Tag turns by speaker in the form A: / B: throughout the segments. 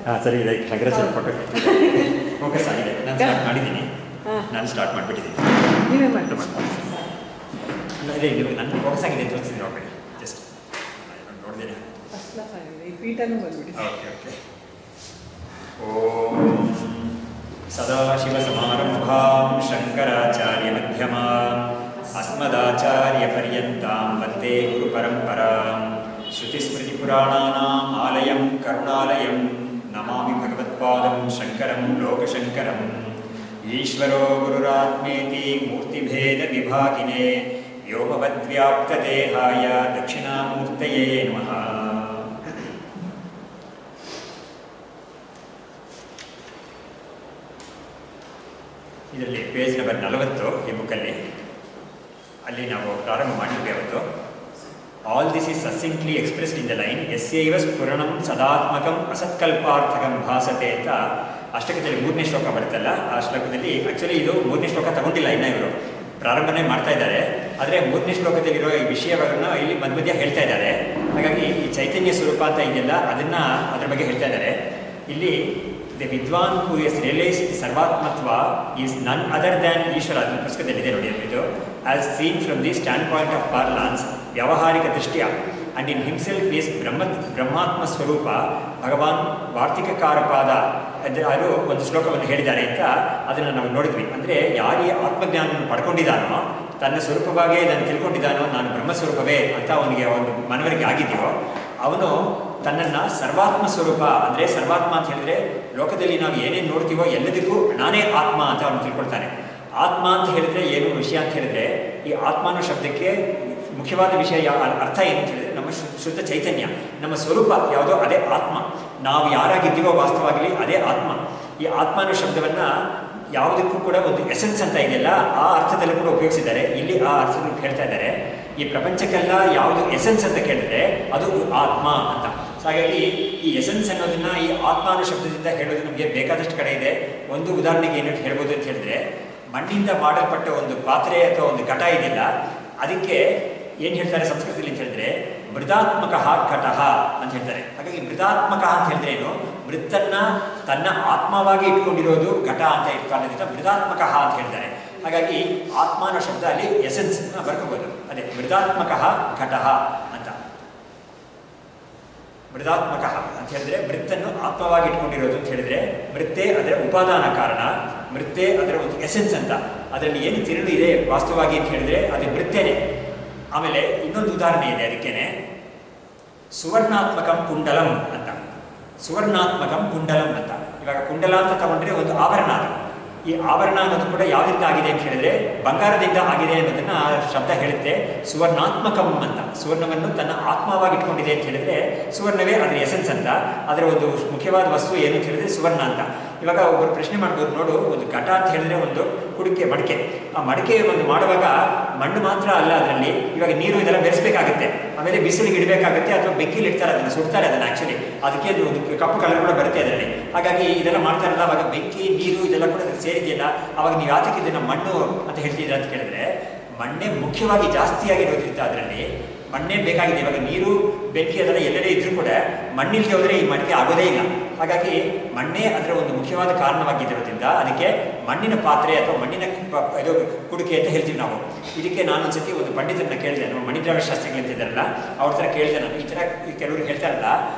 A: ಹಾಂ ಸರಿ ಇದೆ. ಶಂಕರಾಚಾರ್ಯ ಫೋಟೋ ಫೋಕಸ್ ಆಗಿದೆ. ನಾನು ಸ್ಟಾರ್ಟ್ ಮಾಡಿದ್ದೀನಿ. ನಾನು ಸ್ಟಾರ್ಟ್ ಮಾಡಿಬಿಟ್ಟಿದ್ದೀನಿ.
B: ನೀವೇ ಮಾಡಿ.
A: ಅದೇ ನಿಮಗೆ ನನ್ನ ಫೋಕಸ್ ಆಗಿದೆ ತೋರಿಸಿದ್ದೀನಿ ನೋಡ್ಬೇಡಿ. ಜಸ್ಟ್ ನೋಡಿದ್ದೇನೆ.
B: ಫಸ್ಟ್ ಕ್ಲಾಸ್ ಆಗಿದೆ. ಈ ಪೀಠನೂ ಬಂದ್ಬಿಡಿ.
A: Okay okay. ಓಂ ಸದಾಶಿವಸಮಾರಂಭಾಂ ಶಂಕರಾಚಾರ್ಯಮಧ್ಯಮಾಂ ಅಸ್ಮದಾಚಾರ್ಯಪರ್ಯಂತಾಂ ವಂದೇ ಗುರುಪರಂಪರಾಂ ಶ್ರುತಿಸ್ಮೃತಿಪುರಾಣಾನಾಂ ಆಲಯಂ ಕರುಣಾಲಯಂ ನಮಾಮಿ ಭಗವತ್ಪಾದಂ ಶಂಕರಂ ಲೋಕಶಂಕರಂ. ಈಶ್ವರೋ ಗುರುರಾತ್ಮೇತಿ ಮೂರ್ತಿಭೇದ ವಿಭಾಗಿನೇ ವ್ಯೋಮವದ್ವ್ಯಾಪ್ತದೇಹಾಯ ದಕ್ಷಿಣಾಮೂರ್ತಯೇ ನಮಃ. ಇದರಲ್ಲಿ ಪೇಜ್ ನಂಬರ್ 40 ಈ ಬುಕ್ಕಲ್ಲಿ. ಅಲ್ಲಿ ನಾವು ಪ್ರಾರಂಭ ಮಾಡಿದ್ವಿ ಅವತ್ತು. All this is succinctly expressed in the line ಯಸ್ಯೈವ ಸ್ಫುರಣಂ ಸದಾತ್ಮಕಂ ಅಸತ್ಕಲ್ಪಾರ್ಥಕಂ ಭಾಸತೆ ಅಂತ ಅಷ್ಟಕದಲ್ಲಿ 3ನೇ ಶ್ಲೋಕ ಬರುತ್ತಲ್ಲ. ಆ ಶ್ಲೋಕದಲ್ಲಿ ಆ್ಯಕ್ಚುಲಿ ಇದು 3ನೇ ಶ್ಲೋಕ ತಗೊಂಡಿಲ್ಲ, ಇನ್ನು ಇವರು ಪ್ರಾರಂಭನೆ ಮಾಡ್ತಾ ಇದ್ದಾರೆ. ಆದರೆ 3ನೇ ಶ್ಲೋಕದಲ್ಲಿರೋ ಈ ವಿಷಯವನ್ನು ಇಲ್ಲಿ ಮಧ್ಯ ಹೇಳ್ತಾ ಇದ್ದಾರೆ. ಹಾಗಾಗಿ ಈ ಚೈತನ್ಯ ಸ್ವರೂಪ ಅಂತ ಇದೆಯಲ್ಲ ಅದನ್ನು ಅದ್ರ ಬಗ್ಗೆ ಹೇಳ್ತಾ ಇದ್ದಾರೆ. ಇಲ್ಲಿ ದ ವಿದ್ವಾನ್ ಹೂ ಎಸ್ ರಿಯಲೈಸ್ ಸರ್ವಾತ್ಮತ್ವ is none other than Ishwara. ಅದನ್ನ ಪುಸ್ತಕದಲ್ಲಿದೆ ನೋಡಿ. ಇದು as seen from the standpoint of parlance ವ್ಯಾವಹಾರಿಕ ದೃಷ್ಟಿಯ ಅಂಡ್ ಇನ್ ಹಿಮ್ಸೆಲ್ಫ್ ಈಸ್ ಬ್ರಹ್ಮಾತ್ಮ ಸ್ವರೂಪ ಭಗವಾನ್ ವಾರ್ತಿಕಕಾರಪಾದ ಅದು ಒಂದು ಶ್ಲೋಕವನ್ನು ಹೇಳಿದ್ದಾರೆ ಅಂತ ಅದನ್ನು ನಾವು ನೋಡಿದ್ವಿ. ಅಂದರೆ ಯಾರು ಈ ಆತ್ಮಜ್ಞಾನವನ್ನು ಪಡ್ಕೊಂಡಿದ್ದಾನೋ, ತನ್ನ ಸ್ವರೂಪವಾಗೇ ಇದನ್ನು ತಿಳ್ಕೊಂಡಿದ್ದಾನೋ, ನಾನು ಬ್ರಹ್ಮಸ್ವರೂಪವೇ ಅಂತ ಅವನಿಗೆ ಒಂದು ಮನವರಿಕೆ ಆಗಿದೆಯೋ, ಅವನು ತನ್ನನ್ನು ಸರ್ವಾತ್ಮ ಸ್ವರೂಪ, ಅಂದರೆ ಸರ್ವಾತ್ಮ ಅಂತ ಹೇಳಿದ್ರೆ ಲೋಕದಲ್ಲಿ ನಾವು ಏನೇನು ನೋಡ್ತೀವೋ ಎಲ್ಲದಕ್ಕೂ ನಾನೇ ಆತ್ಮ ಅಂತ ಅವನು ತಿಳ್ಕೊಳ್ತಾನೆ. ಆತ್ಮ ಅಂತ ಹೇಳಿದ್ರೆ ಏನು ವಿಷಯ ಅಂತ ಹೇಳಿದ್ರೆ, ಈ ಆತ್ಮ ಅನ್ನೋ ಶಬ್ದಕ್ಕೆ ಮುಖ್ಯವಾದ ವಿಷಯ ಅರ್ಥ ಏನು ಅಂತ ಹೇಳಿದ್ರೆ ನಮ್ಮ ಶುದ್ಧ ಚೈತನ್ಯ, ನಮ್ಮ ಸ್ವರೂಪ ಯಾವುದೋ ಅದೇ ಆತ್ಮ. ನಾವು ಯಾರಾಗಿದ್ದೀವೋ ವಾಸ್ತವವಾಗಿ ಅದೇ ಆತ್ಮ. ಈ ಆತ್ಮ ಅನ್ನೋ ಶಬ್ದವನ್ನು ಯಾವುದಕ್ಕೂ ಕೂಡ ಒಂದು ಎಸೆನ್ಸ್ ಅಂತ ಇದೆಯಲ್ಲ ಆ ಅರ್ಥದಲ್ಲೂ ಕೂಡ ಉಪಯೋಗಿಸಿದ್ದಾರೆ. ಇಲ್ಲಿ ಆ ಅರ್ಥದಲ್ಲಿ ಹೇಳ್ತಾ ಇದ್ದಾರೆ. ಈ ಪ್ರಪಂಚಕ್ಕೆಲ್ಲ ಯಾವುದು ಎಸೆನ್ಸ್ ಅಂತ ಕೇಳಿದ್ರೆ ಅದು ಆತ್ಮ ಅಂತ. ಹಾಗಾಗಿ ಈ ಎಸೆನ್ಸ್ ಅನ್ನೋದನ್ನ ಈ ಆತ್ಮ ಅನ್ನೋ ಶಬ್ದದಿಂದ ಹೇಳೋದು ನಮಗೆ ಬೇಕಾದಷ್ಟು ಕಡೆ ಇದೆ. ಒಂದು ಉದಾಹರಣೆಗೆ ಏನು ಹೇಳ್ಬೋದು ಅಂತ ಹೇಳಿದ್ರೆ, ಮಣ್ಣಿಂದ ಮಾಡಲ್ಪಟ್ಟ ಒಂದು ಪಾತ್ರೆ ಅಥವಾ ಒಂದು ಘಟ ಇದೆಯಲ್ಲ, ಅದಕ್ಕೆ ಏನು ಹೇಳ್ತಾರೆ ಸಂಸ್ಕೃತದಲ್ಲಿ ಅಂತ ಹೇಳಿದ್ರೆ ಮೃದಾತ್ಮಕ ಘಟಃ ಅಂತ ಹೇಳ್ತಾರೆ. ಹಾಗಾಗಿ ಮೃದಾತ್ಮಕ ಅಂತ ಹೇಳಿದ್ರೆ ಏನು, ಮೃತ್ತನ್ನ ತನ್ನ ಆತ್ಮವಾಗಿ ಇಟ್ಕೊಂಡಿರೋದು ಘಟ ಅಂತ ಇಟ್ಕೊಳ್ಳೋದ್ರಿಂದ ಮೃದಾತ್ಮಕ ಅಂತ ಹೇಳ್ತಾರೆ. ಹಾಗಾಗಿ ಆತ್ಮ ಅನ್ನೋ ಶಬ್ದ ಅಲ್ಲಿ ಎಸೆನ್ಸ್ ಬರ್ಕೋಬಹುದು. ಅದೇ ಮೃದಾತ್ಮಕ ಘಟಃ ಅಂತ. ಮೃದಾತ್ಮಕ ಅಂತ ಹೇಳಿದ್ರೆ ಮೃತ್ತನ್ನು ಆತ್ಮವಾಗಿ ಇಟ್ಕೊಂಡಿರೋದು ಅಂತ ಹೇಳಿದ್ರೆ, ಮೃತ್ತೇ ಅದರ ಉಪಾದಾನ ಕಾರಣ, ಮೃತ್ತೇ ಅದರ ಒಂದು ಎಸೆನ್ಸ್ ಅಂತ. ಅದರಲ್ಲಿ ಏನು ತಿರುಳು ಇದೆ ವಾಸ್ತವವಾಗಿ ಅಂತ ಹೇಳಿದ್ರೆ ಅದು ಮೃತ್ತೇನೆ. ಆಮೇಲೆ ಇನ್ನೊಂದು ಉದಾಹರಣೆ ಇದೆ ಅದಕ್ಕೇನೆ, ಸುವರ್ಣಾತ್ಮಕಂ ಕುಂಡಲಂ ಅಂತ. ಸುವರ್ಣಾತ್ಮಕಂ ಕುಂಡಲಂ ಅಂತ. ಇವಾಗ ಕುಂಡಲ ಅಂತ ತಗೊಂಡ್ರೆ ಒಂದು ಆಭರಣ. ಅದು ಈ ಆಭರಣ ಅನ್ನೋದು ಕೂಡ ಯಾವುದರಿಂದ ಆಗಿದೆ ಅಂತ ಹೇಳಿದ್ರೆ ಬಂಗಾರದಿಂದ ಆಗಿದೆ ಅನ್ನೋದನ್ನ ಆ ಶಬ್ದ ಹೇಳುತ್ತೆ. ಸುವರ್ಣಾತ್ಮಕಂ ಅಂತ. ಸುವರ್ಣವನ್ನು ತನ್ನ ಆತ್ಮವಾಗಿ ಇಟ್ಕೊಂಡಿದೆ ಅಂತ ಹೇಳಿದ್ರೆ ಸುವರ್ಣವೇ ಅದರ ಎಸೆನ್ಸ್ ಅಂತ. ಅದರ ಒಂದು ಮುಖ್ಯವಾದ ವಸ್ತು ಏನು ಅಂತ ಹೇಳಿದ್ರೆ ಸುವರ್ಣ ಅಂತ. ಇವಾಗ ಒಬ್ಬರು ಪ್ರಶ್ನೆ ಮಾಡ್ಬೋದು, ನೋಡು ಒಂದು ಘಟ ಅಂತ ಹೇಳಿದ್ರೆ ಒಂದು ಕುಡಿಕೆ ಮಡಿಕೆ. ಆ ಮಡಿಕೆ ಒಂದು ಮಾಡುವಾಗ ಮಣ್ಣು ಮಾತ್ರ ಅಲ್ಲ, ಅದರಲ್ಲಿ ಇವಾಗ ನೀರು ಇದೆಲ್ಲ ಬೆರೆಸಬೇಕಾಗುತ್ತೆ, ಆಮೇಲೆ ಬಿಸಿಲಿಗೆ ಇಡಬೇಕಾಗುತ್ತೆ ಅಥವಾ ಬೆಂಕಿಲಿ ಇಡ್ತಾರೆ, ಅದನ್ನು ಸುಡ್ತಾರೆ ಅದನ್ನು. ಆ್ಯಕ್ಚುಲಿ ಅದಕ್ಕೆ ಅದು ಒಂದು ಕಪ್ಪು ಕಲರ್ ಕೂಡ ಬರುತ್ತೆ ಅದರಲ್ಲಿ. ಹಾಗಾಗಿ ಇದೆಲ್ಲ ಮಾಡ್ತಾರಲ್ಲ, ಅವಾಗ ಬೆಂಕಿ ನೀರು ಇದೆಲ್ಲ ಕೂಡ ಸೇರಿದೆಯಲ್ಲ, ಅವಾಗ ನೀವು ಯಾತಕ್ಕೆ ಇದನ್ನು ಮಣ್ಣು ಅಂತ ಹೇಳ್ತಿದ್ದೀರ ಅಂತ ಕೇಳಿದ್ರೆ, ಮಣ್ಣೆ ಮುಖ್ಯವಾಗಿ ಜಾಸ್ತಿಯಾಗಿರೋದ್ರಿಂದ ಅದರಲ್ಲಿ ಮಣ್ಣೇ ಬೇಕಾಗಿದೆ. ಇವಾಗ ನೀರು ಬೆಂಕಿ ಅದೆಲ್ಲ ಎಲ್ಲೆಡೆ ಇದ್ರೂ ಕೂಡ ಮಣ್ಣಿಲ್ದೆ ಹೋದರೆ ಈ ಮಡಿಕೆ ಆಗೋದೇ ಇಲ್ಲ. ಹಾಗಾಗಿ ಮಣ್ಣೇ ಅದರ ಒಂದು ಮುಖ್ಯವಾದ ಕಾರಣವಾಗಿರೋದ್ರಿಂದ ಅದಕ್ಕೆ ಮಣ್ಣಿನ ಪಾತ್ರೆ ಅಥವಾ ಮಣ್ಣಿನ ಇದು ಕುಡಿಕೆ ಅಂತ ಹೇಳ್ತೀವಿ ನಾವು. ಇದಕ್ಕೆ ನಾನೊಂದ್ಸತಿ ಒಂದು ಪಂಡಿತರನ್ನ ಕೇಳಿದೆ, ನಾವು ಮಣಿದ್ರವ್ಯ ಶಾಸ್ತ್ರಿಗಳಂತಿದ್ದಾರಲ್ಲ ಅವ್ರ ಥರ ಕೇಳಿದೆ ನಾನು. ಈ ಥರ ಕೆಲವರು ಹೇಳ್ತಾರಲ್ಲ,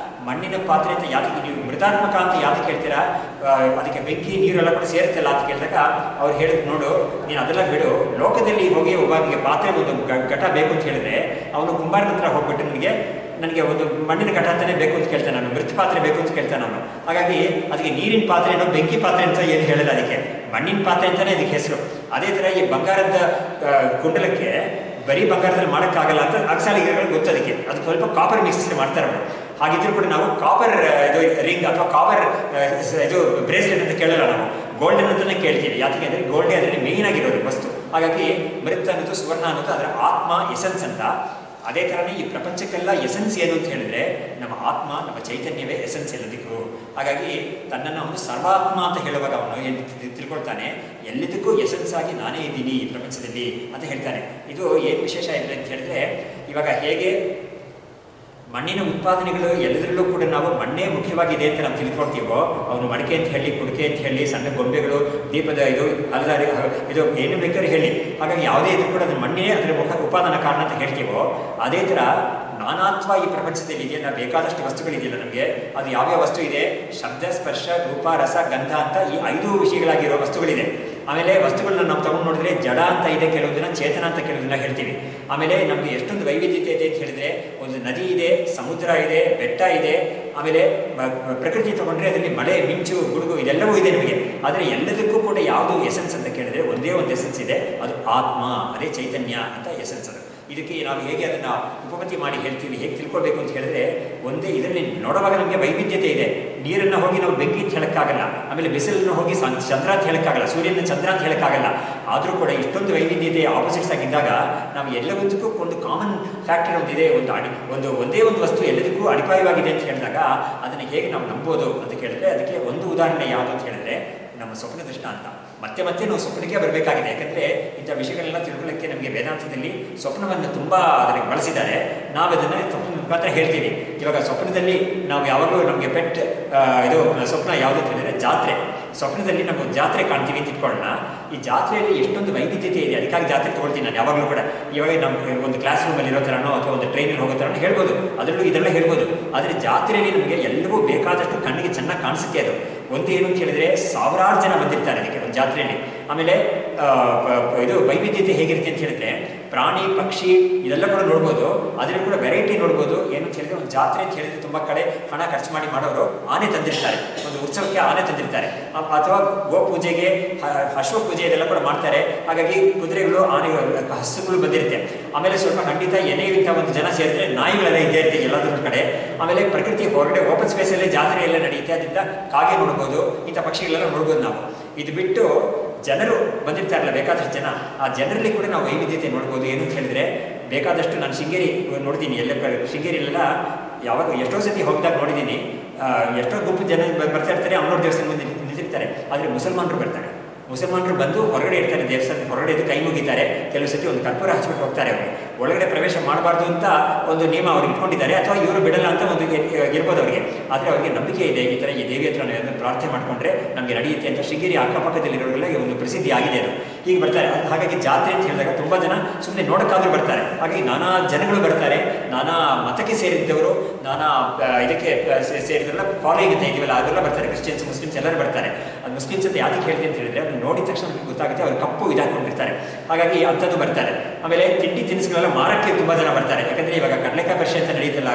A: ಮಣ್ಣಿನ ಪಾತ್ರೆ ಅಂತ ಯಾತಕ್ಕೆ ನೀವು ಮೃತಾತ್ಮಕ ಅಂತ ಯಾತಕ್ಕೆ ಹೇಳ್ತೀರಾ, ಅದಕ್ಕೆ ಬೆಂಕಿ ನೀರೆಲ್ಲ ಕೂಡ ಸೇರುತ್ತಲ್ಲ ಅಂತ ಕೇಳಿದಾಗ ಅವ್ರು ಹೇಳಿದ್ರು, ನೋಡು ನೀನು ಅದೆಲ್ಲ ಬಿಡು, ಲೋಕದಲ್ಲಿ ಹೋಗಿ ಒಬ್ಬನಿಗೆ ಪಾತ್ರೆ ಒಂದು ಘಟ ಬೇಕು ಅಂತ ಹೇಳಿದ್ರೆ ಅವನು ಕುಂಬಾರನ ಹತ್ರ ಹೋಗ್ಬಿಟ್ಟು ನನಗೆ ಒಂದು ಮಣ್ಣಿನ ಘಟ ಅಂತಲೇ ಬೇಕು ಅಂತ ಕೇಳ್ತಾನೆ, ನಾನು ಮೃತ ಪಾತ್ರೆ ಬೇಕು ಅಂತ ಕೇಳ್ತಾನೆ ನಾನು. ಹಾಗಾಗಿ ಅದಕ್ಕೆ ನೀರಿನ ಪಾತ್ರೆನೋ ಬೆಂಕಿ ಪಾತ್ರೆ ಅಂತ ಏನು ಹೇಳಲ್ಲ, ಅದಕ್ಕೆ ಮಣ್ಣಿನ ಪಾತ್ರೆ ಅಂತಲೇ ಅದಕ್ಕೆ ಹೆಸರು. ಅದೇ ಥರ ಈ ಬಂಗಾರದ ಕುಂಡಲಕ್ಕೆ ಬರೀ ಬಂಗಾರದಲ್ಲಿ ಮಾಡೋಕ್ಕಾಗಲ್ಲ ಅಂತ ಅಕ್ಸಾಲಿಗಳು ಗೊತ್ತದಕ್ಕೆ, ಅದು ಸ್ವಲ್ಪ ಕಾಪರ್ ಮಿಕ್ಸ್ ಮಾಡ್ತಾರೆ ಅವರು. ಹಾಗಿದ್ರೂ ಕೂಡ ನಾವು ಕಾಪರ್ ಇದು ರಿಂಗ್ ಅಥವಾ ಕಾಪರ್ ಇದು ಬ್ರೇಸ್ಲೆಟ್ ಅಂತ ಕೇಳಲ್ಲ, ನಾವು ಗೋಲ್ಡನ್ ಅಂತಲೇ ಕೇಳ್ತೀವಿ. ಯಾಕೆ ಅಂದರೆ ಗೋಲ್ಡೇ ಅದರಲ್ಲಿ ಮೇಯ್ನ್ ಆಗಿರೋದು ವಸ್ತು. ಹಾಗಾಗಿ ಮೃತ ಅನ್ನೋದು ಸುವರ್ಣ ಅನ್ನೋದು ಅದರ ಆತ್ಮ ಎಸೆನ್ಸ್ ಅಂತ. ಅದೇ ಥರನೇ ಈ ಪ್ರಪಂಚಕ್ಕೆಲ್ಲ ಎಸೆನ್ಸ್ ಏನು ಅಂತ ಹೇಳಿದ್ರೆ ನಮ್ಮ ಆತ್ಮ, ನಮ್ಮ ಚೈತನ್ಯವೇ ಎಸೆನ್ಸ್ ಎಲ್ಲದಕ್ಕೂ. ಹಾಗಾಗಿ ತನ್ನನ್ನು ಅವನು ಸರ್ವಾತ್ಮ ಅಂತ ಹೇಳುವಾಗ ಅವನು ಏನು ತಿಳ್ಕೊಳ್ತಾನೆ, ಎಲ್ಲದಕ್ಕೂ ಎಸೆನ್ಸ್ ಆಗಿ ನಾನೇ ಇದ್ದೀನಿ ಈ ಪ್ರಪಂಚದಲ್ಲಿ ಅಂತ ಹೇಳ್ತಾನೆ. ಇದು ಏನು ವಿಶೇಷ ಇದೆ ಅಂತ ಹೇಳಿದ್ರೆ, ಇವಾಗ ಹೇಗೆ ಮಣ್ಣಿನ ಉತ್ಪಾದನೆಗಳು ಎಲ್ಲದರಲ್ಲೂ ಕೂಡ ನಾವು ಮಣ್ಣೇ ಮುಖ್ಯವಾಗಿದೆ ಅಂತ ನಾವು ತಿಳ್ಕೊಳ್ತೀವೋ, ಅವನು ಮಡಿಕೆ ಅಂತ ಹೇಳಿ, ಕುಡಿಕೆ ಅಂತ ಹೇಳಿ, ಸಣ್ಣ ಗೊಂಬೆಗಳು, ದೀಪದ ಇದು ಅಲ್ಲದ ಇದು ಏನು ಬೇಕಾದ್ರೆ ಹೇಳಿ, ಹಾಗಾಗಿ ಯಾವುದೇ ಇದ್ರೂ ಕೂಡ ಅದು ಮಣ್ಣೇ ಅದರ ಉತ್ಪಾದನಾ ಕಾರಣ ಅಂತ ಹೇಳ್ತೀವೋ, ಅದೇ ಥರ ನಾನಾತ್ವ ಈ ಪ್ರಪಂಚದಲ್ಲಿ ಇದೆಯಲ್ಲ, ಬೇಕಾದಷ್ಟು ವಸ್ತುಗಳಿದೆಯಲ್ಲ ನಮಗೆ, ಅದು ಯಾವ್ಯಾವ ವಸ್ತು ಇದೆ, ಶಬ್ದ, ಸ್ಪರ್ಶ, ರೂಪ, ರಸ, ಗಂಧ ಅಂತ ಈ 5 ವಿಷಯಗಳಾಗಿರೋ ವಸ್ತುಗಳಿದೆ. ಆಮೇಲೆ ವಸ್ತುಗಳನ್ನ ನಾವು ತಗೊಂಡು ನೋಡಿದ್ರೆ ಜಡ ಅಂತ ಇದೆ, ಕೆಲವುದನ್ನ ಚೇತನ ಅಂತ ಕೆಲವುದನ್ನ ಹೇಳ್ತೀವಿ. ಆಮೇಲೆ ನಮಗೆ ಎಷ್ಟೊಂದು ವೈವಿಧ್ಯತೆ ಇದೆ ಅಂತ ಹೇಳಿದ್ರೆ, ಒಂದು ನದಿ ಇದೆ, ಸಮುದ್ರ ಇದೆ, ಬೆಟ್ಟ ಇದೆ, ಆಮೇಲೆ ಪ್ರಕೃತಿ ತಗೊಂಡ್ರೆ ಅದರಲ್ಲಿ ಮಳೆ, ಮಿಂಚು, ಗುಡುಗು ಇದೆಲ್ಲವೂ ಇದೆ ನಮಗೆ. ಆದರೆ ಎಲ್ಲದಕ್ಕೂ ಕೂಡ ಯಾವುದು ಎಸೆನ್ಸ್ ಅಂತ ಕೇಳಿದ್ರೆ ಒಂದೇ ಒಂದು ಎಸೆನ್ಸ್ ಇದೆ, ಅದು ಆತ್ಮ, ಅದೇ ಚೈತನ್ಯ ಅಂತ ಎಸೆನ್ಸ್ ಅದು. ಇದಕ್ಕೆ ನಾವು ಹೇಗೆ ಅದನ್ನು ಉಪಪತ್ತಿ ಮಾಡಿ ಹೇಳ್ತೀವಿ, ಹೇಗೆ ತಿಳ್ಕೊಳ್ಬೇಕು ಅಂತ ಹೇಳಿದ್ರೆ, ಒಂದೇ ಇದರಲ್ಲಿ ನೋಡುವಾಗ ನಮಗೆ ವೈವಿಧ್ಯತೆ ಇದೆ. ನೀರನ್ನು ಹೋಗಿ ನಾವು ಬೆಂಕಿ ಅಂತ ಹೇಳೋಕ್ಕಾಗಲ್ಲ, ಆಮೇಲೆ ಬಿಸಿಲನ್ನು ಹೋಗಿ ಚಂದ್ರ ಅಂತ ಹೇಳೋಕ್ಕಾಗಲ್ಲ, ಸೂರ್ಯನ ಚಂದ್ರ ಅಂತ ಹೇಳೋಕ್ಕಾಗಲ್ಲ. ಆದರೂ ಕೂಡ ಇಷ್ಟೊಂದು ವೈವಿಧ್ಯತೆ ಆಪೋಸಿಟ್ಸ್ ಆಗಿದ್ದಾಗ ನಾವು ಎಲ್ಲದಕ್ಕೂ ಒಂದು ಕಾಮನ್ ಫ್ಯಾಕ್ಟರ್ ಒಂದಿದೆ, ಒಂದೇ ಒಂದು ವಸ್ತು ಎಲ್ಲದಕ್ಕೂ ಅಡಿಪಾಯವಾಗಿದೆ ಅಂತ ಹೇಳಿದಾಗ ಅದನ್ನು ಹೇಗೆ ನಾವು ನಂಬೋದು ಅಂತ ಕೇಳಿದ್ರೆ, ಅದಕ್ಕೆ ಒಂದು ಉದಾಹರಣೆ ಯಾವುದು ಅಂತ ಹೇಳಿದ್ರೆ ನಮ್ಮ ಸ್ವಪ್ನ ದೃಷ್ಟಾಂತ. ಮತ್ತೆ ಮತ್ತೆ ನಾವು ಸ್ವಪ್ನಕ್ಕೆ ಬರಬೇಕಾಗಿದೆ, ಯಾಕಂದರೆ ಇಂಥ ವಿಷಯಗಳೆಲ್ಲ ತಿಳ್ಕೊಳ್ಳೋಕ್ಕೆ ನಮಗೆ ವೇದಾಂತದಲ್ಲಿ ಸ್ವಪ್ನವನ್ನು ತುಂಬ ಅದಕ್ಕೆ ಬಳಸಿದ್ದಾರೆ. ನಾವು ಅದನ್ನು ಸ್ವಪ್ನ ಮುಖಾಂತರ ಹೇಳ್ತೀವಿ. ಇವಾಗ ಸ್ವಪ್ನದಲ್ಲಿ ನಾವು ಯಾವಾಗಲೂ ನಮಗೆ ಇದು ಸ್ವಪ್ನ ಯಾವುದು ಅಂತ ಹೇಳಿದ್ರೆ ಜಾತ್ರೆ. ಸ್ವಪ್ನದಲ್ಲಿ ನಾವು ಜಾತ್ರೆ ಕಾಣ್ತೀವಿ ಅಂತ ಇಟ್ಕೊಳ್ಳೋಣ. ಈ ಜಾತ್ರೆಯಲ್ಲಿ ಎಷ್ಟೊಂದು ವೈವಿಧ್ಯತೆ ಇದೆ, ಅದಕ್ಕಾಗಿ ಜಾತ್ರೆ ತೊಗೊಳ್ತೀನಿ ನಾನು ಯಾವಾಗಲೂ ಕೂಡ. ಇವಾಗ ನಮ್ಮ ಒಂದು ಕ್ಲಾಸ್ ರೂಮಲ್ಲಿ ಇರೋ ಥರನೋ ಅಥವಾ ಒಂದು ಟ್ರೈನಲ್ಲಿ ಹೋಗೋ ಥರನೋ ಹೇಳ್ಬೋದು, ಅದರಲ್ಲೂ ಇದೆಲ್ಲ ಹೇಳ್ಬೋದು. ಆದರೆ ಜಾತ್ರೆಯಲ್ಲಿ ನಮಗೆ ಎಲ್ಲವೂ ಬೇಕಾದಷ್ಟು ಕಣ್ಣಿಗೆ ಚೆನ್ನಾಗಿ ಕಾಣಿಸುತ್ತೆ. ಅದು ಒಂದು ಏನು ಅಂತ ಹೇಳಿದ್ರೆ, ಸಾವಿರಾರು ಜನ ಬಂದಿರ್ತಾರೆ ಅದಕ್ಕೆ ಒಂದು ಜಾತ್ರೆಯಲ್ಲಿ. ಆಮೇಲೆ ಇದು ವೈವಿಧ್ಯತೆ ಹೇಗಿರುತ್ತೆ ಅಂತ ಹೇಳಿದ್ರೆ, ಪ್ರಾಣಿ, ಪಕ್ಷಿ ಇದೆಲ್ಲ ಕೂಡ ನೋಡ್ಬೋದು, ಅದರಲ್ಲಿ ಕೂಡ ವೆರೈಟಿ ನೋಡ್ಬೋದು. ಏನು ಅಂತ ಹೇಳಿದ್ರೆ, ಒಂದು ಜಾತ್ರೆ ಅಂತ ಹೇಳಿದ್ರೆ ತುಂಬ ಕಡೆ ಹಣ ಖರ್ಚು ಮಾಡಿ ಮಾಡೋರು ಆನೆ ತಂದಿರ್ತಾರೆ, ಒಂದು ಉತ್ಸವಕ್ಕೆ ಆನೆ ತಂದಿರ್ತಾರೆ, ಅಥವಾ ಗೋಪೂಜೆಗೆ ಅಶ್ವ ಪೂಜೆ ಇದೆಲ್ಲ ಕೂಡ ಮಾಡ್ತಾರೆ. ಹಾಗಾಗಿ ಕುದುರೆಗಳು, ಆನೆಗಳು, ಹಸುಗಳು ಬಂದಿರುತ್ತೆ. ಆಮೇಲೆ ಸ್ವಲ್ಪ ಖಂಡಿತ ಏನೇವಿಂತ ಒಂದು ಜನ ಸೇರಿದ್ರೆ ನಾಯಿಗಳೆಲ್ಲ ಇದ್ದೇ ಇರುತ್ತೆ ಎಲ್ಲದರ ಕಡೆ. ಆಮೇಲೆ ಪ್ರಕೃತಿ ಹೊರಗಡೆ ಓಪನ್ ಸ್ಪೇಸಲ್ಲಿ ಜಾತ್ರೆ ಎಲ್ಲ ನಡೆಯುತ್ತೆ, ಅದರಿಂದ ಕಾಗೆ ನೋಡ್ಬೋದು, ಇಂಥ ಪಕ್ಷಿಗಳೆಲ್ಲ ನೋಡ್ಬೋದು ನಾವು. ಇದು ಬಿಟ್ಟು ಜನರು ಬಂದಿರ್ತಾರಲ್ಲ ಬೇಕಾದಷ್ಟು ಜನ, ಆ ಜನರಲ್ಲಿ ಕೂಡ ನಾವು ವೈವಿಧ್ಯತೆ ನೋಡ್ಬೋದು. ಏನು ಅಂತ ಹೇಳಿದ್ರೆ, ಬೇಕಾದಷ್ಟು ನಾನು ಶೃಂಗೇರಿ ನೋಡ್ತೀನಿ, ಶೃಂಗೇರಿಯಲ್ಲೆಲ್ಲ ಯಾವಾಗ ಎಷ್ಟೋ ಸತಿ ಹೋಗಿದಾಗ ನೋಡಿದ್ದೀನಿ, ಎಷ್ಟೋ ಗುಂಪು ಜನ ಬರ್ತಾ ಇರ್ತಾರೆ, ಅಮ್ಮನವ್ರ ದೇವಸ್ಥಾನ ಮುಂದೆ ನಿಂತಿರ್ತಾರೆ. ಆದರೆ ಮುಸಲ್ಮಾನರು ಬರ್ತಾರೆ. ಮುಸಲ್ಮಾನರು ಬಂದು ಹೊರಗಡೆ ಇರ್ತಾರೆ, ದೇವಸ್ಥಾನ ಹೊರಗಡೆ ಇದು ಕೈ ಮುಗಿತಾರೆ. ಕೆಲವು ಸತಿ ಒಂದು ಕರ್ಪೂರ ಹಚ್ಬಿಟ್ಟು ಹೋಗ್ತಾರೆ. ಅವರು ಒಳಗಡೆ ಪ್ರವೇಶ ಮಾಡಬಾರ್ದು ಅಂತ ಒಂದು ನಿಯಮ ಅವ್ರಿಗೆ ಇಟ್ಕೊಂಡಿದ್ದಾರೆ, ಅಥವಾ ಇವರು ಬಿಡಲ್ಲ ಅಂತ ಒಂದು ಇರ್ಬೋದು ಅವರಿಗೆ. ಆದರೆ ಅವರಿಗೆ ನಂಬಿಕೆ ಇದೆ, ಈ ಥರ ಈ ದೇವಿ ಹತ್ರ ಪ್ರಾರ್ಥನೆ ಮಾಡಿಕೊಂಡ್ರೆ ನಮಗೆ ನಡೆಯುತ್ತೆ ಅಂತ. ಶೃಂಗೇರಿ ಅಕ್ಕಪಕ್ಕದಲ್ಲಿರೋರಿಗೆಲ್ಲ ಒಂದು ಪ್ರಸಿದ್ಧಿ ಆಗಿದೆ ಅದು. ಹೀಗೆ ಬರ್ತಾರೆ. ಹಾಗಾಗಿ ಜಾತ್ರೆ ಅಂತ ಹೇಳಿದಾಗ ತುಂಬ ಜನ ಸುಮ್ಮನೆ ನೋಡೋಕ್ಕಾದ್ರೂ ಬರ್ತಾರೆ. ಹಾಗಾಗಿ ನಾನಾ ಜನಗಳು ಬರ್ತಾರೆ, ನಾನಾ ಮತಕ್ಕೆ ಸೇರಿದ್ದವರು, ನಾನಾ ಇದಕ್ಕೆ ಸೇರಿದ್ರೆಲ್ಲ ಫಾಲೋಯಿಂಗ್ ಅಂತ ಇದೀವಲ್ಲ ಅದೆಲ್ಲ ಬರ್ತಾರೆ. ಕ್ರಿಶ್ಚಿಯನ್ಸ್, ಮುಸ್ಲಿಮ್ಸ್ ಎಲ್ಲರೂ ಬರ್ತಾರೆ. ಅದು ಮುಸ್ಲಿಮ್ಸ್ ಅಂತ ಯಾಕೆ ಹೇಳ್ತೀನಿ ಅಂತ ಹೇಳಿದ್ರೆ, ಅದನ್ನು ನೋಡಿದ ತಕ್ಷಣ ನಮಗೆ ಗೊತ್ತಾಗುತ್ತೆ, ಅವರು ಕಪ್ಪು ಇದಾಕೊಂಡಿರ್ತಾರೆ. ಹಾಗಾಗಿ ಅಂಥದ್ದು ಬರ್ತಾರೆ. ಆಮೇಲೆ ತಿಂಡಿ ತಿನಿಸುಗಳೆಲ್ಲ ಮಾರಕ್ಕೆ ತುಂಬ ಜನ ಬರ್ತಾರೆ. ಯಾಕಂದರೆ ಇವಾಗ ಕಡಲೆಕಾಯಿ ಪರಿಷೆ ಅಂತ ನಡೆಯುತ್ತಲ್ಲ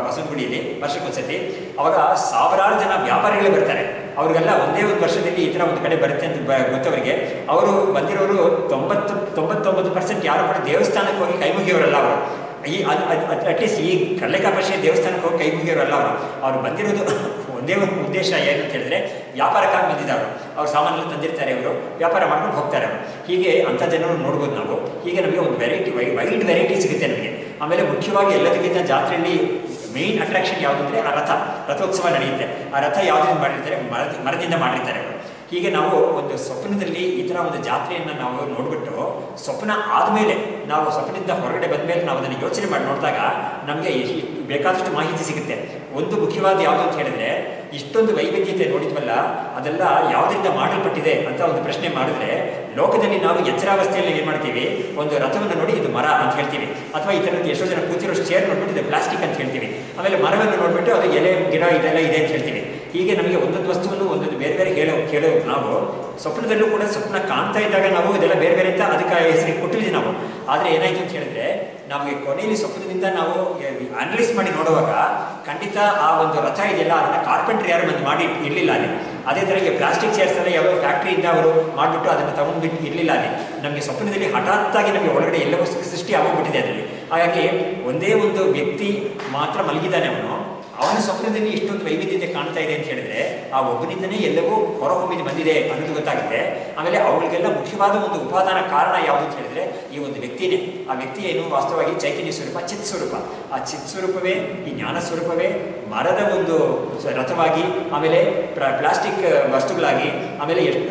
A: ಬಸವನಗುಡಿಯಲ್ಲಿ ವರ್ಷಕ್ಕೊಂದ್ಸತಿ, ಅವಾಗ ಸಾವಿರಾರು ಜನ ವ್ಯಾಪಾರಿಗಳೇ ಬರ್ತಾರೆ. ಅವ್ರಿಗೆಲ್ಲ ಒಂದೇ ಒಂದು ವರ್ಷದಲ್ಲಿ ಈ ಥರ ಒಂದು ಕಡೆ ಬರುತ್ತೆ ಅಂತ ಗೊತ್ತವರಿಗೆ. ಅವರು ಬಂದಿರೋರು 99% ಯಾರು ಕೂಡ ದೇವಸ್ಥಾನಕ್ಕೆ ಹೋಗಿ ಕೈ ಮುಗಿಯೋರಲ್ಲ ಅವರು. ಅಟ್ಲೀಸ್ಟ್ ಈ ಕಡಲೆಕಾಯಿ ಪರಿಷೆ ದೇವಸ್ಥಾನಕ್ಕೆ ಹೋಗಿ ಕೈ ಮುಗಿಯೋರಲ್ಲ ಅವರು ಬಂದಿರೋದು ಒಂದೇ ಒಂದು ಉದ್ದೇಶ ಏನು ಅಂತ ಹೇಳಿದ್ರೆ, ವ್ಯಾಪಾರಕ್ಕಾಗಿ ಬಂದಿದ್ದವರು. ಅವ್ರು ಸಾಮಾನೆಲ್ಲ ತಂದಿರ್ತಾರೆ, ಅವರು ವ್ಯಾಪಾರ ಮಾಡ್ಕೊಂಡು ಹೋಗ್ತಾರೆ ಅವರು. ಹೀಗೆ ಅಂಥ ಜನರು ನೋಡ್ಬೋದು ನಾವು. ಹೀಗೆ ನಮಗೆ ಒಂದು ವೈಡ್ ವೆರೈಟಿ ಸಿಗುತ್ತೆ ನಮಗೆ. ಆಮೇಲೆ ಮುಖ್ಯವಾಗಿ ಎಲ್ಲದಕ್ಕಿಂತ ಜಾತ್ರೆಯಲ್ಲಿ ಮೇನ್ ಅಟ್ರಾಕ್ಷನ್ ಯಾವುದು ಅಂದರೆ, ಆ ರಥೋತ್ಸವ ನಡೆಯುತ್ತೆ. ಆ ರಥ ಯಾವುದರಿಂದ ಮಾಡಿರ್ತಾರೆ, ಮರದಿಂದ ಮಾಡಿರ್ತಾರೆ ಅವರು. ಹೀಗೆ ನಾವು ಒಂದು ಸ್ವಪ್ನದಲ್ಲಿ ಈ ಥರ ಒಂದು ಜಾತ್ರೆಯನ್ನು ನಾವು ನೋಡಿಬಿಟ್ಟು, ಸ್ವಪ್ನ ಆದಮೇಲೆ ನಾವು ಸ್ವಪ್ನದಿಂದ ಹೊರಗಡೆ ಬಂದ ಮೇಲೆ ನಾವು ಅದನ್ನು ಯೋಚನೆ ಮಾಡಿ ನೋಡಿದಾಗ ನಮಗೆ ಬೇಕಾದಷ್ಟು ಮಾಹಿತಿ ಸಿಗುತ್ತೆ. ಒಂದು ಮುಖ್ಯವಾದ ಯಾವುದು ಅಂತ ಹೇಳಿದ್ರೆ, ಇಷ್ಟೊಂದು ವೈವಿಧ್ಯತೆ ನೋಡಿದ್ವಲ್ಲ, ಅದೆಲ್ಲ ಯಾವುದರಿಂದ ಮಾಡಲ್ಪಟ್ಟಿದೆ ಅಂತ ಒಂದು ಪ್ರಶ್ನೆ ಮಾಡಿದ್ರೆ, ಲೋಕದಲ್ಲಿ ನಾವು ಎಚ್ಚರಾವಸ್ಥೆಯಲ್ಲಿ ಏನು ಮಾಡ್ತೀವಿ, ಒಂದು ರಥವನ್ನು ನೋಡಿ ಇದು ಮರ ಅಂತ ಹೇಳ್ತೀವಿ, ಅಥವಾ ಈ ಥರದ್ದು ಎಷ್ಟೋ ಜನ ಕೂತಿರೋ ಚೇರ್ ನೋಡ್ಬಿಟ್ಟು ಇದು ಪ್ಲಾಸ್ಟಿಕ್ ಅಂತ ಹೇಳ್ತೀವಿ. ಆಮೇಲೆ ಮರವನ್ನು ನೋಡಿಬಿಟ್ಟು ಅದು ಎಲೆ ಗಿಡ ಇದೆಲ್ಲ ಇದೆ ಅಂತ ಹೇಳ್ತೀವಿ. ಹೀಗೆ ನಮಗೆ ಒಂದೊಂದು ವಸ್ತುವನ್ನು ಒಂದೊಂದು ಬೇರೆ ಬೇರೆ ಕೇಳೋ ನಾವು ಸ್ವಪ್ನದಲ್ಲೂ ಕೂಡ ಸ್ವಪ್ನ ಕಾಣ್ತಾ ಇದ್ದಾಗ ನಾವು ಇದೆಲ್ಲ ಬೇರೆ ಬೇರೆ ಅಂತ ಅದಕ್ಕೆ ಹೆಸರಿಗೆ ಕೊಟ್ಟಿದ್ವಿ ನಾವು. ಆದರೆ ಏನಾಯಿತು ಅಂತ ಹೇಳಿದ್ರೆ, ನಮಗೆ ಕೊನೆಯಲ್ಲಿ ಸ್ವಪ್ನದಿಂದ ನಾವು ಅನಲೈಸ್ ಮಾಡಿ ನೋಡುವಾಗ ಖಂಡಿತ ಆ ಒಂದು ರಥ ಇದೆಯಲ್ಲ, ಅದನ್ನು ಕಾರ್ಪೆಂಟ್ರಿ ಯಾರು ಮಾಡಿ ಇರಲಿಲ್ಲ ಅಲ್ಲಿ. ಅದೇ ಥರ ಈ ಪ್ಲಾಸ್ಟಿಕ್ ಚೇರ್ಸ್ ಎಲ್ಲ ಯಾವ ಫ್ಯಾಕ್ಟ್ರಿಯಿಂದ ಅವರು ಮಾಡಿಬಿಟ್ಟು ಅದನ್ನು ತಗೊಂಡ್ಬಿಟ್ಟು ಇರಲಿಲ್ಲ ಅಲ್ಲಿ. ನಮಗೆ ಸ್ವಪ್ನದಲ್ಲಿ ಹಠಾತ್ತಾಗಿ ನಮಗೆ ಒಳಗಡೆ ಎಲ್ಲವೂ ಸೃಷ್ಟಿ ಆಗೋಗ್ಬಿಟ್ಟಿದೆ ಅದರಲ್ಲಿ. ಹಾಗಾಗಿ ಒಂದೇ ಒಂದು ವ್ಯಕ್ತಿ ಮಾತ್ರ ಮಲಗಿದ್ದಾನೆ, ಅವನು ಅವನ ಸ್ವಪ್ನದಲ್ಲಿ ಇಷ್ಟೊಂದು ವೈವಿಧ್ಯತೆ ಕಾಣ್ತಾ ಇದೆ ಅಂತ ಹೇಳಿದ್ರೆ ಆ ಒಬ್ಬನಿಂದನೇ ಎಲ್ಲವೂ ಹೊರಹೊಮ್ಮಿದ್ದು ಬಂದಿದೆ ಅನ್ನೋದು ಗೊತ್ತಾಗುತ್ತೆ. ಆಮೇಲೆ ಅವಳಿಗೆಲ್ಲ ಮುಖ್ಯವಾದ ಒಂದು ಉಪಾದಾನ ಕಾರಣ ಯಾವುದು ಅಂತ ಹೇಳಿದ್ರೆ ಈ ಒಂದು ವ್ಯಕ್ತಿನೇ. ಆ ವ್ಯಕ್ತಿ ಏನು ವಾಸ್ತವವಾಗಿ ಚೈತನ್ಯ ಸ್ವರೂಪ, ಚಿತ್ ಸ್ವರೂಪ. ಆ ಚಿತ್ ಸ್ವರೂಪವೇ ಈ ಜ್ಞಾನ ಸ್ವರೂಪವೇ ಮರದ ಒಂದು ರಥವಾಗಿ, ಆಮೇಲೆ ಪ್ಲಾಸ್ಟಿಕ್ ವಸ್ತುಗಳಾಗಿ, ಆಮೇಲೆ ಎಷ್ಟು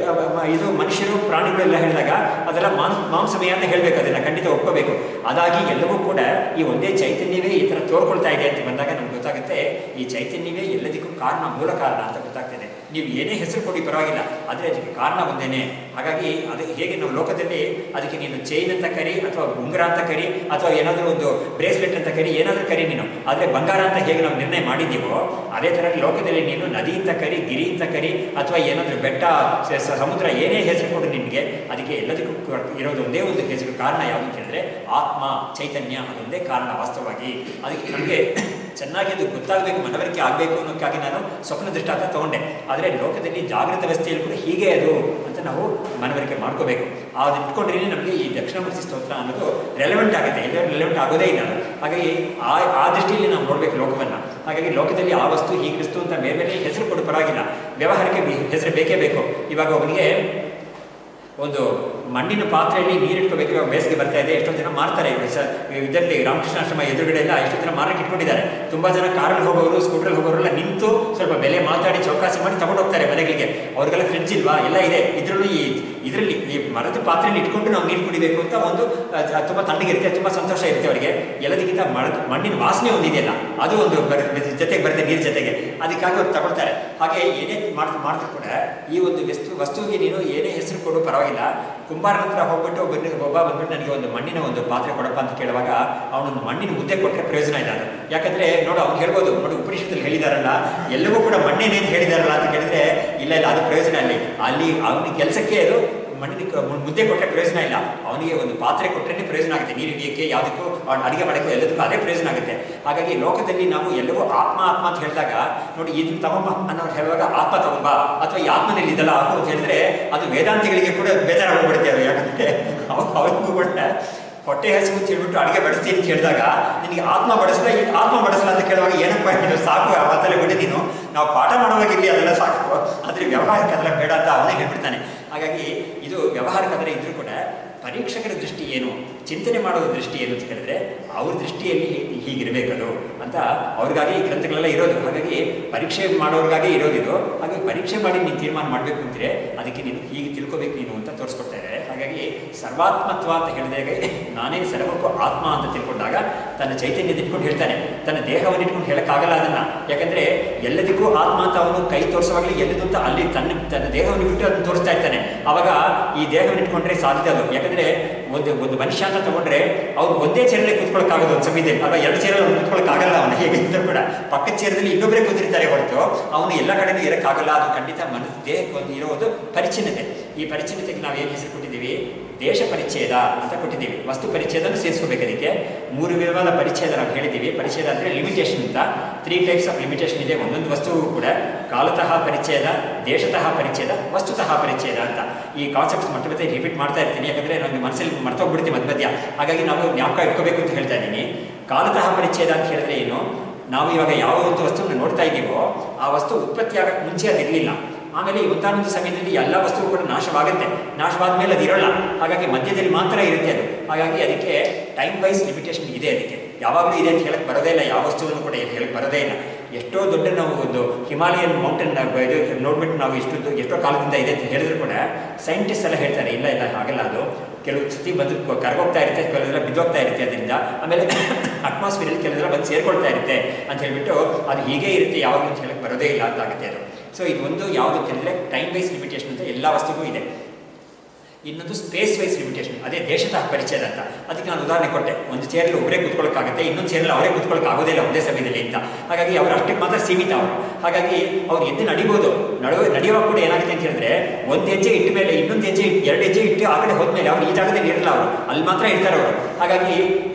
A: ಇದು ಮನುಷ್ಯರು ಪ್ರಾಣಿಗಳೆಲ್ಲ ಹೇಳಿದಾಗ ಅದೆಲ್ಲ ಮಾಂಸಮಯ ಅಂತ ಹೇಳಬೇಕು, ಅದನ್ನು ಖಂಡಿತ ಒಪ್ಕೋಬೇಕು. ಅದಾಗಿ ಎಲ್ಲವೂ ಕೂಡ ಈ ಒಂದೇ ಚೈತನ್ಯವೇ ಈ ಥರ ತೋರ್ಕೊಳ್ತಾ ಇದೆ ಅಂತ ಬಂದಾಗ ನಮ್ಗೆ ಗೊತ್ತಾಗುತ್ತೆ ಈ ಚೈತನ್ಯವೇ ಎಲ್ಲದಕ್ಕೂ ಕಾರಣ, ಮೂಲ ಕಾರಣ ಅಂತ ಗೊತ್ತಾಗ್ತದೆ. ನೀವು ಏನೇ ಹೆಸರು ಕೊಡಿ ಪರವಾಗಿಲ್ಲ, ಆದರೆ ಅದಕ್ಕೆ ಕಾರಣ ಒಂದೇನೆ. ಹಾಗಾಗಿ ಅದಕ್ಕೆ ಹೇಗೆ ನಾವು ಲೋಕದಲ್ಲಿ ಅದಕ್ಕೆ ನೀನು ಚೈನ್ ಅಂತ ಕರಿ, ಅಥವಾ ಉಂಗುರ ಅಂತ ಕರಿ, ಅಥವಾ ಏನಾದರೂ ಒಂದು ಬ್ರೇಸ್ಲೆಟ್ ಅಂತ ಕರಿ, ಏನಾದರೂ ಕರಿ ನೀನು, ಆದರೆ ಬಂಗಾರ ಅಂತ ಹೇಗೆ ನಾವು ನಿರ್ಣಯ ಮಾಡಿದ್ದೀವೋ ಅದೇ ಥರ ಲೋಕದಲ್ಲಿ ನೀನು ನದಿ ಅಂತ ಕರಿ, ಗಿರಿ ಅಂತ ಕರಿ, ಅಥವಾ ಏನಾದರೂ ಬೆಟ್ಟ, ಸಮುದ್ರ, ಏನೇ ಹೆಸರು ಕೊಡು ನಿನಗೆ, ಅದಕ್ಕೆ ಎಲ್ಲದಕ್ಕೂ ಇರೋದು ಒಂದೇ ಒಂದು ಹೆಸರು. ಕಾರಣ ಯಾವುದು ಅಂತ ಹೇಳಿದ್ರೆ ಆತ್ಮ, ಚೈತನ್ಯ, ಅದೊಂದೇ ಕಾರಣ ವಾಸ್ತವವಾಗಿ. ಅದಕ್ಕೆ ನಮಗೆ ಚೆನ್ನಾಗಿ ಅದು ಗೊತ್ತಾಗಬೇಕು, ಮನವರಿಕೆ ಆಗಬೇಕು ಅನ್ನೋಕ್ಕಾಗಿ ನಾನು ಸ್ವಪ್ನ ದೃಷ್ಟಾಂತ ತಗೊಂಡೆ. ಆದರೆ ಲೋಕದಲ್ಲಿ ಜಾಗೃತ ವ್ಯವಸ್ಥೆಯಲ್ಲಿ ಕೂಡ ಹೀಗೆ ಅದು ಅಂತ ನಾವು ಮನವರಿಕೆ ಮಾಡ್ಕೋಬೇಕು. ಅದು ಇಟ್ಕೊಂಡ್ರೆ ನಮಗೆ ಈ ದಕ್ಷಿಣಾಮೂರ್ತಿ ಸ್ತೋತ್ರ ಅನ್ನೋದು ರೆಲೆವೆಂಟ್ ಆಗುತ್ತೆ, ಎಲ್ಲರೂ ರೆಲೆವೆಂಟ್ ಆಗೋದೇ ಇಲ್ಲ. ಹಾಗಾಗಿ ಆ ದೃಷ್ಟಿಯಲ್ಲಿ ನಾವು ನೋಡಬೇಕು ಲೋಕವನ್ನು. ಹಾಗಾಗಿ ಲೋಕದಲ್ಲಿ ಆ ವಸ್ತು ಹೀಗಿಸ್ತು ಅಂತ ಬೇರೆ ಬೇರೆ ಹೆಸರು ಕೊಡು ಪರವಾಗಿಲ್ಲ, ವ್ಯವಹಾರಕ್ಕೆ ಹೆಸರು ಬೇಕೇ ಬೇಕು. ಇವಾಗ ಅವನಿಗೆ ಒಂದು ಮಣ್ಣಿನ ಪಾತ್ರೆಯಲ್ಲಿ ನೀರಿಟ್ಕೋಬೇಕು. ಇವಾಗ ಬೇಸಿಗೆ ಬರ್ತಾ ಇದೆ, ಎಷ್ಟೊಂದು ಜನ ಮಾರ್ತಾರೆ ಇದರಲ್ಲಿ ರಾಮಕೃಷ್ಣಾಶ್ರಮ ಎದುರುಗಡೆ ಎಲ್ಲ ಎಷ್ಟೊಂದು ಜನ ಮಾರಕ್ಕೆ ಇಟ್ಕೊಂಡಿದ್ದಾರೆ. ತುಂಬ ಜನ ಕಾರಲ್ಲಿ ಹೋಗೋರು, ಸ್ಕೂಟ್ರಲ್ಲಿ ಹೋಗೋರೆಲ್ಲ ನಿಂತು ಸ್ವಲ್ಪ ಬೆಲೆ ಮಾತಾಡಿ ಚೌಕಾಸಿ ಮಾಡಿ ತಗೊಂಡೋಗ್ತಾರೆ ಮನೆಗಳಿಗೆ. ಅವ್ರಿಗೆಲ್ಲ ಫ್ರಿಡ್ಜ್ ಇಲ್ವಾ, ಎಲ್ಲ ಇದೆ. ಇದರಲ್ಲಿ ಈ ಮರದ ಪಾತ್ರೆಯಲ್ಲಿ ಇಟ್ಕೊಂಡು ನಾವು ನೀರು ಕುಡಿಬೇಕು ಅಂತ ಒಂದು ತುಂಬ ತಣ್ಣಗಿರುತ್ತೆ, ತುಂಬ ಸಂತೋಷ ಇರುತ್ತೆ ಅವರಿಗೆ. ಎಲ್ಲದಕ್ಕಿಂತ ಮಣ್ಣಿನ ವಾಸನೆ ಒಂದಿದೆಯಲ್ಲ, ಅದು ಒಂದು ಜೊತೆಗೆ ಬರುತ್ತೆ ನೀರು ಜೊತೆಗೆ, ಅದಕ್ಕಾಗಿ ಅವ್ರು ತಗೊಳ್ತಾರೆ. ಹಾಗೆ ಏನೇ ಮಾಡ್ತಾ ಕೂಡ ಈ ಒಂದು ವಸ್ತುವಿಗೆ ನೀನು ಏನೇ ಹೆಸರು ಕೊಡು ಪರವಾಗಿಲ್ಲ. ಕುಂಬಾರನ ಹತ್ರ ಹೋಗ್ಬಿಟ್ಟು ಒಬ್ಬ ಬಂದ್ಬಿಟ್ಟು ನನಗೆ ಒಂದು ಮಣ್ಣಿನ ಒಂದು ಪಾತ್ರೆ ಕೊಡಪ್ಪ ಅಂತ ಕೇಳುವಾಗ ಅವನೊಂದು ಮಣ್ಣಿನ ಮುದ್ದೆ ಕೊಟ್ಟರೆ ಪ್ರಯೋಜನ ಇಲ್ಲ ಅದು. ಯಾಕಂದರೆ ನೋಡು ಅವ್ನು ಹೇಳ್ಬೋದು, ನೋಡಿ ಉಪನಿಷತ್ತಲ್ಲಿ ಹೇಳಿದಾರಲ್ಲ ಎಲ್ಲವೂ ಕೂಡ ಮಣ್ಣೇನೆ ಅಂತ ಹೇಳಿದಾರಲ್ಲ ಅಂತ ಕೇಳಿದ್ರೆ ಇಲ್ಲ ಅದು ಪ್ರಯೋಜನ ಅಲ್ಲಿ ಅವನಿಗೆ ಕೆಲಸಕ್ಕೆ ಅದು ಮಣ್ಣಿನ ಮುದ್ದೆ ಕೊಟ್ಟರೆ ಪ್ರಯೋಜನ ಇಲ್ಲ. ಅವನಿಗೆ ಒಂದು ಪಾತ್ರೆ ಕೊಟ್ಟರೆ ಪ್ರಯೋಜನ ಆಗುತ್ತೆ, ನೀರು ಹಿಡಿಯೋಕ್ಕೆ, ಯಾವುದಕ್ಕೂ ಅಡುಗೆ ಮಾಡೋಕ್ಕೂ ಎಲ್ಲದಕ್ಕೂ ಅದೇ ಪ್ರಯೋಜನ ಆಗುತ್ತೆ. ಹಾಗಾಗಿ ಲೋಕದಲ್ಲಿ ನಾವು ಎಲ್ಲವೂ ಆತ್ಮ ಅಂತ ಹೇಳಿದಾಗ ನೋಡಿ, ಇದನ್ನು ತಗೊಂಬ ಅನ್ನೋರು ಹೇಳುವಾಗ ಆತ್ಮ ತಗೊಂಬ ಅಥವಾ ಈ ಆತ್ಮನಲ್ಲಿ ಇದೆಲ್ಲ ಆತ್ಮ ಅಂತ ಹೇಳಿದ್ರೆ ಅದು ವೇದಾಂತಿಗಳಿಗೆ ಕೂಡ ಬೇಜಾರಾಗ್ಬಿಡುತ್ತೆ ಅದು. ಯಾಕಂದರೆ ಅವ್ರಿಗೂ ಕೂಡ ಹೊಟ್ಟೆ ಹಸಿವು ಅಂತ ಹೇಳ್ಬಿಟ್ಟು ಅಡುಗೆ ಬಡಿಸ್ತೀನಿ ಅಂತ ಹೇಳಿದಾಗ ನಿನಗೆ ಆತ್ಮ ಬಡಿಸಲ್ಲ ಅಂತ ಕೇಳುವಾಗ ಏನಪ್ಪ ಇದು ಸಾಕು ಅವತ್ತಲ್ಲೇ ಬಿಡಿ, ನೀನು ನಾವು ಪಾಠ ಮಾಡುವಾಗಿರಲಿ ಅದೆಲ್ಲ ಸಾಕು, ಆದರೆ ವ್ಯವಹಾರಕ್ಕೆ ಅದೆಲ್ಲ ಬೇಡ ಅಂತ ಅವನೇ ಹೇಳ್ಬಿಡ್ತಾನೆ. ಹಾಗಾಗಿ ಇದು ವ್ಯವಹಾರಕ್ಕಾದರೆ ಇದ್ರೂ ಕೂಡ ಪರೀಕ್ಷಕರ ದೃಷ್ಟಿ ಏನು, ಚಿಂತನೆ ಮಾಡೋದ್ರ ದೃಷ್ಟಿ ಏನು ಅಂತ ಕೇಳಿದ್ರೆ ಅವ್ರ ದೃಷ್ಟಿಯಲ್ಲಿ ಹೀಗಿರಬೇಕದು ಅಂತ ಅವ್ರಿಗಾಗಿ ಈ ಗ್ರಂಥಗಳೆಲ್ಲ ಇರೋದು. ಹಾಗಾಗಿ ಪರೀಕ್ಷೆ ಮಾಡೋರಿಗಾಗೆ ಇರೋದಿದು. ಹಾಗಾಗಿ ಪರೀಕ್ಷೆ ಮಾಡಿ ನೀನು ತೀರ್ಮಾನ ಮಾಡಬೇಕು ಅಂದರೆ ಅದಕ್ಕೆ ನೀನು ಹೀಗೆ ತಿಳ್ಕೊಬೇಕು ನೀನು ಅಂತ ತೋರಿಸ್ಕೊಡ್ತಾ ಇದ್ದಾರೆ. ಹಾಗಾಗಿ ಸರ್ವಾತ್ಮತ್ವ ಅಂತ ಹೇಳಿದಾಗ ನಾನೇ ಸರ್ವಕ್ಕೂ ಆತ್ಮ ಅಂತ ತಿಳ್ಕೊಂಡಾಗ ತನ್ನ ಚೈತನ್ಯದ ಇಟ್ಕೊಂಡು ಹೇಳ್ತಾನೆ, ತನ್ನ ದೇಹವನ್ನು ಇಟ್ಕೊಂಡು ಹೇಳೋಕ್ಕಾಗಲ್ಲ ಅದನ್ನು. ಯಾಕಂದರೆ ಎಲ್ಲದಕ್ಕೂ ಆತ್ಮ ಅಂತ ಅವನು ಕೈ ತೋರಿಸುವಾಗಲೇ ಎಲ್ಲದು ಅಂತ ಅಲ್ಲಿ ತನ್ನ ದೇಹವನ್ನು ಬಿಟ್ಟು ಅದನ್ನು ತೋರಿಸ್ತಾ ಇರ್ತಾನೆ. ಆವಾಗ ಈ ದೇಹವನ್ನು ಇಟ್ಕೊಂಡ್ರೆ ಸಾಧ್ಯ ಅದು. ಯಾಕಂದರೆ ಒಂದು ಮನುಷ್ಯ ಅಂತ ತಗೊಂಡ್ರೆ ಅವ್ರು ಒಂದೇ ಚೇರಲ್ಲಿ ಕೂತ್ಕೊಳ್ಳೋಕ್ಕಾಗೋದು ಒಂದು ಸಮಯದಲ್ಲಿ, ಅಲ್ವಾ? ಎರಡು ಚೇರಲ್ಲಿ ಅವ್ನು ಕೂತ್ಕೊಳ್ಳೋಕ್ಕಾಗಲ್ಲ. ಅವನು ಹೇಗೆ ಇದ್ದರೂ ಕೂಡ ಪಕ್ಕದ ಚೇರದಲ್ಲಿ ಇನ್ನೊಬ್ಬರೇ ಕೂತಿರ್ತಾರೆ ಹೊರತು ಅವನು ಎಲ್ಲ ಕಡೆನೂ ಇರೋಕ್ಕಾಗಲ್ಲ. ಅದು ಖಂಡಿತ ದೇಹಕ್ಕೆ ಒಂದು ಇರೋದು ಪರಿಚ್ಛಿನ್ನತೆ. ಈ ಪರಿಚ್ಛಿನ್ನತೆಗೆ ನಾವು ಏನು ಹೆಸರು ಕೊಟ್ಟಿದ್ದೀವಿ? ದೇಶ ಪರಿಚ್ಛೇದ ಅಂತ ಕೊಟ್ಟಿದ್ದೀವಿ. ವಸ್ತು ಪರಿಚ್ಛೇದನೂ ಸೇರಿಸ್ಕೋಬೇಕು. ಅದಕ್ಕೆ 3 ವಿಧವಾದ ಪರಿಚ್ಛೇದ ನಾವು ಹೇಳಿದ್ದೀವಿ. ಪರಿಚ್ಛೇದ ಅಂದರೆ ಲಿಮಿಟೇಷನ್ ಅಂತ 3 ಟೈಪ್ಸ್ ಆಫ್ ಲಿಮಿಟೇಷನ್ ಇದೆ. ಒಂದೊಂದು ವಸ್ತುವು ಕೂಡ ಕಾಲತಃ ಪರಿಚ್ಛೇದ, ದೇಶತಃ ಪರಿಚ್ಛೇದ, ವಸ್ತುತಃ ಪರಿಚ್ಛೇದ ಅಂತ ಈ ಕಾನ್ಸೆಪ್ಟ್ಸ್ ಮತ್ತೆ ರಿಪೀಟ್ ಮಾಡ್ತಾ ಇರ್ತೀನಿ. ಯಾಕಂದರೆ ನನಗೆ ಮನಸ್ಸಲ್ಲಿ ಮರ್ತೋಗ್ಬಿಡ್ತೀವಿ ಮಧ್ಯ. ಹಾಗಾಗಿ ನಾವು ಜ್ಞಾಪಕ ಇಟ್ಕೋಬೇಕು ಅಂತ ಹೇಳ್ತಾ ಇದ್ದೀನಿ. ಕಾಲತಃ ಪರಿಚ್ಛೇದ ಅಂತ ಹೇಳಿದ್ರೆ ಏನು? ನಾವು ಇವಾಗ ಯಾವ ಒಂದು ವಸ್ತುವನ್ನು ನೋಡ್ತಾ ಇದ್ದೀವೋ ಆ ವಸ್ತು ಉತ್ಪತ್ತಿ ಆಗೋಕ್ಕೆ ಮುಂಚೆ ಅದಿರಲಿಲ್ಲ. ಆಮೇಲೆ ಒಂದಾನೊಂದು ಸಮಯದಲ್ಲಿ ಎಲ್ಲ ವಸ್ತುವು ಕೂಡ ನಾಶವಾಗುತ್ತೆ. ನಾಶವಾದ ಮೇಲೆ ಅದು ಇರೋಲ್ಲ. ಹಾಗಾಗಿ ಮಧ್ಯದಲ್ಲಿ ಮಾತ್ರ ಇರುತ್ತೆ ಅದು. ಹಾಗಾಗಿ ಅದಕ್ಕೆ ಟೈಮ್ ವೈಸ್ ಲಿಮಿಟೇಷನ್ ಇದೆ. ಅದಕ್ಕೆ ಯಾವಾಗಲೂ ಇದೆ ಅಂತ ಹೇಳಕ್ಕೆ ಬರೋದೇ ಇಲ್ಲ. ಯಾವ ವಸ್ತುವನ್ನು ಕೂಡ ಹೇಳಕ್ಕೆ ಬರೋದೇ ಇಲ್ಲ. ಎಷ್ಟೋ ದೊಡ್ಡ ನಾವು ಒಂದು ಹಿಮಾಲಯನ್ ಮೌಂಟೇನ್ ಇದು ನೋಡ್ಬಿಟ್ಟು ನಾವು ಎಷ್ಟೋ ಕಾಲದಿಂದ ಇದೆ ಅಂತ ಹೇಳಿದ್ರು ಕೂಡ ಸೈಂಟಿಸ್ಟ್ ಎಲ್ಲ ಹೇಳ್ತಾರೆ ಇಲ್ಲ ಹಾಗಲ್ಲ, ಅದು ಕೆಲವು ಸತಿ ಬಂದು ಕರ್ಗೋಗ್ತಾ ಇರುತ್ತೆ, ಕೆಲವೆಲ್ಲ ಬಿದ್ದೋಗ್ತಾ ಇರುತ್ತೆ. ಅದರಿಂದ ಆಮೇಲೆ ಅಟ್ಮಾಸ್ಫಿಯರಲ್ಲಿ ಕೆಲವೆಲ್ಲ ಬಂದು ಸೇರ್ಕೊಳ್ತಾ ಇರುತ್ತೆ ಅಂತ ಹೇಳ್ಬಿಟ್ಟು ಅದು ಹೀಗೆ ಇರುತ್ತೆ, ಯಾವಾಗಲೂ ಅಂತ ಹೇಳಕ್ಕೆ ಬರೋದೇ ಇಲ್ಲ ಅಂತ ಆಗುತ್ತೆ ಅದು. ಸೊ ಇದೊಂದು ಯಾವುದು ಅಂತ ಹೇಳಿದ್ರೆ ಟೈಮ್ ವೈಸ್ ಲಿಮಿಟೇಷನ್ ಅಂತ ಎಲ್ಲ ವಸ್ತುಗೂ ಇದೆ. ಇನ್ನೊಂದು ಸ್ಪೇಸ್ ವೈಸ್ ಲಿಮಿಟೇಷನ್, ಅದೇ ದೇಶತಃ ಪರಿಚ್ಛೇದ ಅಂತ. ಅದಕ್ಕೆ ನಾನು ಉದಾಹರಣೆ ಕೊಟ್ಟೆ. ಒಂದು ಚೇರಲ್ಲಿ ಒಬ್ಬರೇ ಕೂತ್ಕೊಳ್ಳೋಕ್ಕಾಗುತ್ತೆ, ಇನ್ನೊಂದು ಚೇರಲ್ಲಿ ಅವರೇ ಕೂತ್ಕೊಳ್ಳೋಕೆ ಆಗೋದಿಲ್ಲ ಒಂದೇ ಸಮಯದಲ್ಲಿ ಅಂತ. ಹಾಗಾಗಿ ಅವರು ಅಷ್ಟಕ್ಕೆ ಮಾತ್ರ ಸೀಮಿತ ಅವರು. ಹಾಗಾಗಿ ಅವ್ರು ಎದ್ದು ನಡಿಬೋದು. ನಡೆಯುವಾಗ ಕೂಡ ಏನಾಗುತ್ತೆ ಅಂತ ಹೇಳಿದ್ರೆ ಒಂದು ಹೆಜ್ಜೆ ಇಟ್ಟ ಮೇಲೆ ಇನ್ನೊಂದು ಹೆಜ್ಜೆ 2 ಹೆಜ್ಜೆ ಇಟ್ಟು ಆ ಕಡೆ ಹೋದ್ಮೇಲೆ ಅವ್ರು ಈ ಜಾಗದಲ್ಲಿ ಇರಲ್ಲ, ಅವರು ಅಲ್ಲಿ ಮಾತ್ರ ಇರ್ತಾರೆ ಅವರು. ಹಾಗಾಗಿ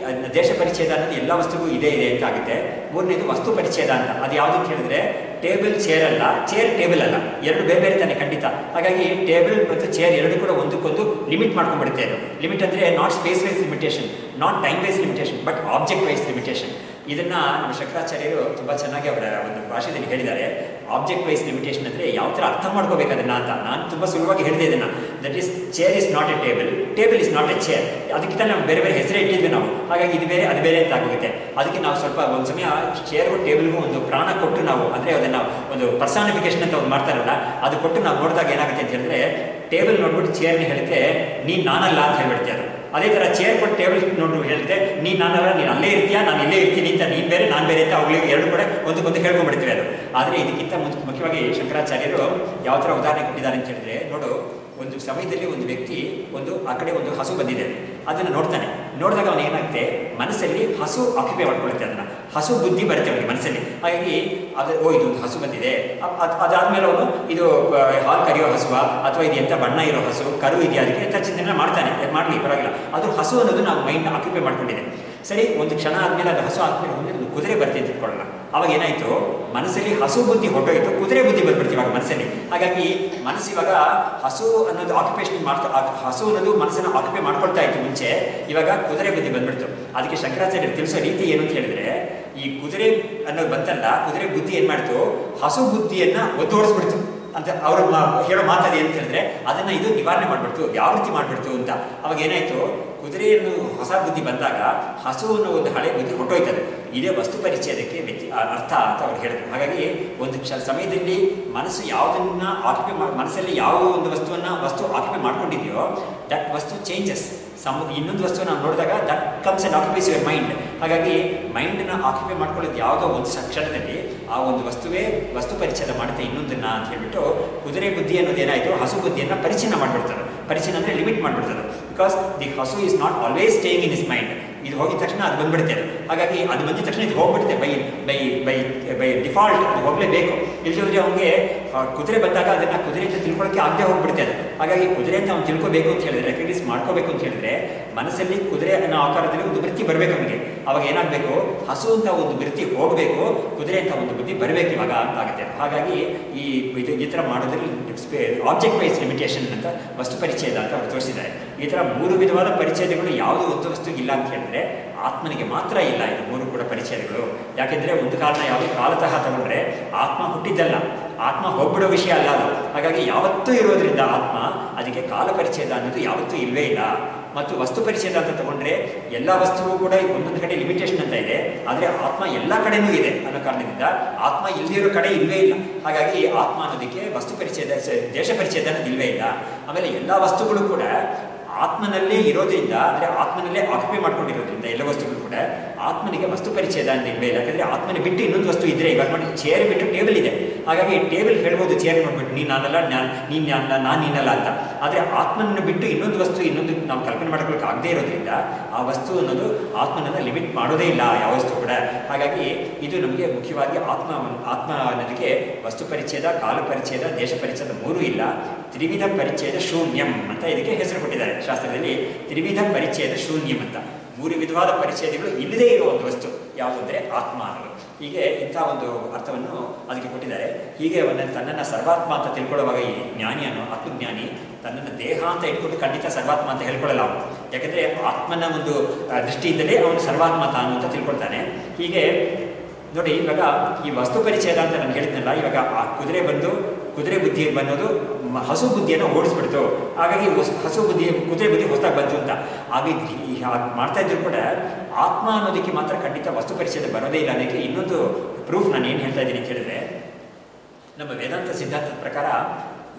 A: ದೇಶ ಪರಿಚ್ಛೇದ ಅನ್ನೋದು ಎಲ್ಲ ವಸ್ತುಗೂ ಇದೆ ಅಂತ ಆಗುತ್ತೆ. 3ನೇದು ವಸ್ತು ಪರಿಚ್ಛೇದ ಅಂತ. ಅದು ಯಾವುದು ಅಂತ ಹೇಳಿದ್ರೆ ಟೇಬಲ್ ಚೇರ್ ಅಲ್ಲ, ಚೇರ್ ಟೇಬಲ್ ಅಲ್ಲ, ಎರಡು ಬೇರೆ ಬೇರೆ ತಾನೆ ಖಂಡಿತ. ಹಾಗಾಗಿ ಟೇಬಲ್ ಮತ್ತು ಚೇರ್ ಎರಡು ಕೂಡ ಒಂದಕ್ಕೊಂದು ಲಿಮಿಟ್ ಮಾಡ್ಕೊಂಡ್ಬಿಡುತ್ತೆ. ಅದು ಲಿಮಿಟ್ ಅಂದರೆ not space wise limitation, not time wise limitation, but object wise limitation. ಇದನ್ನ ನಮ್ಮ ಶಂಕರಾಚಾರ್ಯರು ತುಂಬ ಚೆನ್ನಾಗಿ ಅವರ ಒಂದು ಭಾಷೆಯಲ್ಲಿ ಹೇಳಿದ್ದಾರೆ. ಆಬ್ಜೆಕ್ಟ್ ವೈಸ್ ಲಿಮಿಟೇಷನ್ ಅಂದರೆ ಯಾವ ಥರ ಅರ್ಥ ಮಾಡ್ಕೋಬೇಕು ಅದನ್ನ ಅಂತ. ನಾನು ತುಂಬ ಸುಲಭವಾಗಿ ಹೇಳಿದೆ ಇದನ್ನ. That is chair is not A table, table is not A chair. ಅದಕ್ಕಿಂತ ನಾವು ಬೇರೆ ಬೇರೆ ಹೆಸರೇ ಇಟ್ಟಿದ್ವಿ ನಾವು. ಹಾಗಾಗಿ ಇದು ಬೇರೆ ಅದು ಬೇರೆ ಅಂತ ಆಗೋಗುತ್ತೆ. ಅದಕ್ಕೆ ನಾವು ಸ್ವಲ್ಪ ಒಂದು ಸಮಯ ಚೇರ್ಗೂ ಟೇಬಲ್ಗೂ ಒಂದು ಪ್ರಾಣ ಕೊಟ್ಟು ನಾವು, ಅಂದರೆ ಅದನ್ನು ಒಂದು ಪರ್ಸಾನಿಫಿಕೇಶನ್ ಅಂತ ಒಂದು ಮಾಡ್ತಾರಲ್ಲ, ಅದು ಕೊಟ್ಟು ನಾವು ನೋಡಿದಾಗ ಏನಾಗುತ್ತೆ ಅಂತ ಹೇಳಿದ್ರೆ, ಟೇಬಲ್ ನೋಡ್ಬಿಟ್ಟು ಚೇರ್ನ ಹೇಳುತ್ತೆ ನೀನು ನಾನಲ್ಲ ಅಂತ ಹೇಳ್ಬಿಡ್ತೀಯ ಅದು. ಅದೇ ಥರ ಚೇರ್ ಕೊಟ್ಟು ಟೇಬಲ್ ನೋಡ್ಬಿಟ್ಟು ಹೇಳುತ್ತೆ ನೀನು ನಾನಲ್ಲ, ನೀನು ಅಲ್ಲೇ ಇರ್ತೀಯಾ, ನಾನು ಇಲ್ಲೇ ಇರ್ತೀನಿ ಅಂತ, ನೀನು ಬೇರೆ ನಾನು ಬೇರೆ ಅಂತ ಅವುಗಳಿಗೆ ಎರಡು ಕೂಡ ಒಂದಕ್ಕೊಂದು ಹೇಳ್ಕೊಂಡ್ಬಿಡ್ತೀವಿ ಅದು. ಆದರೆ ಇದಕ್ಕಿಂತ ಮುಖ್ಯವಾಗಿ ಶಂಕರಾಚಾರ್ಯರು ಯಾವ ಥರ ಉದಾಹರಣೆ ಕೊಟ್ಟಿದ್ದಾರೆ ಅಂತ ಹೇಳಿದ್ರೆ, ನೋಡು, ಒಂದು ಸಮಯದಲ್ಲಿ ಒಂದು ವ್ಯಕ್ತಿ ಆ ಕಡೆ ಒಂದು ಹಸು ಬಂದಿದೆ, ಅದನ್ನು ನೋಡ್ತಾನೆ. ನೋಡಿದಾಗ ಅವನು ಏನಾಗುತ್ತೆ, ಮನಸ್ಸಲ್ಲಿ ಹಸು ಆಕ್ಯುಪೈ ಮಾಡ್ಕೊಳ್ಳುತ್ತೆ, ಅದನ್ನು ಹಸು ಬುದ್ಧಿ ಬರುತ್ತೆ ಅವನಿಗೆ ಮನಸ್ಸಲ್ಲಿ. ಹಾಗಾಗಿ ಇದೊಂದು ಹಸು ಬಂದಿದೆ. ಅದಾದ್ಮೇಲೆ ಅವನು ಇದು ಹಾಲು ಕರಿಯೋ ಹಸುವ ಅಥವಾ ಇದು ಎಂಥ ಬಣ್ಣ ಇರೋ ಹಸು, ಕರು ಇದೆಯಾ, ಅದಕ್ಕೆ ಎಂಥ ಚಿಂತನೆ ಮಾಡ್ತಾನೆ. ಮಾಡಲಿ, ಪರವಾಗಿಲ್ಲ. ಅದು ಹಸು ಅನ್ನೋದು ನಾವು ಮೈಂಡ್ ಆಕ್ಯುಪೈ ಮಾಡ್ಕೊಂಡಿದೆ. ಸರಿ, ಒಂದು ಕ್ಷಣ ಆದಮೇಲೆ ಅದು ಹಸು ಆದ್ಮೇಲೆ ಒಂದು ಕುದುರೆ ಬರ್ತೀವಿ ಅಂತ ಇಟ್ಕೊಳ್ಳೋಣ. ಅವಾಗ ಏನಾಯಿತು, ಮನಸ್ಸಲ್ಲಿ ಹಸು ಬುದ್ಧಿ ಹೊರಟೋಯ್ತು, ಕುದುರೆ ಬುದ್ಧಿ ಬಂದ್ಬಿಡ್ತೀವಿ ಇವಾಗ ಮನಸ್ಸಲ್ಲಿ. ಹಾಗಾಗಿ ಮನಸ್ಸು ಇವಾಗ ಹಸು ಅನ್ನೋದು ಆಕ್ಯುಪೇಷನ್ ಹಸು ಅನ್ನೋದು ಮನಸ್ಸನ್ನು ಆಕ್ಯುಪೈ ಮಾಡ್ಕೊಳ್ತಾ ಇತ್ತು ಮುಂಚೆ, ಇವಾಗ ಕುದುರೆ ಬುದ್ಧಿ ಬಂದ್ಬಿಡ್ತು. ಅದಕ್ಕೆ ಶಂಕರಾಚಾರ್ಯರು ತಿಳಿಸೋ ರೀತಿ ಏನು ಅಂತ ಹೇಳಿದ್ರೆ, ಈ ಕುದುರೆ ಅನ್ನೋದು ಬಂತಲ್ಲ, ಕುದುರೆ ಬುದ್ಧಿ ಏನು ಮಾಡ್ತು, ಹಸು ಬುದ್ಧಿಯನ್ನು ಒತ್ತೋಡಿಸ್ಬಿಡ್ತು ಅಂತ ಅವರು ಹೇಳೋ ಮಾತದೆ ಅಂತ ಹೇಳಿದ್ರೆ, ಅದನ್ನು ಇದು ನಿವಾರಣೆ ಮಾಡಿಬಿಡ್ತು, ಯಾವ ರೀತಿ ಮಾಡಿಬಿಡ್ತು ಅಂತ. ಅವಾಗ ಏನಾಯಿತು, ಕುದುರೆಯನ್ನು ಹೊಸ ಬುದ್ಧಿ ಬಂದಾಗ ಹಸು ಅನ್ನೋ ಒಂದು ಹಳೆ ಬುದ್ಧಿ ಹೊಟ್ಟೋಯ್ತದೆ. ಇದೇ ವಸ್ತು ಪರಿಚಯದಕ್ಕೆ ಅರ್ಥ ಅಂತ ಅವ್ರು ಹೇಳಿದ್ರು. ಹಾಗಾಗಿ ಒಂದು ಸಮಯದಲ್ಲಿ ಮನಸ್ಸು ಯಾವುದನ್ನ ಆಕ್ಯುಪೈ ಮನಸ್ಸಲ್ಲಿ ಯಾವ ಒಂದು ವಸ್ತು ಆಕ್ಯುಪೈ ಮಾಡ್ಕೊಂಡಿದೆಯೋ ದಟ್ ವಸ್ತು ಚೇಂಜಸ್. ಇನ್ನೊಂದು ವಸ್ತು ನಾವು ನೋಡಿದಾಗ that comes and occupies your mind. ಹಾಗಾಗಿ ಮೈಂಡನ್ನು ಆಕ್ಯುಪೈ ಮಾಡ್ಕೊಳ್ಳೋದು ಯಾವುದೋ ಒಂದು ಕ್ಷಣದಲ್ಲಿ ಆ ಒಂದು ವಸ್ತುವೇ ವಸ್ತು ಪರಿಚಯ ಮಾಡುತ್ತೆ ಇನ್ನೊಂದನ್ನ ಅಂತ ಹೇಳ್ಬಿಟ್ಟು, ಕುದುರೆ ಬುದ್ಧಿ ಅನ್ನೋದು ಏನಾಯಿತು, ಹಸು ಬುದ್ಧಿಯನ್ನು ಪರಿಚಯ ಮಾಡಿಬಿಡ್ತಾರೆ. ಪರಿಚಯ ಅಂದರೆ ಲಿಮಿಟ್ ಮಾಡಿಬಿಡ್ತಾರೆ. ಬಿಕಾಸ್ ದಿ ಹಸು is not always staying in is mind. ಇದು ಹೋಗಿದ ತಕ್ಷಣ ಅದು ಬಂದ್ಬಿಡುತ್ತೆ. ಹಾಗಾಗಿ ಅದು ಬಂದಿದ ತಕ್ಷಣ ಇದು ಹೋಗ್ಬಿಡುತ್ತೆ, ಬೈ ಡಿಫಾಲ್ಟ್ ಅದು ಹೋಗಲೇಬೇಕು. ಇಲ್ಲದ್ರೆ ಅವನಿಗೆ ಕುದುರೆ ಬಂದಾಗ ಅದನ್ನು ಕುದುರೆ ಅಂತ ತಿಳ್ಕೊಳ್ಳೋಕ್ಕೆ ಆಗದೆ ಹೋಗ್ಬಿಡುತ್ತೆ ಅದು. ಹಾಗಾಗಿ ಕುದುರೆ ಅಂತ ಅವ್ನು ತಿಳ್ಕೋಬೇಕು ಅಂತ ಹೇಳಿದ್ರೆ, ರೆಕಗ್ನೈಸ್ ಮಾಡ್ಕೋಬೇಕು ಅಂತ ಹೇಳಿದ್ರೆ, ಮನಸ್ಸಲ್ಲಿ ಕುದುರೆ ಅನ್ನೋ ಆಕಾರದಲ್ಲಿ ಒಂದು ವೃತ್ತಿ ಬರಬೇಕು ಅವನಿಗೆ. ಅವಾಗ ಏನಾಗಬೇಕು, ಹಸು ಅಂತ ಒಂದು ವೃತ್ತಿ ಹೋಗಬೇಕು, ಕುದುರೆ ಅಂತ ಒಂದು ಬುದ್ಧಿ ಬರಬೇಕು ಇವಾಗ ಅಂತ ಆಗುತ್ತೆ. ಹಾಗಾಗಿ ಈ ಥರ ಮಾಡೋದ್ರಲ್ಲಿ ಆಬ್ಜೆಕ್ಟ್ ವೈಸ್ ಲಿಮಿಟೇಷನ್ ಅಂತ ವಸ್ತು ಪರಿಚಯದ ಅಂತ ಅವ್ರು ತೋರಿಸಿದ್ದಾರೆ. ಈ ಥರ 3 ವಿಧವಾದ ಪರಿಚಯಗಳು ಯಾವುದೋ ಒಂದು ವಸ್ತುಗೆ ಇಲ್ಲ ಅಂತ ಹೇಳಿದ್ರೆ ಆತ್ಮನಿಗೆ ಮಾತ್ರ ಇಲ್ಲ ಇದು 3 ಕೂಡ ಪರಿಚಯಗಳು. ಯಾಕೆಂದರೆ ಒಂದು ಕಾರಣ ಯಾವುದೇ ಕಾಲತಃ ತಗೊಂಡ್ರೆ ಆತ್ಮ ಹುಟ್ಟಿದ್ದಲ್ಲ, ಆತ್ಮ ಹೋಗ್ಬಿಡೋ ವಿಷಯ ಅಲ್ಲ ಅದು. ಹಾಗಾಗಿ ಯಾವತ್ತೂ ಇರೋದ್ರಿಂದ ಆತ್ಮ, ಅದಕ್ಕೆ ಕಾಲ ಪರಿಚಯದ ಅನ್ನೋದು ಯಾವತ್ತೂ ಇಲ್ಲವೇ ಇಲ್ಲ. ಮತ್ತು ವಸ್ತು ಪರಿಚಯದ ಅಂತ ತಗೊಂಡ್ರೆ ಎಲ್ಲ ವಸ್ತುವು ಕೂಡ ಒಂದೊಂದು ಕಡೆ ಲಿಮಿಟೇಷನ್ ಅಂತ ಇದೆ, ಆದರೆ ಆತ್ಮ ಎಲ್ಲ ಕಡೆನೂ ಇದೆ ಅನ್ನೋ ಕಾರಣದಿಂದ ಆತ್ಮ ಇಲ್ಲದಿರೋ ಕಡೆ ಇಲ್ಲವೇ ಇಲ್ಲ. ಹಾಗಾಗಿ ಆತ್ಮ ಅನ್ನೋದಕ್ಕೆ ವಸ್ತು ಪರಿಚಯದ ದೇಶ ಪರಿಚಯದ ಅನ್ನೋದು ಇಲ್ಲವೇ ಇಲ್ಲ. ಆಮೇಲೆ ಎಲ್ಲ ವಸ್ತುಗಳು ಕೂಡ ಆತ್ಮನಲ್ಲೇ ಇರೋದ್ರಿಂದ, ಅಂದರೆ ಆತ್ಮನಲ್ಲೇ ಆಕ್ಯುಪೈ ಮಾಡ್ಕೊಂಡಿರೋದ್ರಿಂದ ಎಲ್ಲ ವಸ್ತುಗಳು ಕೂಡ ಆತ್ಮನಿಗೆ ವಸ್ತು ಪರಿಚಯದ ಅಂತ ಇಲ್ಲವೇ ಇಲ್ಲ. ಯಾಕಂದರೆ ಆತ್ಮನ ಬಿಟ್ಟು ಇನ್ನೊಂದು ವಸ್ತು ಇದ್ದರೆ, ಇವಾಗ ನೋಡಿ ಚೇರ್ ಬಿಟ್ಟು ಟೇಬಲ್ ಇದೆ. ಹಾಗಾಗಿ ಟೇಬಲ್ ಹೇಳ್ಬೋದು ಚೇರ್ ನೋಡ್ಬಿಟ್ಟು ನೀನು ನಾನಲ್ಲ, ನಾನು ನೀನಲ್ಲ ಅಂತ. ಆದರೆ ಆತ್ಮನನ್ನು ಬಿಟ್ಟು ಇನ್ನೊಂದು ನಾವು ಕಲ್ಪನೆ ಮಾಡ್ಕೊಳ್ಳೋಕೆ ಆಗದೇ ಇರೋದ್ರಿಂದ ಆ ವಸ್ತು ಅನ್ನೋದು ಆತ್ಮನನ್ನು ಲಿಮಿಟ್ ಮಾಡೋದೇ ಇಲ್ಲ ಯಾವ ವಸ್ತು ಕೂಡ. ಹಾಗಾಗಿ ಇದು ನಮಗೆ ಮುಖ್ಯವಾಗಿ ಆತ್ಮ ಅನ್ನೋದಕ್ಕೆ ವಸ್ತು ಪರಿಚಯದ, ಕಾಲ ಪರಿಚಯದ, ದೇಶ ಪರಿಚಯದ 3 ಇಲ್ಲ. ತ್ರಿವಿಧ ಪರಿಚಯದ ಶೂನ್ಯಂ ಅಂತ ಇದಕ್ಕೆ ಹೆಸರು ಕೊಟ್ಟಿದ್ದಾರೆ ಶಾಸ್ತ್ರದಲ್ಲಿ. ತ್ರಿವಿಧ ಪರಿಚಯದ ಶೂನ್ಯಂ ಅಂತ 3 ವಿಧವಾದ ಪರಿಚಯಗಳು ಇಲ್ಲದೇ ಇರೋ ಒಂದು ವಸ್ತು ಯಾವುದಂದರೆ ಆತ್ಮ ಅನ್ನೋದು. ಹೀಗೆ ಇಂಥ ಒಂದು ಅರ್ಥವನ್ನು ಅದಕ್ಕೆ ಕೊಟ್ಟಿದ್ದಾರೆ. ಹೀಗೆ ಅವನ್ನ ತನ್ನನ್ನು ಸರ್ವಾತ್ಮ ಅಂತ ತಿಳ್ಕೊಳ್ಳುವಾಗ ಈ ಜ್ಞಾನಿಯನ್ನು, ಆತ್ಮಜ್ಞಾನಿ ತನ್ನನ್ನು ದೇಹ ಅಂತ ಇಟ್ಕೊಂಡು ಖಂಡಿತ ಸರ್ವಾತ್ಮ ಅಂತ ಹೇಳ್ಕೊಳ್ಳಲ್ಲ ಅವನು. ಯಾಕಂದರೆ ಆತ್ಮನ ಒಂದು ದೃಷ್ಟಿಯಿಂದಲೇ ಅವನು ಸರ್ವಾತ್ಮ ತಾನು ಅಂತ ತಿಳ್ಕೊಳ್ತಾನೆ. ಹೀಗೆ ನೋಡಿ, ಇವಾಗ ಈ ವಸ್ತು ಪರಿಚಯದ ಅಂತ ನಾನು ಹೇಳಿದ್ನಲ್ಲ, ಇವಾಗ ಆ ಕುದುರೆ ಬುದ್ಧಿ ಬಂದೋದು ಹಸು ಬುದ್ಧಿಯನ್ನು ಓಡಿಸ್ಬಿಡ್ತು. ಹಾಗಾಗಿ ಕುದುರೆ ಬುದ್ಧಿ ಹೊಸದಾಗಿ ಬಂತು ಅಂತ ಮಾಡ್ತಾ ಇದ್ರು ಕೂಡ ಆತ್ಮ ಅನ್ನೋದಕ್ಕೆ ಮಾತ್ರ ಖಂಡಿತ ವಸ್ತು ಪರಿಚಯದ ಬರೋದೇ ಇಲ್ಲ. ಅನ್ನೋಕ್ಕೆ ಇನ್ನೊಂದು ಪ್ರೂಫ್ ನಾನು ಏನು ಹೇಳ್ತಾ ಇದ್ದೀನಿ ಅಂತ ಹೇಳಿದ್ರೆ, ನಮ್ಮ ವೇದಾಂತ ಸಿದ್ಧಾಂತದ ಪ್ರಕಾರ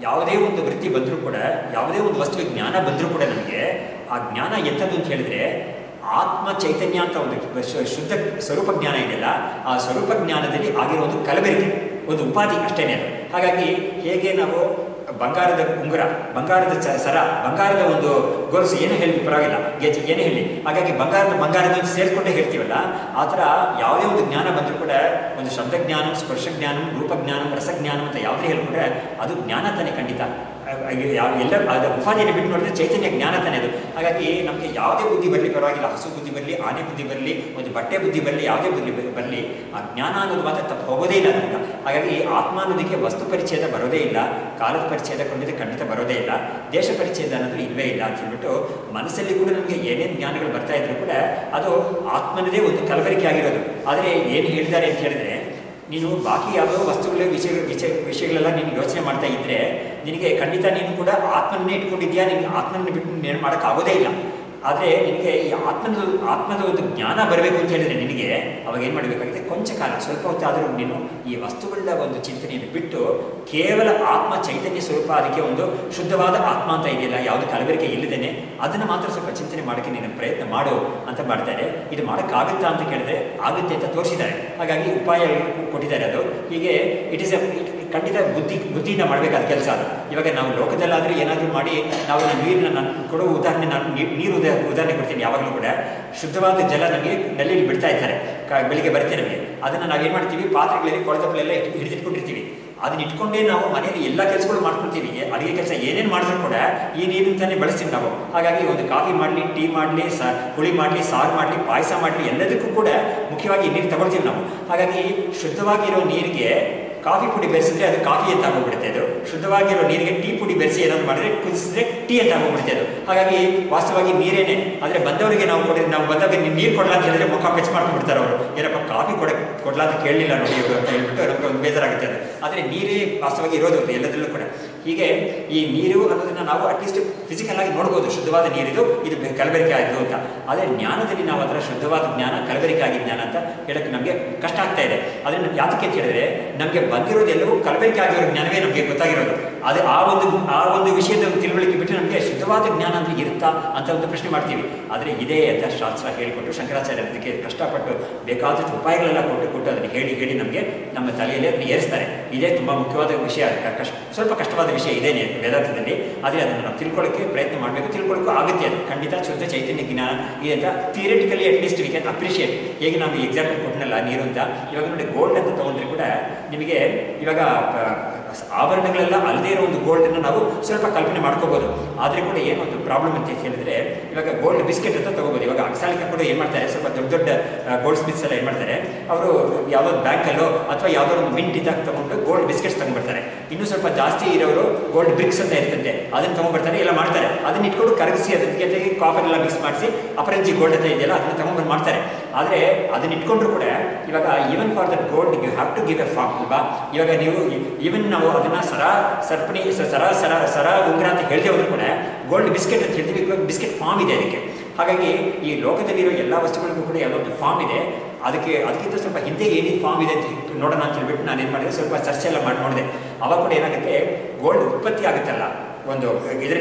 A: ಯಾವುದೇ ಒಂದು ವೃತ್ತಿ ಬಂದರೂ ಕೂಡ, ಯಾವುದೇ ಒಂದು ವಸ್ತುವಿಗೆ ಜ್ಞಾನ ಬಂದರೂ ಕೂಡ ನಮಗೆ ಆ ಜ್ಞಾನ ಎಂಥದ್ದು ಅಂತ ಹೇಳಿದ್ರೆ ಆತ್ಮ ಚೈತನ್ಯ ಅಂತ ಒಂದು ಶುದ್ಧ ಸ್ವರೂಪ ಜ್ಞಾನ ಇದೆಯಲ್ಲ, ಆ ಸ್ವರೂಪ ಜ್ಞಾನದಲ್ಲಿ ಆಗಿರೋ ಒಂದು ಕಲಬೆರಕೆ, ಒಂದು ಉಪಾಧಿ ಅಷ್ಟೇನೆ. ಹಾಗಾಗಿ ಹೇಗೆ ನಾವು ಬಂಗಾರದ ಉಂಗುರ, ಬಂಗಾರದ ಸರ, ಬಂಗಾರದ ಒಂದು ಗೊಲಸು ಏನು ಹೇಳಿ ಪರವಾಗಿಲ್ಲ, ಗೆಜ್ಜೆ ಏನೇ ಹೇಳಿ, ಹಾಗಾಗಿ ಬಂಗಾರದ ಸೇರಿಸ್ಕೊಂಡೇ ಹೇಳ್ತೀವಲ್ಲ, ಆ ಥರ ಯಾವುದೇ ಒಂದು ಜ್ಞಾನ ಬಂದರೂ ಕೂಡ ಒಂದು ಶಬ್ದಜ್ಞಾನ, ಸ್ಪರ್ಶಜ್ಞಾನ, ರೂಪಜ್ಞಾನ, ರಸಜ್ಞಾನ ಅಂತ ಯಾವುದೇ ಹೇಳ್ಕೊಂಡ್ರೆ ಅದು ಜ್ಞಾನ ತಾನೇ ಖಂಡಿತ. ಎಲ್ಲ ಅದು ಉಪಾಧಿಯನ್ನು ಬಿಟ್ಟು ನೋಡಿದ್ರೆ ಚೈತನ್ಯ ಜ್ಞಾನ ತಾನೇ ಅದು. ಹಾಗಾಗಿ ನಮಗೆ ಯಾವುದೇ ಬುದ್ಧಿ ಬರಲಿ ಪರವಾಗಿಲ್ಲ, ಹಸು ಬುದ್ಧಿ ಬರಲಿ, ಆನೆ ಬುದ್ಧಿ ಬರಲಿ, ಒಂದು ಬಟ್ಟೆ ಬುದ್ಧಿ ಬರಲಿ, ಯಾವುದೇ ಬುದ್ಧಿ ಬರಲಿ, ಆ ಜ್ಞಾನ ಅನ್ನೋದು ಮಾತ್ರ ತಪ್ಪು ಹೋಗೋದೇ ಇಲ್ಲ ಅದರಿಂದ. ಹಾಗಾಗಿ ಆತ್ಮ ಅನ್ನೋದಕ್ಕೆ ವಸ್ತು ಪರಿಚ್ಛೇದ ಬರೋದೇ ಇಲ್ಲ, ಕಾಲದ ಪರಿಚ್ಛೇದ ಕೊಂಡಿದ್ರೆ ಖಂಡಿತ ಬರೋದೇ ಇಲ್ಲ, ದೇಶ ಪರಿಚ್ಛೇದ ಅನ್ನೋದು ಇಲ್ಲವೇ ಇಲ್ಲ ಅಂತ ಹೇಳ್ಬಿಟ್ಟು ಮನಸ್ಸಲ್ಲಿ ಕೂಡ ನಮಗೆ ಏನೇನು ಜ್ಞಾನಗಳು ಬರ್ತಾ ಇದ್ರು ಕೂಡ ಅದು ಆತ್ಮನದೇ ಒಂದು ಕಲಬೆರಕೆ ಆಗಿರೋದು. ಆದರೆ ಏನು ಹೇಳಿದ್ದಾರೆ ಅಂತ ಹೇಳಿದ್ರೆ, ನೀನು ಬಾಕಿ ಯಾವುದೋ ವಸ್ತುಗಳ ವಿಷಯಗಳೆಲ್ಲ ನೀನು ಯೋಚನೆ ಮಾಡ್ತಾ ಇದ್ದರೆ ನಿನಗೆ ಖಂಡಿತ ನೀನು ಕೂಡ ಆತ್ಮನ್ನೇ ಇಟ್ಕೊಂಡಿದ್ಯಾ, ನಿನಗೆ ಆತ್ಮನ ಬಿಟ್ಟು ಏನು ಮಾಡೋಕ್ಕಾಗೋದೇ ಇಲ್ಲ. ಆದರೆ ನಿನಗೆ ಈ ಆತ್ಮದ ಒಂದು ಜ್ಞಾನ ಬರಬೇಕು ಅಂತ ಹೇಳಿದರೆ ನಿನಗೆ ಅವಾಗ ಏನು ಮಾಡಬೇಕಾಗಿದೆ, ಕೊಂಚ ಕಾಲ ಸ್ವಲ್ಪ ಹೊತ್ತಾದರೂ ನೀನು ಈ ವಸ್ತುಗಳ ಒಂದು ಚಿಂತನೆಯನ್ನು ಬಿಟ್ಟು ಕೇವಲ ಆತ್ಮ ಚೈತನ್ಯ ಸ್ವರೂಪ, ಅದಕ್ಕೆ ಒಂದು ಶುದ್ಧವಾದ ಆತ್ಮ ಅಂತ ಇದೆಯಲ್ಲ, ಯಾವುದು ಕಲಬೆರಕೆ ಇಲ್ಲದೇನೆ ಅದನ್ನು ಮಾತ್ರ ಸ್ವಲ್ಪ ಚಿಂತನೆ ಮಾಡೋಕ್ಕೆ ನೀನು ಪ್ರಯತ್ನ ಮಾಡು ಅಂತ ಮಾಡ್ತಾರೆ. ಇದು ಮಾಡೋಕ್ಕಾಗುತ್ತಾ ಅಂತ ಕೇಳಿದ್ರೆ ಆಗುತ್ತೆ ಅಂತ ತೋರಿಸಿದ್ದಾರೆ. ಹಾಗಾಗಿ ಉಪಾಯ ಕೊಟ್ಟಿದ್ದಾರೆ. ಅದು ಹೀಗೆ ಇಟ್ ಈಸ್ ಖಂಡಿತ ಬುದ್ಧಿಯಿಂದ ಮಾಡಬೇಕಾದ ಕೆಲಸ ಅದು. ಇವಾಗ ನಾವು ಲೋಕದಲ್ಲಾದರೆ ಏನಾದರೂ ಮಾಡಿ ನಾವು ನೀರನ್ನ ನಾನು ಕೊಡೋ ಉದಾಹರಣೆ, ನಾನು ನೀರು ಉದಾಹರಣೆ ಕೊಡ್ತೀನಿ. ಯಾವಾಗಲೂ ಕೂಡ ಶುದ್ಧವಾದ ಜಲ ನಮಗೆ ನಲ್ಲಿಯಲ್ಲಿ ಬಿಡ್ತಾ ಇರ್ತಾರೆ, ಬೆಳಿಗ್ಗೆ ಬರುತ್ತೆ ನಮಗೆ. ಅದನ್ನು ನಾವೇನು ಮಾಡ್ತೀವಿ, ಪಾತ್ರೆಗಳಲ್ಲಿ ಕೊಳದಪ್ಪಲೆಲ್ಲ ಹಿಡಿದಿಟ್ಕೊಂಡಿರ್ತೀವಿ. ಅದನ್ನ ಇಟ್ಕೊಂಡೇ ನಾವು ಮನೆಯಲ್ಲಿ ಎಲ್ಲ ಕೆಲಸಗಳು ಮಾಡ್ಕೊಳ್ತೀವಿ. ಅಡುಗೆ ಕೆಲಸ ಏನೇನು ಮಾಡಿದ್ರು ಕೂಡ ಈ ನೀರಿಂತಾನೆ ಬಳಸ್ತೀವಿ ನಾವು. ಹಾಗಾಗಿ ಒಂದು ಕಾಫಿ ಮಾಡಲಿ, ಟೀ ಮಾಡಲಿ, ಹುಳಿ ಮಾಡಲಿ, ಸಾರು ಮಾಡಲಿ, ಪಾಯಸ ಮಾಡಲಿ, ಎಲ್ಲದಕ್ಕೂ ಕೂಡ ಮುಖ್ಯವಾಗಿ ನೀರು ತಗೊಳ್ತೀವಿ ನಾವು. ಹಾಗಾಗಿ ಶುದ್ಧವಾಗಿರೋ ನೀರಿಗೆ ಕಾಫಿ ಪುಡಿ ಬೆರೆಸಿದ್ರೆ ಅದು ಕಾಫಿ ಅಂತ ಆಗೋಗ್ಬಿಡುತ್ತೆ. ಅದು ಶುದ್ಧವಾಗಿರೋ ನೀರಿಗೆ ಟೀ ಪುಡಿ ಬೆರೆಸಿ ಏನಾದ್ರು ಮಾಡಿದ್ರೆ ಕುದಿಸಿದ್ರೆ ಟೀ ಅಂತ ಆಗೋಗ್ಬಿಡುತ್ತೆ ಅದು. ಹಾಗಾಗಿ ವಾಸ್ತವವಾಗಿ ನೀರೇನೆ. ಆದರೆ ಬಂದವರಿಗೆ ನಾವು ಬಂದಾಗ ನೀರು ಕೊಡಲ್ಲ ಅಂತ ಹೇಳಿದ್ರೆ ಮುಖ ಬೆಚ್ಚ ಮಾಡ್ಕೊಂಡ್ಬಿಡ್ತಾರೆ ಅವರು. ಏನಪ್ಪ ಕಾಫಿ ಕೊಡಲ್ಲ ಅಂತ ಕೇಳಲಿಲ್ಲ ನೋಡಿ ಅಂತ ಹೇಳ್ಬಿಟ್ಟು ನಮಗೆ ಒಂದು ಬೇಜಾರಾಗುತ್ತೆ ಅದು. ಆದರೆ ನೀರೇ ವಾಸ್ತವವಾಗಿ ಇರೋದು ಎಲ್ಲದರಲ್ಲೂ ಕೂಡ. ಹೀಗೆ ಈ ನೀರು ಅನ್ನೋದನ್ನು ನಾವು ಅಟ್ಲೀಸ್ಟ್ ಫಿಸಿಕಲ್ ಆಗಿ ನೋಡ್ಬೋದು, ಶುದ್ಧವಾದ ನೀರಿದು, ಇದು ಕಲಬೆರಕೆ ಆಯಿತು ಅಂತ. ಆದರೆ ಜ್ಞಾನದಲ್ಲಿ ನಾವು ಅದರ ಶುದ್ಧವಾದ ಜ್ಞಾನ, ಕಲಬೆರಕೆ ಆಗಿ ಜ್ಞಾನ ಅಂತ ಹೇಳಕ್ಕೆ ನಮಗೆ ಕಷ್ಟ ಆಗ್ತಾ ಇದೆ. ಅದನ್ನು ಯಾತಕ್ಕೆ ಅಂತ ಹೇಳಿದ್ರೆ, ನಮಗೆ ಬಂದಿರೋದೆಲ್ಲವೂ ಕಲಬೆರಕೆ ಆಗಿರೋ ಜ್ಞಾನವೇ ನಮಗೆ ಗೊತ್ತಾಗಿರೋದು. ಅದು ಆ ಒಂದು ವಿಷಯದ ತಿಳುವಳಿಕೆ ಬಿಟ್ಟು ನಮಗೆ ಶುದ್ಧವಾದ ಜ್ಞಾನ ಅಂದರೆ ಇರುತ್ತಾ ಅಂತ ಒಂದು ಪ್ರಶ್ನೆ ಮಾಡ್ತೀವಿ. ಆದರೆ ಇದೇ ಅಂತ ಶಾಸ್ತ್ರ ಹೇಳಿಕೊಟ್ಟು ಶಂಕರಾಚಾರ್ಯ ಅದಕ್ಕೆ ಕಷ್ಟಪಟ್ಟು ಬೇಕಾದಷ್ಟು ಉಪಾಯಗಳೆಲ್ಲ ಕೊಟ್ಟು ಅದನ್ನು ಹೇಳಿ ನಮಗೆ ನಮ್ಮ ತಲೆಯಲ್ಲಿ ಅದನ್ನು ಏರಿಸ್ತಾರೆ. ಇದೇ ತುಂಬ ಮುಖ್ಯವಾದ ವಿಷಯ. ಸ್ವಲ್ಪ ಕಷ್ಟವಾದ ವಿಷಯ ಇದೇನೆ ವೇದಾಂತದಲ್ಲಿ. ಆದರೆ ಅದನ್ನು ನಾವು ತಿಳ್ಕೊಳ್ಳೋಕ್ಕೆ ಪ್ರಯತ್ನ ಮಾಡಬೇಕು, ತಿಳ್ಕೊಳ್ಳೋಕ್ಕೂ ಆಗುತ್ತೆ. ಅದು ಖಂಡಿತ ಶುದ್ಧ ಚೈತನ್ಯ ಜ್ಞಾನ ಇದೆ ಅಂತ theoretically at least we can appreciate. ಹೇಗೆ ನಾವು ಎಕ್ಸಾಂಪಲ್ ಕೊಟ್ಟನಲ್ಲ ನೀರು ಅಂತ, ಇವಾಗ ನೋಡಿ ಗೋಲ್ಡ್ ಅಂತ ತೊಗೊಂಡ್ರೆ ಕೂಡ ನಿಮಗೆ ಇವಾಗ ಆಭರಣಗಳೆಲ್ಲ ಅಲ್ಲದೇ ಇರೋ ಒಂದು ಗೋಲ್ಡನ್ನು ನಾವು ಸ್ವಲ್ಪ ಕಲ್ಪನೆ ಮಾಡ್ಕೋಬೋದು. ಆದರೆ ಕೂಡ ಏನೊಂದು ಪ್ರಾಬ್ಲಮ್ ಅಂತ ಹೇಳಿದ್ರೆ, ಇವಾಗ ಗೋಲ್ಡ್ ಬಿಸ್ಕೆಟ್ ಅಂತ ತೊಗೋಬೋದು. ಇವಾಗ ಅಕ್ಸಾಲಿಕ ಕೂಡ ಏನು ಮಾಡ್ತಾರೆ, ಸ್ವಲ್ಪ ದೊಡ್ಡ ಗೋಲ್ಡ್ ಸ್ಮಿತ್ಸ್ ಎಲ್ಲ ಏನು ಮಾಡ್ತಾರೆ, ಅವರು ಯಾವುದೋ ಬ್ಯಾಂಕಲ್ಲೋ ಅಥವಾ ಯಾವುದೋ ಒಂದು ಮಿಂಟ್ ಇದ್ದಾಗ ತೊಗೊಂಡು ಗೋಲ್ಡ್ ಬಿಸ್ಕೆಟ್ಸ್ ತೊಗೊಂಡ್ಬರ್ತಾರೆ. ಇನ್ನೂ ಸ್ವಲ್ಪ ಜಾಸ್ತಿ ಇರೋರು ಗೋಲ್ಡ್ ಬ್ರಿಕ್ಸ್ ಅಂತ ಇರ್ತಂತೆ, ಅದನ್ನು ತೊಗೊಂಡ್ಬರ್ತಾರೆ, ಎಲ್ಲ ಮಾಡ್ತಾರೆ. ಅದನ್ನ ಇಟ್ಕೊಂಡು ಕರಗಿಸಿ ಅದಕ್ಕೆ ಕಾಪರ್ ಎಲ್ಲ ಮಿಕ್ಸ್ ಮಾಡಿಸಿ ಅಪರಂಜಿ ಗೋಲ್ಡ್ ಅಂತ ಇದೆಯಲ್ಲ ಅದನ್ನು ತೊಗೊಂಡ್ಬಂದು ಮಾಡ್ತಾರೆ. ಆದರೆ ಅದನ್ನ ಇಟ್ಕೊಂಡ್ರು ಕೂಡ ಇವಾಗ even for that gold you have to give a form ಅಲ್ವಾ. ಇವಾಗ ನೀವು ಈವನ್ ನಾವು ಅದನ್ನು ಸರ ಉಂಗುರ ಅಂತ ಹೇಳ್ತೇವೆ ಹೋದ್ರು ಕೂಡ ಗೋಲ್ಡ್ ಬಿಸ್ಕೆಟ್ ಅಂತ ಹೇಳ್ತೀವಿ. ಬಿಸ್ಕೆಟ್ ಫಾರ್ಮ್ ಇದೆ ಅದಕ್ಕೆ. ಹಾಗಾಗಿ ಈ ಲೋಕದಲ್ಲಿರೋ ಎಲ್ಲ ವಸ್ತುಗಳಿಗೂ ಕೂಡ ಯಾವುದೊಂದು ಫಾರ್ಮ್ ಇದೆ. ಅದಕ್ಕಿಂತ ಸ್ವಲ್ಪ ಹಿಂದೆ ಏನೇನು ಫಾರ್ಮ್ ಇದೆ ಅಂತ ನೋಡೋಣ ಅಂತ ಹೇಳ್ಬಿಟ್ಟು ನಾನು ಏನು ಮಾಡಿದೆ, ಸ್ವಲ್ಪ ಚರ್ಚೆ ಎಲ್ಲ ಮಾಡಿ ನೋಡಿದೆ. ಅವಾಗ ಕೂಡ ಏನಾಗುತ್ತೆ, ಗೋಲ್ಡ್ ಉತ್ಪತ್ತಿ ಆಗುತ್ತಲ್ಲ ಒಂದು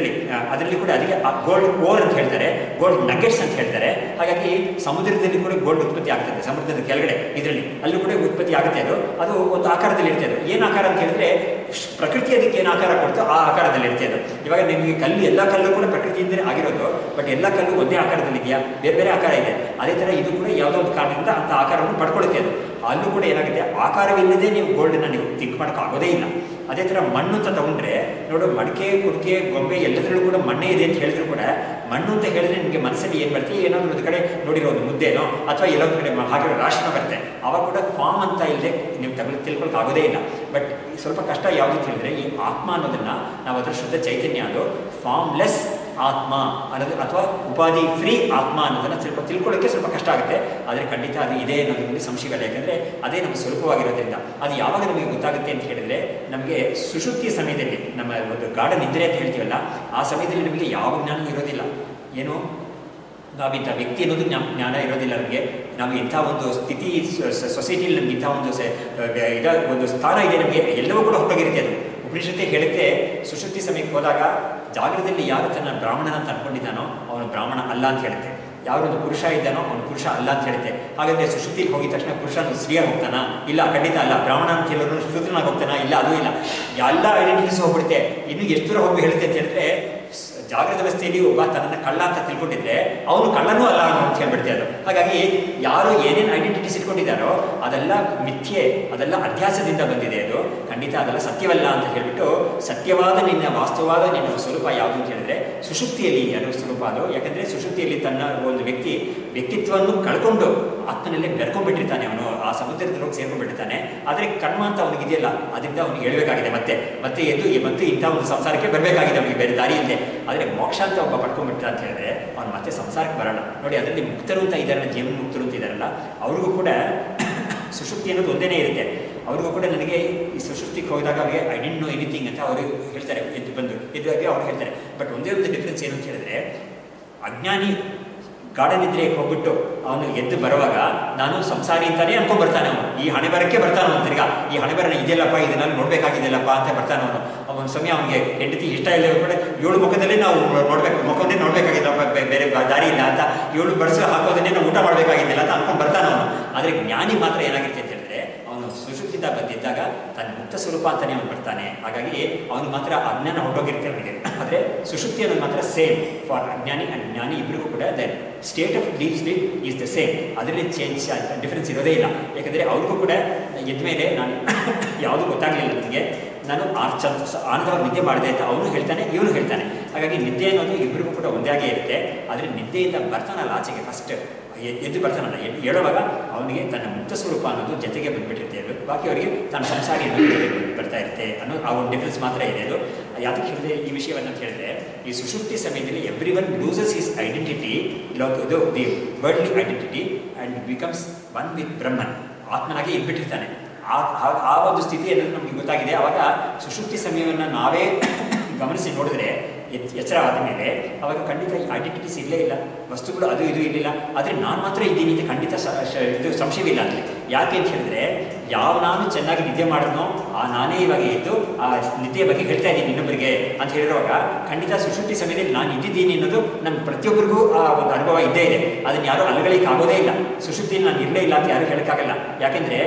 A: ಅದರಲ್ಲಿ ಕೂಡ ಅದಕ್ಕೆ ಗೋಲ್ಡ್ ಓರ್ ಅಂತ ಹೇಳ್ತಾರೆ, ಗೋಲ್ಡ್ ನಗೆಟ್ಸ್ ಅಂತ ಹೇಳ್ತಾರೆ. ಹಾಗಾಗಿ ಸಮುದ್ರದಲ್ಲಿ ಕೂಡ ಗೋಲ್ಡ್ ಉತ್ಪತ್ತಿ ಆಗ್ತದೆ, ಸಮುದ್ರದ ಕೆಳಗಡೆ ಇದರಲ್ಲಿ ಅಲ್ಲೂ ಕೂಡ ಉತ್ಪತ್ತಿ ಆಗುತ್ತೆ. ಅದು ಒಂದು ಆಕಾರದಲ್ಲಿ ಇರ್ತದೆ. ಏನು ಆಕಾರ ಅಂತ ಹೇಳಿದ್ರೆ, ಪ್ರಕೃತಿ ಅದಕ್ಕೆ ಏನು ಆಕಾರ ಕೊಡ್ತೋ ಆ ಆಕಾರದಲ್ಲಿ ಇರ್ತದೆ. ಇವಾಗ ನಿಮಗೆ ಎಲ್ಲ ಕಲ್ಲು ಕೂಡ ಪ್ರಕೃತಿಯಿಂದಲೇ ಆಗಿರೋದು, ಬಟ್ ಎಲ್ಲ ಕಲ್ಲು ಒಂದೇ ಆಕಾರದಲ್ಲಿ ಇದೆಯಾ, ಬೇರೆ ಬೇರೆ ಆಕಾರ ಇದೆ. ಅದೇ ಥರ ಇದು ಕೂಡ ಯಾವುದೋ ಒಂದು ಕಾರಣದಿಂದ ಅಂಥ ಆಕಾರವನ್ನು ಪಡ್ಕೊಳ್ಳುತ್ತೆ. ಅದು ಅಲ್ಲೂ ಕೂಡ ಏನಾಗುತ್ತೆ, ಆಕಾರವಿಲ್ಲದೆ ನೀವು ಗೋಲ್ಡನ್ನು ನೀವು ಥಿಂಕ್ ಮಾಡೋಕ್ಕಾಗೋದೇ ಇಲ್ಲ. ಅದೇ ಥರ ಮಣ್ಣು ಅಂತ ತಗೊಂಡ್ರೆ ನೋಡು, ಮಡಿಕೆ, ಕುಡಿಕೆ, ಗೊಂಬೆ ಎಲ್ಲದರಲ್ಲೂ ಕೂಡ ಮಣ್ಣೇ ಇದೆ ಅಂತ ಹೇಳಿದ್ರು ಕೂಡ ಮಣ್ಣು ಅಂತ ಹೇಳಿದ್ರೆ ನಿಮಗೆ ಮನಸ್ಸಲ್ಲಿ ಏನು ಬರ್ತದೆ, ಏನಾದರೂ ಒಂದು ಕಡೆ ನೋಡಿರೋದು ಮುದ್ದೆನೋ ಅಥವಾ ಎಲ್ಲೊಂದು ಕಡೆ ಹಾಕಿರೋ ರಾಶಿನ ಬರುತ್ತೆ. ಅವಾಗ ಕೂಡ ಫಾರ್ಮ್ ಅಂತ ಇಲ್ಲದೆ ನೀವು ತಿಳ್ಕೊಳ್ಳೋಕ್ಕಾಗೋದೇ ಇಲ್ಲ. ಬಟ್ ಸ್ವಲ್ಪ ಕಷ್ಟ ಯಾವುದು ಅಂತ ಹೇಳಿದ್ರೆ, ಈ ಆತ್ಮ ಅನ್ನೋದನ್ನು ನಾವು ಅದರ ಶುದ್ಧ ಚೈತನ್ಯ, ಅದು ಫಾರ್ಮ್ಲೆಸ್ ಆತ್ಮ ಅನ್ನೋದು ಅಥವಾ ಉಪಾಧಿ ಫ್ರೀ ಆತ್ಮ ಅನ್ನೋದನ್ನು ಸ್ವಲ್ಪ ತಿಳ್ಕೊಳ್ಳೋಕ್ಕೆ ಸ್ವಲ್ಪ ಕಷ್ಟ ಆಗುತ್ತೆ. ಆದರೆ ಖಂಡಿತ ಅದು ಇದೆ ಅನ್ನೋದರಲ್ಲಿ ಸಂಶಯವಿಲ್ಲ. ಯಾಕಂದರೆ ಅದೇ ನಮಗೆ ಸುಲಭವಾಗಿರೋದ್ರಿಂದ. ಅದು ಯಾವಾಗ ನಮಗೆ ಗೊತ್ತಾಗುತ್ತೆ ಅಂತ ಹೇಳಿದ್ರೆ, ನಮಗೆ ಸುಷುಪ್ತಿಯ ಸಮಯದಲ್ಲಿ, ನಮ್ಮ ಒಂದು ಗಾಢ ನಿದ್ರೆ ಅಂತ ಹೇಳ್ತೀವಲ್ಲ, ಆ ಸಮಯದಲ್ಲಿ ನಮಗೆ ಯಾವ ಜ್ಞಾನ ಇರೋದಿಲ್ಲ. ಏನು ನಾವಿಂಥ ವ್ಯಕ್ತಿ ಅನ್ನೋದು ಜ್ಞಾನ ಇರೋದಿಲ್ಲ ನಮಗೆ. ನಾವು ಇಂಥ ಒಂದು ಸ್ಥಿತಿ ಸೊಸೈಟಿಯಲ್ಲಿ ನಮ್ಗೆ ಇಂಥ ಒಂದು ಸ್ಥಾನ ಇದೆ ನಮಗೆ, ಎಲ್ಲವೂ ಕೂಡ ಹೊರಗಿರುತ್ತೆ. ಅದು ಉಪನಿಷತ್ತೆ ಹೇಳುತ್ತೆ, ಸುಷುಪ್ತಿ ಸಮಯಕ್ಕೆ ಹೋದಾಗ ಜಾಗೃತದಲ್ಲಿ ಯಾರು ತನ್ನ ಬ್ರಾಹ್ಮಣನ ಅಂತ ಅನ್ಕೊಂಡಿದ್ದಾನೋ ಅವನು ಬ್ರಾಹ್ಮಣ ಅಲ್ಲ ಅಂತ ಹೇಳುತ್ತೆ. ಯಾರೊಂದು ಪುರುಷ ಇದ್ದಾನೋ ಅವನು ಪುರುಷ ಅಲ್ಲ ಅಂತ ಹೇಳುತ್ತೆ. ಹಾಗಾದರೆ ಸುಷುಪ್ತಿಗೆ ಹೋಗಿದ ತಕ್ಷಣ ಪುರುಷನು ಸ್ತ್ರೀಯಾಗಿ ಹೋಗ್ತಾನಾ? ಇಲ್ಲ, ಖಂಡಿತ ಅಲ್ಲ. ಬ್ರಾಹ್ಮಣ ಅಂತ ಹೇಳೋರು ಶೂದ್ರನಾಗಿ ಹೋಗ್ತಾನಾ? ಇಲ್ಲ, ಅದು ಇಲ್ಲ. ಎಲ್ಲ ಐಡೆಂಟಿಟೀಸ್ ಹೋಗ್ಬಿಡುತ್ತೆ. ಇನ್ನು ಎಷ್ಟು ದೂರ ಹೋಗಿ ಹೇಳುತ್ತೆ ಅಂತ ಹೇಳಿದ್ರೆ, ಜಾಗೃತ ಅವಸ್ಥೆಯಲ್ಲಿ ಒಬ್ಬ ತನ್ನನ್ನು ಕಳ್ಳ ಅಂತ ತಿಳ್ಕೊಂಡಿದ್ರೆ ಅವನು ಕಳ್ಳನೂ ಅಲ್ಲ ಅಂತ ಹೇಳ್ಬಿಡ್ತೀವಿ ಅದು. ಹಾಗಾಗಿ ಯಾರು ಏನೇನು ಐಡೆಂಟಿಟೀಸ್ ಇಟ್ಕೊಂಡಿದ್ದಾರೋ ಅದೆಲ್ಲ ಮಿಥ್ಯೆ, ಅದೆಲ್ಲ ಅಧ್ಯಾಸದಿಂದ ಬಂದಿದೆ, ಅದು ಖಂಡಿತ ಅದೆಲ್ಲ ಸತ್ಯವಲ್ಲ ಅಂತ ಹೇಳ್ಬಿಟ್ಟು ಸತ್ಯವಾದ ನಿನ್ನ ವಾಸ್ತವವಾದ ನಿನ್ನ ಸ್ವರೂಪ ಯಾವುದು ಅಂತ ಹೇಳಿದ್ರೆ ಸುಷುಪ್ತಿಯಲ್ಲಿ ಅದು ಸ್ವರೂಪ. ಅದು ಯಾಕಂದರೆ ಸುಷುಪ್ತಿಯಲ್ಲಿ ತನ್ನ ಒಂದು ವ್ಯಕ್ತಿತ್ವವನ್ನು ಕಳ್ಕೊಂಡು ಆತ್ಮನಲ್ಲೇ ಬೆರ್ಕೊಂಡ್ಬಿಟ್ಟಿರ್ತಾನೆ ಅವನು, ಆ ಸಮುದ್ರದಲ್ಲಿ ಹೋಗಿ ಸೇರ್ಕೊಂಡ್ಬಿಟ್ಟಿರ್ತಾನೆ. ಆದರೆ ಕರ್ಮ ಅಂತ ಅವನಿಗಿದೆಯಲ್ಲ, ಅದರಿಂದ ಅವನಿಗೆ ಹೇಳ್ಬೇಕಾಗಿದೆ ಮತ್ತೆ ಎದ್ದು ಇಂಥ ಒಂದು ಸಂಸಾರಕ್ಕೆ ಬರಬೇಕಾಗಿದೆ ಅವನಿಗೆ, ಬೇರೆ ದಾರಿ ಇದೆ. ಆದರೆ ಮೋಕ್ಷ ಅಂತ ಒಬ್ಬ ಪಡ್ಕೊಂಡ್ಬಿಟ್ಟ ಅಂತ ಹೇಳಿದ್ರೆ ಅವ್ನು ಮತ್ತೆ ಸಂಸಾರಕ್ಕೆ ಬರೋಣ. ನೋಡಿ, ಅದರಲ್ಲಿ ಮುಕ್ತರು ಅಂತ ಇದ್ದಾರಲ್ಲ, ಜೀವನ ಮುಕ್ತರು ಅಂತ ಇದ್ದಾರಲ್ಲ, ಅವ್ರಿಗೂ ಕೂಡ ಸುಷುಪ್ತಿ ಅನ್ನೋದು ಒಂದೇ ಇರುತ್ತೆ. ಅವ್ರಿಗೂ ಕೂಡ ನನಗೆ ಈ ಸುಷುಪ್ತಿಗೆ ಹೋದಾಗ ಅವರಿಗೆ ಐ ಡಿಂಟ್ ನೋ ಎನಿಥಿಂಗ್ ಅಂತ ಅವರು ಹೇಳ್ತಾರೆ, ಎದ್ದುವಾಗಿ ಅವ್ರು ಹೇಳ್ತಾರೆ. ಬಟ್ ಒಂದೇ ಒಂದು ಡಿಫ್ರೆನ್ಸ್ ಏನು ಅಂತ ಹೇಳಿದ್ರೆ, ಅಜ್ಞಾನಿ ಗಾಢ ನಿದ್ರೆಗೆ ಹೋಗ್ಬಿಟ್ಟು ಅವನು ಎದ್ದು ಬರುವಾಗ ನಾನು ಸಂಸಾರಿ ಅಂತಾನೆ ಅನ್ಕೊಂಡ್ ಬರ್ತಾನೆ ಅವನು. ಈ ಹಣೆ ಬರಕ್ಕೆ ಬರ್ತಾನೆ ಅವನು, ತಿರ್ಗಾ ಈ ಹಣೆ ಬರನ ಇದೆಯಲ್ಲಪ್ಪ, ಇದನ್ನ ನೋಡ್ಬೇಕಾಗಿದೆಯಲ್ಲಪ್ಪ ಅಂತ ಬರ್ತಾನೆ ಅವನು. ಒಂದು ಸಮಯ ಅವನಿಗೆ ಹೆಂಡತಿ ಇಷ್ಟ ಇಲ್ಲ ಕೂಡ 7 ಮುಖದಲ್ಲಿ ನಾವು ಮುಖವನ್ನೇ ನೋಡ್ಬೇಕಾಗಿದ್ದಪ್ಪ, ಬೇರೆ ದಾರಿ ಇಲ್ಲ ಅಂತ 7 ಬಡಿಸು ಹಾಕೋದನ್ನೇ ನಾವು ಊಟ ಮಾಡಬೇಕಾಗಿದ್ದಿಲ್ಲ ಅಂತ ಅನ್ಕೊಂಡ್ ಬರ್ತಾನೆ ಅವನು. ಆದರೆ ಜ್ಞಾನಿ ಮಾತ್ರ ಏನಾಗಿರುತ್ತೆ ಅಂತ ಹೇಳಿದ್ರೆ, ಅವನು ಸುಷುಪ್ತಿಯಿಂದ ಬಂದಿದ್ದಾಗ ತನ್ನ ಮುಕ್ತ ಸ್ವರೂಪ ಅಂತಾನೆ ಅವನು ಬರ್ತಾನೆ. ಹಾಗಾಗಿ ಅವನಿಗೆ ಮಾತ್ರ ಅಜ್ಞಾನ ಹೊರಟೋಗಿರುತ್ತೆ ಅವನಿಗೆ. ಆದರೆ ಸುಷುಪ್ತಿ ಅನ್ನೋದು ಮಾತ್ರ ಸೇಮ್ ಫಾರ್ ಅಜ್ಞಾನಿ ಅಂಡ್ ಜ್ಞಾನಿ ಇಬ್ಬರಿಗೂ ಕೂಡ the state of deep sleep is the same. ಅದರಲ್ಲಿ ಚೇಂಜ್ ಡಿಫ್ರೆನ್ಸ್ ಇರೋದೇ ಇಲ್ಲ. ಯಾಕಂದರೆ ಅವ್ರಿಗೂ ಕೂಡ ಎದ್ದ ಮೇಲೆ ನಾನು ಯಾವುದೂ ಗೊತ್ತಾಗಲಿಲ್ಲ, ನನಗೆ ನಾನು ಆನಂದವಾಗಿ ನಿದ್ದೆ ಮಾಡಿದೆ ಅಂತ ಅವನು ಹೇಳ್ತಾನೆ, ಇವನು ಹೇಳ್ತಾನೆ. ಹಾಗಾಗಿ ನಿದ್ದೆ ಅನ್ನೋದು ಇಬ್ಬರಿಗೂ ಕೂಡ ಒಂದೇ ಆಗೇ ಇರುತ್ತೆ. ಆದರೆ ನಿದ್ದೆಯಿಂದ ಬರ್ತಾನಲ್ಲ ಆಚೆಗೆ, ಫಸ್ಟ್ ಎದ್ದು ಬರ್ತಾನಲ್ಲ, ಹೇಳುವಾಗ ಅವನಿಗೆ ತನ್ನ ಮುಕ್ತ ಸ್ವರೂಪ ಅನ್ನೋದು ಜೊತೆಗೆ ಬಂದುಬಿಟ್ಟಿರುತ್ತೆ. ಅದು ಬಾಕಿ ಅವರಿಗೆ ತನ್ನ ಸಂಸಾರಿ ಅನ್ನೋದು ಬರ್ತಾ ಇರುತ್ತೆ ಅನ್ನೋ ಆ ಒಂದು ಡಿಫ್ರೆನ್ಸ್ ಮಾತ್ರ ಇದೆ. ಅದು ಯಾಕೆ ಹೇಳಿದೆ ಈ ವಿಷಯವನ್ನು ಅಂತ ಹೇಳಿದ್ರೆ, ಈ ಸುಷುಪ್ತಿ ಸಮಯದಲ್ಲಿ every one loses his identity, ಇದು the worldly identity and becomes one with Brahman, ಆತ್ಮನಾಗಿ ಇದ್ಬಿಟ್ಟಿರ್ತಾನೆ. ಆ ಒಂದು ಸ್ಥಿತಿ ಅನ್ನೋದು ನಮಗೆ ಗೊತ್ತಾಗಿದೆ. ಆವಾಗ ಸುಷುಪ್ತಿ ಸಮಯವನ್ನು ನಾವೇ ಗಮನಿಸಿ ನೋಡಿದ್ರೆ, ಎಚ್ಚರವಾದ ಮೇಲೆ ಅವಾಗ ಖಂಡಿತ ಈ ಐಡೆಂಟಿಟೀಸ್ ಇಲ್ಲೇ ಇಲ್ಲ, ವಸ್ತುಗಳು ಅದು ಇದು ಇರಲಿಲ್ಲ. ಆದರೆ ನಾನು ಮಾತ್ರ ಇದ್ದೀನಿ ಅಂತ ಖಂಡಿತ ಇದು ಸಂಶಯವಿಲ್ಲ ಅಂದರೆ. ಯಾಕೆ ಅಂತ ಹೇಳಿದ್ರೆ, ಯಾವ ನಾನು ಚೆನ್ನಾಗಿ ನಿದ್ದೆ ಮಾಡಿದ್ನೋ ಆ ನಾನೇ ಇವಾಗ ಇದ್ದು ಆ ನಿದ್ದೆಯ ಬಗ್ಗೆ ಹೇಳ್ತಾ ಇದ್ದೀನಿ ಇನ್ನೊಬ್ಬರಿಗೆ ಅಂತ ಹೇಳಿರುವಾಗ, ಖಂಡಿತ ಸುಷುಪ್ತಿ ಸಮಯದಲ್ಲಿ ನಾನು ಇದ್ದಿದ್ದೀನಿ ಅನ್ನೋದು ನಮ್ಮ ಪ್ರತಿಯೊಬ್ಬರಿಗೂ ಆ ಒಂದು ಅನುಭವ ಇದ್ದೇ ಇದೆ. ಅದನ್ನು ಯಾರೂ ಅಲಗಳಿಗೆ ಆಗೋದೇ ಇಲ್ಲ. ಸುಷುಪ್ತಿಯಲ್ಲಿ ನಾನು ಇರಲೇ ಇಲ್ಲ ಅಂತ ಯಾರೂ ಹೇಳೋಕ್ಕಾಗಲ್ಲ. ಯಾಕೆಂದರೆ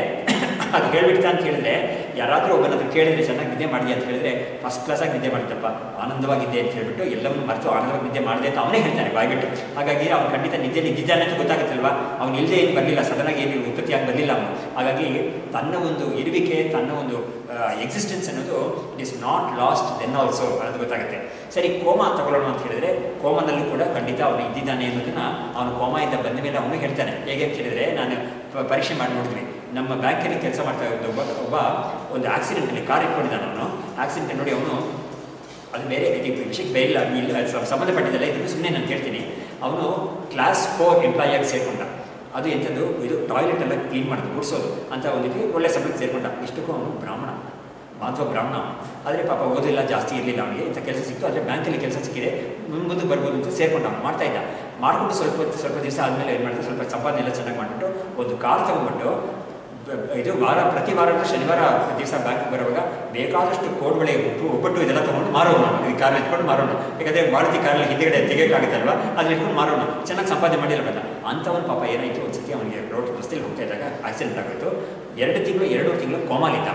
A: ಅದು ಹೇಳ್ಬಿಡ್ತಾ ಅಂತ ಹೇಳಿದ್ರೆ, ಯಾರಾದರೂ ಒಬ್ಬನಾದ್ರೂ ಕೇಳಿದ್ರೆ ಚೆನ್ನಾಗಿ ನಿದ್ದೆ ಮಾಡಿದೆ ಅಂತ ಹೇಳಿದ್ರೆ, ಫಸ್ಟ್ ಕ್ಲಾಸಾಗಿ ನಿದ್ದೆ ಮಾಡಿದ್ದಪ್ಪ, ಆನಂದವಾಗಿದ್ದೆ ಅಂತ ಹೇಳ್ಬಿಟ್ಟು ಎಲ್ಲವನ್ನೂ ಮರೆತು ಆನಂದವಾಗಿ ನಿದ್ದೆ ಮಾಡಿದೆ ಅಂತ ಅವನೇ ಹೇಳ್ತಾನೆ ಬಾಯ್ಬಿಟ್ಟು. ಹಾಗಾಗಿ ಅವ್ನು ಖಂಡಿತ ನಿದ್ದೆಯಲ್ಲಿ ಇದ್ದಿದ್ದಾನೆ ಅಂತ ಗೊತ್ತಾಗುತ್ತಲ್ವ. ಅವ್ನು ಇಲ್ಲದೆ ಏನು ಬರಲಿಲ್ಲ, ಸಡನ್ನಾಗಿ ಏನು ಉತ್ಪತ್ತಿಯಾಗಿ ಬರಲಿಲ್ಲ ಅವನು. ಹಾಗಾಗಿ ತನ್ನ ಒಂದು ಇರುವಿಕೆ, ತನ್ನ ಒಂದು ಎಕ್ಸಿಸ್ಟೆನ್ಸ್ ಅನ್ನೋದು it is not lost then also ಅನ್ನೋದು ಗೊತ್ತಾಗುತ್ತೆ. ಸರಿ, ಕೋಮಾ ತಗೊಳ್ಳೋಣ ಅಂತ ಹೇಳಿದ್ರೆ, ಕೋಮನಲ್ಲೂ ಕೂಡ ಖಂಡಿತ ಅವನು ಇದ್ದಿದ್ದಾನೆ ಅನ್ನೋದನ್ನು ಅವನು ಕೋಮಾಯಿಂದ ಬಂದ ಮೇಲೆ ಅವನು ಹೇಳ್ತಾನೆ. ಹೇಗೆ ಅಂತ ಹೇಳಿದ್ರೆ, ನಾನು ಪರೀಕ್ಷೆ ಮಾಡಿ ನೋಡಿದ್ವಿ, ನಮ್ಮ ಬ್ಯಾಂಕಲ್ಲಿ ಕೆಲಸ ಮಾಡ್ತಾ ಇದ್ದ ಒಬ್ಬ ಒಂದು ಆಕ್ಸಿಡೆಂಟಲ್ಲಿ ಕಾರ್ ಇಟ್ಕೊಂಡಿದ್ದಾನೆ. ಅವನು ಆಕ್ಸಿಡೆಂಟ್ ನೋಡಿ, ಅವನು ಅದು ಬೇರೆ ವಿಷಯಕ್ಕೆ ಬೇರೆ ಇಲ್ಲ ಸಂಬಂಧಪಟ್ಟಿದ್ದಲ್ಲ, ಇದನ್ನು ಸುಮ್ಮನೆ ನಾನು ಹೇಳ್ತೀನಿ. ಅವನು ಕ್ಲಾಸ್ 4 ಎಂಪ್ಲಾಯಿಯಾಗಿ ಸೇರಿಕೊಂಡ. ಅದು ಎಂಥದ್ದು, ಇದು ಟಾಯ್ಲೆಟ್ ಎಲ್ಲ ಕ್ಲೀನ್ ಮಾಡೋದು, ಗುಡಿಸೋದು ಅಂತ ಒಂದಿಗೆ ಒಳ್ಳೆ ಸಂಬಳಕ್ಕೆ ಸೇರಿಕೊಂಡ. ಇಷ್ಟಕ್ಕೂ ಅವನು ಬ್ರಾಹ್ಮಣ, ಮಾಧ್ವ ಬ್ರಾಹ್ಮಣ. ಆದರೆ ಪಾಪ ಓದಿಲ್ಲ, ಜಾಸ್ತಿ ಇರಲಿಲ್ಲ ಅವನಿಗೆ. ಇಂಥ ಕೆಲಸ ಸಿಕ್ತು, ಆದರೆ ಬ್ಯಾಂಕಲ್ಲಿ ಕೆಲಸ ಸಿಕ್ಕಿದೆ, ಮುಂದೆ ಬರ್ಬೋದು ಅಂತ ಸೇರ್ಕೊಂಡು ಅವನು ಮಾಡ್ತಾ ಇದ್ದ. ಮಾಡಿಕೊಂಡು ಸ್ವಲ್ಪ ದಿವಸ ಆದಮೇಲೆ ಏನು ಮಾಡ್ತಾರೆ, ಸ್ವಲ್ಪ ಸಂಪಾದನೆ ಎಲ್ಲ ಚೆನ್ನಾಗಿ ಮಾಡಿಬಿಟ್ಟು ಒಂದು ಕಾರ್ ತೊಗೊಂಡ್ಬಿಟ್ಟು, ಇದು ಪ್ರತಿ ವಾರ ಶನಿವಾರ ದಿವಸ ಬ್ಯಾಂಕಿಗೆ ಬರುವಾಗ ಬೇಕಾದಷ್ಟು ಕೋಡ್ಬಳೆ ಒಬ್ಬಟ್ಟು ಇದೆಲ್ಲ ತೊಗೊಂಡು ಮಾರೋಣ, ಈ ಕಾರಲ್ಲಿ ಇಟ್ಕೊಂಡು ಮಾರೋಣ. ಯಾಕಂದರೆ ಮಾರುತಿ ಕಾರಲ್ಲಿ ಹಿಂದೆಗಡೆ ತೆಗೆಯೋಕ್ಕಾಗುತ್ತಲ್ವ, ಅದ್ರಲ್ಲಿ ಇಟ್ಕೊಂಡು ಮಾರೋಣ, ಚೆನ್ನಾಗಿ ಸಂಪಾದನೆ ಮಾಡಿಲ್ಲ ಬೇಡ ಅಂಥವನು. ಪಾಪ ಏನಾಯಿತು, ಒಂದು ಸತಿ ಅವನಿಗೆ ರೋಡ್ ರಸ್ತೆಯಲ್ಲಿ ಹೋಗ್ತಾ ಇದ್ದಾಗ ಆಕ್ಸಿಡೆಂಟ್ ಆಗೋಯಿತು. 2 ತಿಂಗಳು ಕೋಮಾಲಿದ್ದ,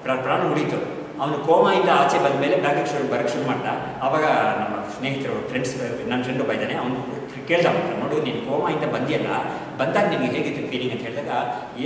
A: ಪ್ರಾಣ ಉಳಿಯಿತು. ಅವನು ಕೋಮಾಯಿಂದ ಆಚೆ ಬಂದ ಮೇಲೆ ಬ್ಯಾಂಕಿಗೆ ಬರೋಕ್ಕೆ ಶುರು ಮಾಡ್ದ. ಆವಾಗ ನಮ್ಮ ಸ್ನೇಹಿತರು ನನ್ನ ಫ್ರೆಂಡ್ ಒಬ್ಬ ಇದ್ದಾನೆ, ಅವನು ಕೇಳ್ದ, ನೋಡು ನೀನು ಕೋಮಾಯಿಂದ ಬಂದಾಗ ನಿಮಗೆ ಹೇಗಿತ್ತು ಫೀಲಿಂಗ್ ಅಂತ ಹೇಳಿದಾಗ,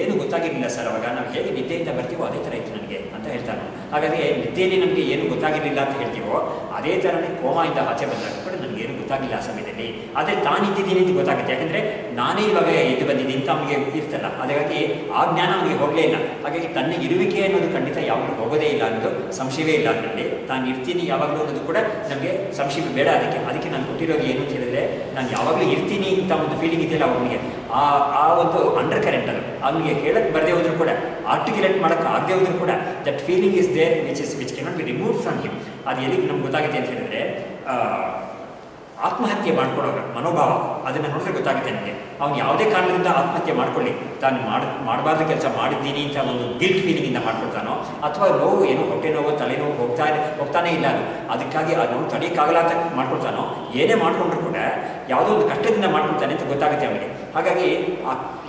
A: ಏನು ಗೊತ್ತಾಗಿರಲಿಲ್ಲ ಸರ್, ಅವಾಗ ನಾವು ಹೇಗೆ ನಿದ್ದೆಯಿಂದ ಬರ್ತೀವೋ ಅದೇ ಥರ ಇತ್ತು ನನಗೆ ಅಂತ ಹೇಳ್ತಾನೆ. ಹಾಗಾಗಿ ನಿದ್ದೆಯಲ್ಲಿ ನಮಗೆ ಏನು ಗೊತ್ತಾಗಿರಲಿಲ್ಲ ಅಂತ ಹೇಳ್ತೀವೋ ಅದೇ ಥರನೇ ಕೋಮಾಯಿಂದ ಆಚೆ ಬಂದಾಗ ಕೂಡ ನನಗೇನು ಗೊತ್ತಾಗಿಲ್ಲ ಆ ಸಮಯದಲ್ಲಿ. ಆದರೆ ತಾನಿದ್ದೀನಿ ಅಂತ ಗೊತ್ತಾಗುತ್ತೆ, ಯಾಕಂದರೆ ನಾನೇ ಇವಾಗ ಎದ್ದು ಬಂದಿದ್ದೀನಿ ಅಂತ ಅವನಿಗೆ ಇರ್ತಲ್ಲ. ಹಾಗಾಗಿ ಆ ಜ್ಞಾನ ಅವನಿಗೆ ಹೋಗಲೇ ಇಲ್ಲ. ಹಾಗಾಗಿ ತನ್ನ ಇರುವಿಕೆ ಅನ್ನೋದು ಖಂಡಿತ ಯಾವಾಗಲೂ ಹೋಗೋದೇ ಇಲ್ಲ ಅನ್ನೋದು ಸಂಶಯವೇ ಇಲ್ಲ. ಅದರಲ್ಲಿ ತಾನು ಇರ್ತೀನಿ ಯಾವಾಗಲೂ ಅನ್ನೋದು ಕೂಡ ನಮಗೆ ಸಂಶಯ ಬೇಡ. ಅದಕ್ಕೆ ನಾನು ಕೊಟ್ಟಿರೋದು ಏನು ಅಂತ ಹೇಳಿದ್ರೆ, ನಾನು ಯಾವಾಗಲೂ ಇರ್ತೀನಿ ಅಂತ ಒಂದು ಫೀಲಿಂಗ್ ಇದೆಯಲ್ಲ ಅವನಿಗೆ, ಆ ಒಂದು ಅಂಡರ್ ಕರೆಂಟ್ ಅದು ಅವನಿಗೆ ಹೇಳಕ್ಕೆ ಬರದೇ ಹೋದರೂ ಕೂಡ, ಆರ್ಟಿಕ್ಯುಲೇಟ್ ಮಾಡೋಕ್ಕೆ ಆಗದೆ ಹೋದರೂ ಕೂಡ, that feeling is there which cannot be remove from him. ಅದು ಎಲ್ಲಿಗೆ ನಮ್ಗೆ ಗೊತ್ತಾಗುತ್ತೆ ಅಂತ ಹೇಳಿದ್ರೆ, ಆತ್ಮಹತ್ಯೆ ಮಾಡ್ಕೊಳ್ಳೋರ ಮನೋಭಾವ ಅದನ್ನು ನೋಡಿದ್ರೆ ಗೊತ್ತಾಗುತ್ತೆ ನನಗೆ. ಅವನು ಯಾವುದೇ ಕಾರಣದಿಂದ ಆತ್ಮಹತ್ಯೆ ಮಾಡ್ಕೊಳ್ಳಿ, ತಾನು ಮಾಡಬಾರ್ದು ಕೆಲಸ ಮಾಡಿದ್ದೀನಿ ಅಂತ ಒಂದು ಗಿಲ್ಟ್ ಫೀಲಿಂಗಿಂದ ಮಾಡ್ಕೊಳ್ತಾನೋ, ಅಥವಾ ನೋವು ಏನು ಹೊಟ್ಟೆ ನೋವು ತಲೆನೋವು ಹೋಗ್ತಾನೇ ಇಲ್ಲ, ಅದಕ್ಕಾಗಿ ಆ ನೋವು ತಡೆಯೋಕ್ಕಾಗಲ್ಲ ಅಂತ ಮಾಡ್ಕೊಳ್ತಾನೋ, ಏನೇ ಮಾಡಿಕೊಂಡ್ರು ಕೂಡ ಯಾವುದೋ ಒಂದು ಕಷ್ಟದಿಂದ ಮಾಡ್ಕೊಳ್ತಾನೆ ಅಂತ ಗೊತ್ತಾಗುತ್ತೆ ಅವನಿಗೆ. ಹಾಗಾಗಿ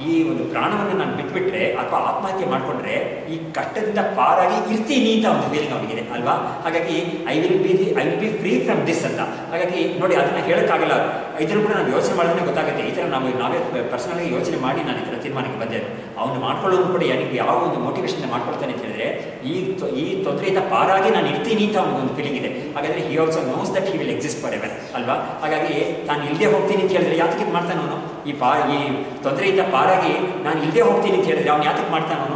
A: ಈ ಒಂದು ಪ್ರಾಣವನ್ನು ನಾನು ಬಿಟ್ಬಿಟ್ರೆ ಅಥವಾ ಆತ್ಮಹತ್ಯೆ ಮಾಡಿಕೊಂಡ್ರೆ ಈ ಕಷ್ಟದಿಂದ ಪಾರಾಗಿ ಇರ್ತೀನಿ ಅಂತ ಒಂದು ಫೀಲಿಂಗ್ ಅವನಿಗಿದೆ ಅಲ್ವಾ. ಹಾಗಾಗಿ I will be free from this ಅಂತ. ಹಾಗಾಗಿ ನೋಡಿ, ಅದನ್ನು ಹೇಳೋಕ್ಕಾಗಲ್ಲ. ಇದನ್ನು ಕೂಡ ನಾವು ಯೋಚನೆ ಮಾಡಿದ್ರೆ ಗೊತ್ತಾಗುತ್ತೆ. ಈ ಥರ ನಾವೇ ಪರ್ಸನಲಾಗಿ ಯೋಚನೆ ಮಾಡಿ ನಾನು ಈ ಥರ ತೀರ್ಮಾನಕ್ಕೆ ಬಂದೆ. ಅವನು ಮಾಡ್ಕೊಳ್ಳೋದು ಕೂಡ ಯಾವ ಒಂದು ಮೋಟಿವೇಶನ್ ಮಾಡ್ಕೊಳ್ತಾನೆ ಅಂತ ಹೇಳಿದ್ರೆ ಈ ತೊಂದರೆಯಿಂದ ಪಾರಾಗಿ ನಾನು ಇರ್ತೀನಿ ಅಂತ ಅವನಿಗೊಂದು ಫೀಲಿಂಗ್ ಇದೆ. ಹಾಗಾದರೆ he also knows that he will exist for ever ಅಲ್ವಾ. ಹಾಗಾಗಿ ನಾನು ಇಲ್ಲದೆ ಹೋಗ್ತೀನಿ ಅಂತ ಹೇಳಿದ್ರೆ ಯಾತಕ್ಕೆ ಇದು ಮಾಡ್ತಾನೆ ಅವನು? ಈ ತೊಂದರೆಯಿಂದ ಪಾರಾಗಿ ನಾನು ಇಲ್ಲದೆ ಹೋಗ್ತೀನಿ ಅಂತ ಹೇಳಿದ್ರೆ ಅವನು ಯಾತಕ್ಕೆ ಮಾಡ್ತಾನೆ? ಅವನು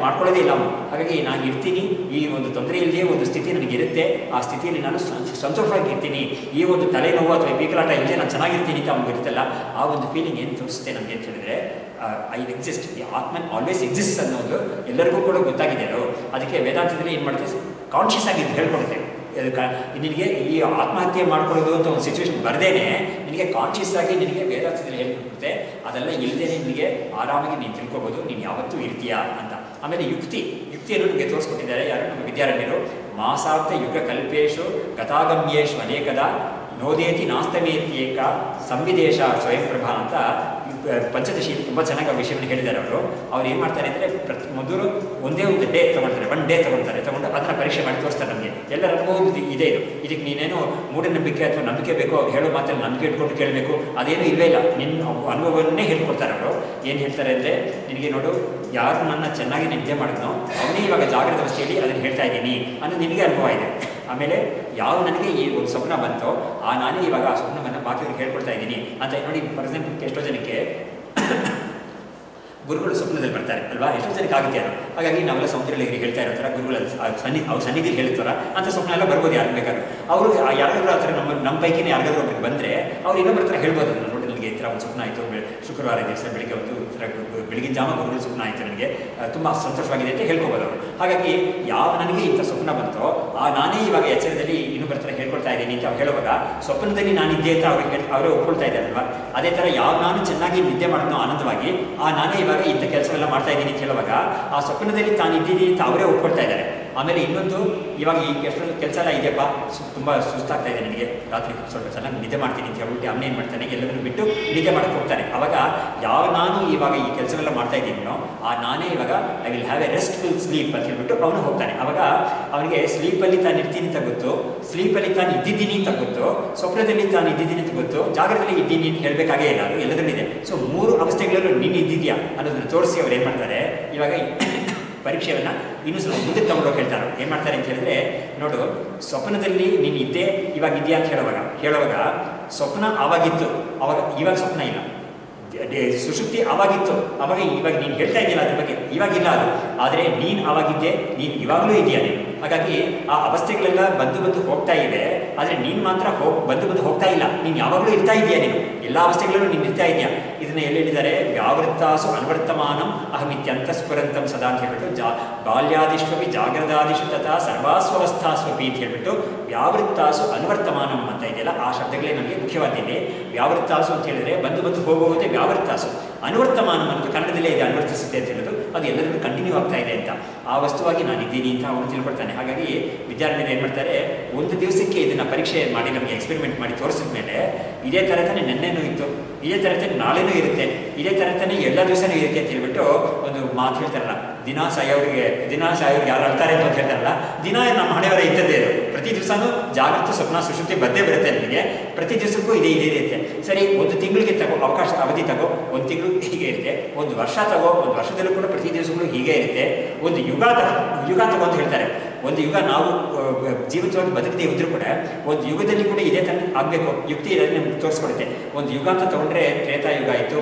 A: ಮಾಡ್ಕೊಳ್ಳೋದೇ ಇಲ್ಲ ಅವನು. ಹಾಗಾಗಿ ನಾನು ಇರ್ತೀನಿ, ಈ ಒಂದು ತೊಂದರೆಯಲ್ಲಿಯೇ ಒಂದು ಸ್ಥಿತಿ ನನಗಿರುತ್ತೆ, ಆ ಸ್ಥಿತಿಯಲ್ಲಿ ನಾನು ಸಂತೋಷವಾಗಿ ಇರ್ತೀನಿ, ಈ ಒಂದು ತಲೆನೋವು ಅಥವಾ ಪೀಕಲಾಟ ಇಲ್ಲದೆ ನಾನು ಚೆನ್ನಾಗಿರ್ತೀನಿ ಅಂತ ಅವ್ನಿಗೆ ಇರುತ್ತಲ್ಲ, ಆ ಒಂದು ಫೀಲಿಂಗ್ ಏನು ತೋರಿಸುತ್ತೆ ನಮಗೆ ಅಂತ ಹೇಳಿದ್ರೆ I exist, the Atman always exist ಅನ್ನೋದು ಎಲ್ಲರಿಗೂ ಕೂಡ ಗೊತ್ತಾಗಿದೆ. ಅದಕ್ಕೆ ವೇದಾಂತದಲ್ಲಿ ಏನು ಮಾಡುತ್ತೆ, ಕಾನ್ಷಿಯಸ್ ಆಗಿ ಹೇಳ್ಕೊಡುತ್ತೆ. ನಿನಗೆ ಈ ಆತ್ಮಹತ್ಯೆ ಮಾಡ್ಕೊಳ್ಳೋದು ಅಂತ ಒಂದು ಸಿಚುವೇಶನ್ ಬರ್ದೇನೆ ನಿನಗೆ ಕಾನ್ಷಿಯಸ್ ಆಗಿ ನಿನಗೆ ವೇದಾಂತದಲ್ಲಿ ಹೇಳ್ಕೊಡುತ್ತೆ. ಅದೆಲ್ಲ ಇಲ್ಲದೇನೆ ನಿನಗೆ ಆರಾಮಾಗಿ ನೀನು ತಿಳ್ಕೊಬೋದು, ನೀನು ಯಾವತ್ತೂ ಇರ್ತೀಯಾ ಅಂತ. ಆಮೇಲೆ ಯುಕ್ತಿಯನ್ನು ನಿಮಗೆ ತೋರಿಸ್ಕೊಟ್ಟಿದ್ದಾರೆ ಯಾರು? ನಮ್ಮ ವಿದ್ಯಾರಣ್ಯರು. ಮಾಸಾರ್ಥ ಯುಗ ಕಲ್ಪೇಶು ಗತಾಗಮ್ಯೇಶು ಅನೇಕದ ನೋದೇತಿ ನಾಸ್ತಮೇತ್ಯೇಕ ಸಂವಿದೇಶ ಸ್ವಯಂ ಪ್ರಭಾ ಅಂತ ಪಂಚದಶಿಯಲ್ಲಿ ತುಂಬ ಚೆನ್ನಾಗಿ ಆ ವಿಷಯವನ್ನು ಹೇಳಿದ್ದಾರೆ ಅವ್ರು ಏನು ಮಾಡ್ತಾರೆ ಅಂದರೆ ಮೊದಲು ಒಂದೇ ಒಂದು ಡೇ ತೊಗೊಳ್ತಾರೆ, ಒನ್ ಡೇ ತೊಗೊಂಡು ಅದನ್ನು ಪರೀಕ್ಷೆ ಮಾಡಿ ತೋರಿಸ್ತಾರೆ ನಮಗೆ. ಎಲ್ಲರ ಅನುಭವ ಇದೆ ಇದು. ಇದಕ್ಕೆ ನೀನೇನು ಮೂಢನಂಬಿಕೆ ಅಥವಾ ನಂಬಿಕೆ ಬೇಕೋ ಅವ್ರು ಹೇಳೋ ಮಾತಲ್ಲಿ ನಂಬಿಕೆ ಇಟ್ಕೊಂಡು ಕೇಳಬೇಕು ಅದೇನೂ ಇಲ್ಲವೇ ಇಲ್ಲ. ನಿನ್ನ ಅನುಭವವನ್ನೇ ಹೇಳ್ಕೊಡ್ತಾರೆ ಅವರು. ಏನು ಹೇಳ್ತಾರೆ ಅಂದರೆ, ನಿನಗೆ ನೋಡು, ಯಾರು ನನ್ನ ಚೆನ್ನಾಗಿ ನಿದ್ದೆ ಮಾಡಿದ್ನೋ ಅವನೇ ಇವಾಗ ಜಾಗೃತ ಅವಸ್ಥೆಯಲ್ಲಿ ಅದನ್ನು ಹೇಳ್ತಾ ಇದ್ದೀನಿ ಅನ್ನೋದು ನಿನಗೆ ಅನುಭವ ಇದೆ. ಆಮೇಲೆ ಯಾವ ನನಗೆ ಈ ಒಂದು ಸ್ವಪ್ನ ಬಂತೋ ನಾನೇ ಇವಾಗ ಆ ಸ್ವಪ್ನವನ್ನು ಬಾಕಿಯವ್ರಿಗೆ ಹೇಳ್ಕೊಡ್ತಾ ಇದ್ದೀನಿ ಅಂತ ನೋಡಿ. ಫಾರ್ ಎಕ್ಸಾಂಪಲ್, ಎಷ್ಟೋ ಜನಕ್ಕೆ ಗುರುಗಳು ಸ್ವಪ್ನದಲ್ಲಿ ಬರ್ತಾರೆ ಅಲ್ವಾ, ಎಷ್ಟೋ ಜನಕ್ಕೆ ಆಗುತ್ತೆ ಅದು. ಹಾಗಾಗಿ ನಾವೆಲ್ಲ ಸಮುದ್ರದಲ್ಲಿ ಹೇಳ್ತಾ ಇರೋ ಥರ ಗುರುಗಳ ಅವ್ರ ಸನ್ನಿಧಿಯಲ್ಲಿ ಹೇಳ್ತಾರ ಅಂತ ಸ್ವಪ್ನ ಎಲ್ಲ ಬರ್ಬೋದು ಯಾರು ಬೇಕಾದ್ರು. ಅವರು ಯಾರಾದ್ರೂ ಆ ಥರ ನಮ್ಮ ಪೈಕಿನೇ ಯಾರಿಗಾದ್ರೂ ಒಬ್ಬರಿಗೆ ಬಂದರೆ ಅವ್ರು ಇನ್ನೊಬ್ಬರ ಹತ್ರ ಹೇಳ್ಬೋದು, ಅದನ್ನು ನೋಡಿ ನನಗೆ ಈ ಥರ ಒಂದು ಸ್ವಪ್ನ ಆಯಿತು, ಶುಕ್ರವಾರ ದಿವಸ ಬೆಳಿಗ್ಗೆ ಒಂದು ಬೆಳಗಿನ ಜಾಮ ಗುರುಗಳ ಸ್ವಪ್ನ ಆಯಿತು, ನನಗೆ ತುಂಬ ಸಂತೋಷವಾಗಿದೆ ಅಂತ ಹೇಳ್ಕೊಬೋದು ಅವರು. ಹಾಗಾಗಿ ನನಗೆ ಇಂಥ ಸ್ವಪ್ನ ಬಂತೋ ನಾನೇ ಇವಾಗ ಎಚ್ಚರದಲ್ಲಿ ಇನ್ನೊಬ್ಬರ ಹತ್ರ ಹೇಳ್ಕೊಳ್ತಾ ಇದ್ದೀನಿ ಅಂತ ಅವ್ರು ಹೇಳುವಾಗ ಸ್ವಪ್ನದಲ್ಲಿ ನಾನಿದ್ದೆ ಅಂತ ಅವರೇ ಒಪ್ಕೊಳ್ತಾ ಇದ್ದಾರಲ್ವಾ. ಅದೇ ಥರ ನಾನು ಚೆನ್ನಾಗಿ ನಿದ್ದೆ ಮಾಡೋದು ಆನಂದವಾಗಿ ನಾನೇ ಇವಾಗ ಇಂಥ ಕೆಲಸವೆಲ್ಲ ಮಾಡ್ತಾ ಇದ್ದೀನಿ ಅಂತ ಹೇಳುವಾಗ ಆ ಸ್ವಪ್ನದಲ್ಲಿ ತಾನಿದ್ದೀನಿ ಅಂತ ಅವರೇ ಒಪ್ಕೊಳ್ತಾ ಇದ್ದಾರೆ. ಆಮೇಲೆ ಇನ್ನೊಂದು, ಇವಾಗ ಈ ಕೆಲಸ ಎಲ್ಲ ಇದೆಯಪ್ಪ, ತುಂಬ ಸುಸ್ತಾಗ್ತಾ ಇದೆ ನನಗೆ, ರಾತ್ರಿ ಸ್ವಲ್ಪ ಚೆನ್ನಾಗಿ ನಿದ್ದೆ ಮಾಡ್ತೀನಿ ಅಂತ ಹೇಳ್ಬಿಟ್ಟು ಅವನೇ ಏನು ಮಾಡ್ತಾನೆ, ಎಲ್ಲರನ್ನು ಬಿಟ್ಟು ನಿದ್ದೆ ಮಾಡೋಕ್ಕೆ ಹೋಗ್ತಾನೆ. ಆವಾಗ ನಾನು ಇವಾಗ ಈ ಕೆಲಸವೆಲ್ಲ ಮಾಡ್ತಾ ಇದ್ದೀನೋ ನಾನೇ ಇವಾಗ I will have a restful sleep ಅಂತ ಹೇಳ್ಬಿಟ್ಟು ಅವನು ಹೋಗ್ತಾನೆ. ಅವಾಗ ಅವನಿಗೆ ಸ್ಲೀಪಲ್ಲಿ ತಾನು ಇರ್ತೀನಿ ಅಂತ ಗೊತ್ತು, ಸ್ಲೀಪಲ್ಲಿ ತಾನು ಇದ್ದಿದ್ದೀನಿ ಅಂತ ಗೊತ್ತು, ಸ್ವಪ್ನದಲ್ಲಿ ತಾನು ಇದ್ದಿದ್ದೀನಿ ಅಂತ ಗೊತ್ತು, ಜಾಗರದಲ್ಲಿ ಇದ್ದೀನಿ ಅಂತ ಹೇಳಬೇಕಾಗೇ ಇಲ್ಲ, ಅದು ಎಲ್ಲದರಲ್ಲಿದೆ. ಸೊ 3 ಅವಸ್ಥೆಗಳಲ್ಲೂ ನೀನು ಇದ್ದಿದ್ಯಾ ಅನ್ನೋದನ್ನು ತೋರಿಸಿ ಅವ್ರು ಏನು ಮಾಡ್ತಾರೆ, ಇವಾಗ ಪರೀಕ್ಷೆಯನ್ನು ಇನ್ನೂ ಸ್ವಲ್ಪ ಮುಂದಕ್ಕೆ ತಗೊಂಡೋಗಿ ಹೇಳ್ತಾರೆ. ಏನು ಮಾಡ್ತಾರೆ ಅಂತ ಹೇಳಿದ್ರೆ, ನೋಡು, ಸ್ವಪ್ನದಲ್ಲಿ ನೀನು ಇದ್ದೇ ಇವಾಗ ಇದೆಯಾ ಅಂತ ಹೇಳುವಾಗ ಸ್ವಪ್ನ ಆವಾಗಿತ್ತು, ಇವಾಗ ಸ್ವಪ್ನ ಇಲ್ಲ. ಸುಷುಪ್ತಿ ಆವಾಗಿತ್ತು, ಇವಾಗ ನೀನು ಹೇಳ್ತಾ ಇದೆಯಲ್ಲ ಅದ್ರ ಬಗ್ಗೆ, ಇವಾಗಿಲ್ಲ ಅದು. ಆದರೆ ನೀನು ಆವಾಗಿದ್ದೆ, ನೀನು ಇವಾಗಲೂ ಇದೆಯಾ ನೀನು. ಹಾಗಾಗಿ ಆ ಅವಸ್ಥೆಗಳೆಲ್ಲ ಬಂದು ಹೋಗ್ತಾ ಇವೆ, ಆದರೆ ನೀನು ಮಾತ್ರ ಬಂದು ಹೋಗ್ತಾ ಇಲ್ಲ, ನೀನು ಯಾವಾಗಲೂ ಇರ್ತಾ ಇದೆಯಾ, ನೀನು ಎಲ್ಲ ಅವಸ್ಥೆಗಳಲ್ಲೂ ನೀನು ಇರ್ತಾ ಇದೆಯಾ. ಇದನ್ನ ಎಲ್ಲಿ ಹೇಳಿದ್ದಾರೆ, ವ್ಯಾವೃತ್ತಾಸು ಅನ್ವರ್ತಮಾನಂ ಅಹಮಿತ್ಯಂತ ಸ್ಫುರಂತಂ ಸದಾ ಅಂತ ಹೇಳ್ಬಿಟ್ಟು, ಬಾಲ್ಯಾದಿಷ್ವಪಿ ಜಾಗ್ರದಾದಿಶು ತಥಾ ಸರ್ವಾಸ್ವಸ್ಥಾಸ್ವಪಿ ಅಂತ ಹೇಳ್ಬಿಟ್ಟು ವ್ಯಾವೃತ್ತಾಸು ಅನ್ವರ್ತಮಾನಂ ಅಂತ ಇದೆಯಲ್ಲ, ಆ ಶಬ್ದಗಳೇ ನಮಗೆ ಮುಖ್ಯವಾಗಿದೆ. ವ್ಯಾವೃತ್ತಾಸು ಅಂತ ಹೇಳಿದ್ರೆ ಬಂದು ಹೋಗುವುದೇ ವ್ಯಾವೃತ್ತಾಸು. ಅನುವರ್ತಮಾನಂ ಅನ್ನೋದು ಕನ್ನಡದಲ್ಲೇ ಇದೆ, ಅನುವರ್ತಿಸುತ್ತೆ ಅಂತ ಹೇಳೋದು, ಅದು ಎಲ್ಲರಿಗೂ ಕಂಟಿನ್ಯೂ ಆಗ್ತಾ ಇದೆ ಅಂತ. ಆ ವಸ್ತುವಾಗಿ ನಾನು ಇದ್ದೀನಿ ಅಂತ ಅವನು ತಿಳ್ಕೊಳ್ತಾನೆ. ಹಾಗಾಗಿ ವಿದ್ಯಾರ್ಥಿಗಳು ಏನು ಮಾಡ್ತಾರೆ, ಒಂದು ದಿವಸಕ್ಕೆ ಇದನ್ನು ಪರೀಕ್ಷೆ ಮಾಡಿ ನಮಗೆ ಎಕ್ಸ್ಪೆರಿಮೆಂಟ್ ಮಾಡಿ ತೋರಿಸಿದ ಮೇಲೆ ಇದೇ ಥರ ತಾನೇ ನೆನ್ನೆನೂ ಇತ್ತು, ಇದೇ ಥರ ತಾನೇ ನಾಳೆನೂ ಇರುತ್ತೆ, ಇದೇ ಥರ ತಾನೇ ಎಲ್ಲ ದಿವಸನೂ ಇರುತ್ತೆ ಅಂತ ಹೇಳ್ಬಿಟ್ಟು ಒಂದು ಮಾತು ಹೇಳ್ತಾರಲ್ಲ, ದಿನ ಸಾಯೋರಿಗೆ ಯಾರು ಅಳ್ತಾರೆ ಅಂತ ಹೇಳ್ತಾರಲ್ಲ, ದಿನ ನಮ್ಮ ಹಣೆಯವರ ಇದ್ದದ್ದೇ ಇದು. ಪ್ರತಿ ದಿವಸನೂ ಜಾಗೃತ ಸ್ವಪ್ನ ಸುಷುಪ್ತಿ ಬಂದೇ ಬರುತ್ತೆ ನನಗೆ, ಪ್ರತಿ ದಿವಸಕ್ಕೂ ಇದೇ ಇರುತ್ತೆ. ಸರಿ, ಒಂದು ತಿಂಗಳಿಗೆ ಅವಕಾಶ ಅವಧಿ ತಗೋ, ಒಂದು ತಿಂಗಳು ಹೀಗೆ ಇರುತ್ತೆ, ಒಂದು ವರ್ಷ ತಗೋ, ಒಂದು ವರ್ಷದಲ್ಲೂ ಕೂಡ ಪ್ರತಿ ದಿವಸಗಳು ಹೀಗೆ ಇರುತ್ತೆ, ಒಂದು ಯುಗ ತಗೋ ಅಂತ ಹೇಳ್ತಾರೆ. ಒಂದು ಯುಗ ನಾವು ಜೀವಿತವಾಗಿ ಬದುಕದೇ ಇದ್ರೂ ಕೂಡ ಒಂದು ಯುಗದಲ್ಲಿ ಕೂಡ ಇದೇ ಥರ ಆಗಬೇಕು, ಯುಕ್ತಿ ಇರೋದು ನಮ್ಗೆ ತೋರಿಸ್ಕೊಡುತ್ತೆ. ಒಂದು ಯುಗ ಅಂತ ತೊಗೊಂಡ್ರೆ ತ್ರೇತಾಯುಗ ಆಯಿತು,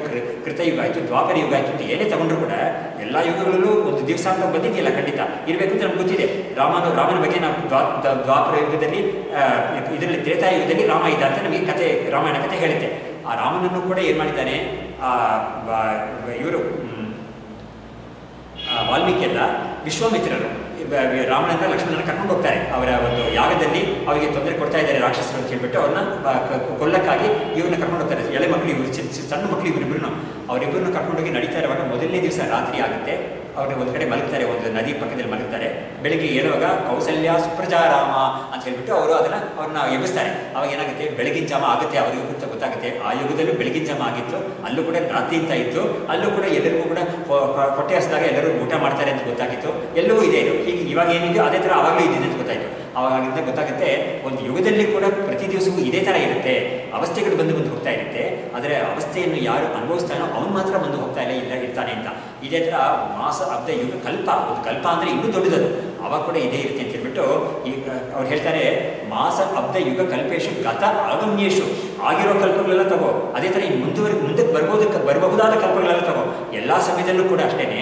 A: ಕೃತಯುಗ ಆಯಿತು, ದ್ವಾಪರ ಯುಗ ಆಯಿತು ಅಂತ ಏನೇ ತಗೊಂಡ್ರು ಕೂಡ ಎಲ್ಲ ಯುಗಗಳಲ್ಲೂ ಒಂದು ದಿವಸ ಅಂತ ಬಂದಿದೆಯಲ್ಲ, ಖಂಡಿತ ಇರಬೇಕು ಅಂತ ನಮ್ಗೆ ಗೊತ್ತಿದೆ. ರಾಮನ ಬಗ್ಗೆ ನಾವು ದ್ವಾಪರ ಯುಗದಲ್ಲಿ, ಇದರಲ್ಲಿ ತ್ರೇತಾಯುಗದಲ್ಲಿ ರಾಮ ಇದ್ದ ಅಂತ ನಮಗೆ ರಾಮಾಯಣ ಕಥೆ ಹೇಳುತ್ತೆ. ಆ ರಾಮನನ್ನು ಕೂಡ ಏನು ಮಾಡಿದ್ದಾನೆ, ಇವರು ವಾಲ್ಮೀಕಿ ಎಲ್ಲ ವಿಶ್ವಾಮಿತ್ರರು ರಾಮನನ್ನ ಲಕ್ಷ್ಮಣನ ಕರ್ಕೊಂಡು ಹೋಗ್ತಾರೆ. ಅವರ ಒಂದು ಯಾಗದಲ್ಲಿ ಅವರಿಗೆ ತೊಂದರೆ ಕೊಡ್ತಾ ಇದ್ದಾರೆ ರಾಕ್ಷಸರು ಅಂತ ಹೇಳ್ಬಿಟ್ಟು ಅವ್ರನ್ನ ಕೊಲ್ಲಕ್ಕಾಗಿ ಇವ್ರನ್ನ ಕರ್ಕೊಂಡು ಹೋಗ್ತಾರೆ. ಎಳೆ ಮಕ್ಕಳು, ಇವರು ಸಣ್ಣ ಮಕ್ಕಳು, ಅವರಿಬ್ಬರನ್ನು ಕರ್ಕೊಂಡೋಗಿ ನಡೀತಾ ಇರುವಾಗ ಮೊದಲನೇ ದಿವಸ ರಾತ್ರಿ ಆಗುತ್ತೆ. ಅವರು ಒಂದು ಕಡೆ ಮಲಗ್ತಾರೆ, ಒಂದು ನದಿ ಪಕ್ಕದಲ್ಲಿ ಮಲಗ್ತಾರೆ. ಬೆಳಿಗ್ಗೆ ಏಳುವಾಗ ಕೌಸಲ್ಯ ಸುಪ್ರಜಾರಾಮ ಅಂತ ಹೇಳ್ಬಿಟ್ಟು ಅವ್ರನ್ನ ಎಬ್ಬಿಸ್ತಾರೆ. ಅವಾಗ ಏನಾಗುತ್ತೆ, ಬೆಳಗಿನ ಜಾಮ ಆಗುತ್ತೆ, ಅವರಿಗೂ ಗೊತ್ತಾಗುತ್ತೆ. ಆ ಯುಗದಲ್ಲೂ ಬೆಳಗಿನ ಜಾಮ ಆಗಿತ್ತು, ಅಲ್ಲೂ ಕೂಡ ರಾತ್ರಿ ಅಂತ ಇತ್ತು, ಅಲ್ಲೂ ಕೂಡ ಎಲ್ಲರಿಗೂ ಕೂಡ ಹೊಟ್ಟೆ ಹಸಿದಾಗ ಎಲ್ಲರೂ ಊಟ ಮಾಡ್ತಾರೆ ಅಂತ ಗೊತ್ತಾಗಿತ್ತು. ಎಲ್ಲವೂ ಇದೆ ಇದು. ಹೀಗೆ ಇವಾಗ ಏನಿದೆಯೋ ಅದೇ ಥರ ಆವಾಗಲೂ ಇದ್ದಿದೆ ಅಂತ ಗೊತ್ತಾಯಿತು. ಆವಾಗಿಂದ ಗೊತ್ತಾಗುತ್ತೆ ಒಂದು ಯುಗದಲ್ಲಿ ಕೂಡ ಪ್ರತಿ ದಿವಸವೂ ಇದೇ ಥರ ಇರುತ್ತೆ, ಅವಸ್ಥೆಗಳು ಬಂದು ಹೋಗ್ತಾ ಇರುತ್ತೆ. ಆದರೆ ಅವಸ್ಥೆಯನ್ನು ಯಾರು ಅನುಭವಿಸ್ತಾನೋ ಅವನು ಮಾತ್ರ ಬಂದು ಹೋಗ್ತಾ ಇಲ್ಲ ಇರ್ತಾನೆ ಅಂತ. ಇದೇ ಥರ ಮಾಸ ಅಬ್ಧ ಯುಗ ಕಲ್ಪ, ಒಂದು ಕಲ್ಪ ಅಂದರೆ ಇನ್ನೂ ದೊಡ್ಡದದು, ಅವಾಗ ಕೂಡ ಇದೇ ಇರುತ್ತೆ ಅಂತ ಹೇಳ್ಬಿಟ್ಟು ಈಗ ಅವ್ರು ಹೇಳ್ತಾರೆ, ಮಾಸ ಅಬ್ಧ ಯುಗ ಕಲ್ಪೇಶು ಗತ ಆಗಮ್ಯೇಶು, ಆಗಿರೋ ಕಲ್ಪಗಳೆಲ್ಲ ತಗೋ, ಅದೇ ಥರ ಇನ್ನು ಮುಂದಕ್ಕೆ ಬರಬಹುದಾದ ಕಲ್ಪಗಳೆಲ್ಲ ತಗೋ, ಎಲ್ಲ ಸಮಯದಲ್ಲೂ ಕೂಡ ಅಷ್ಟೇನೆ.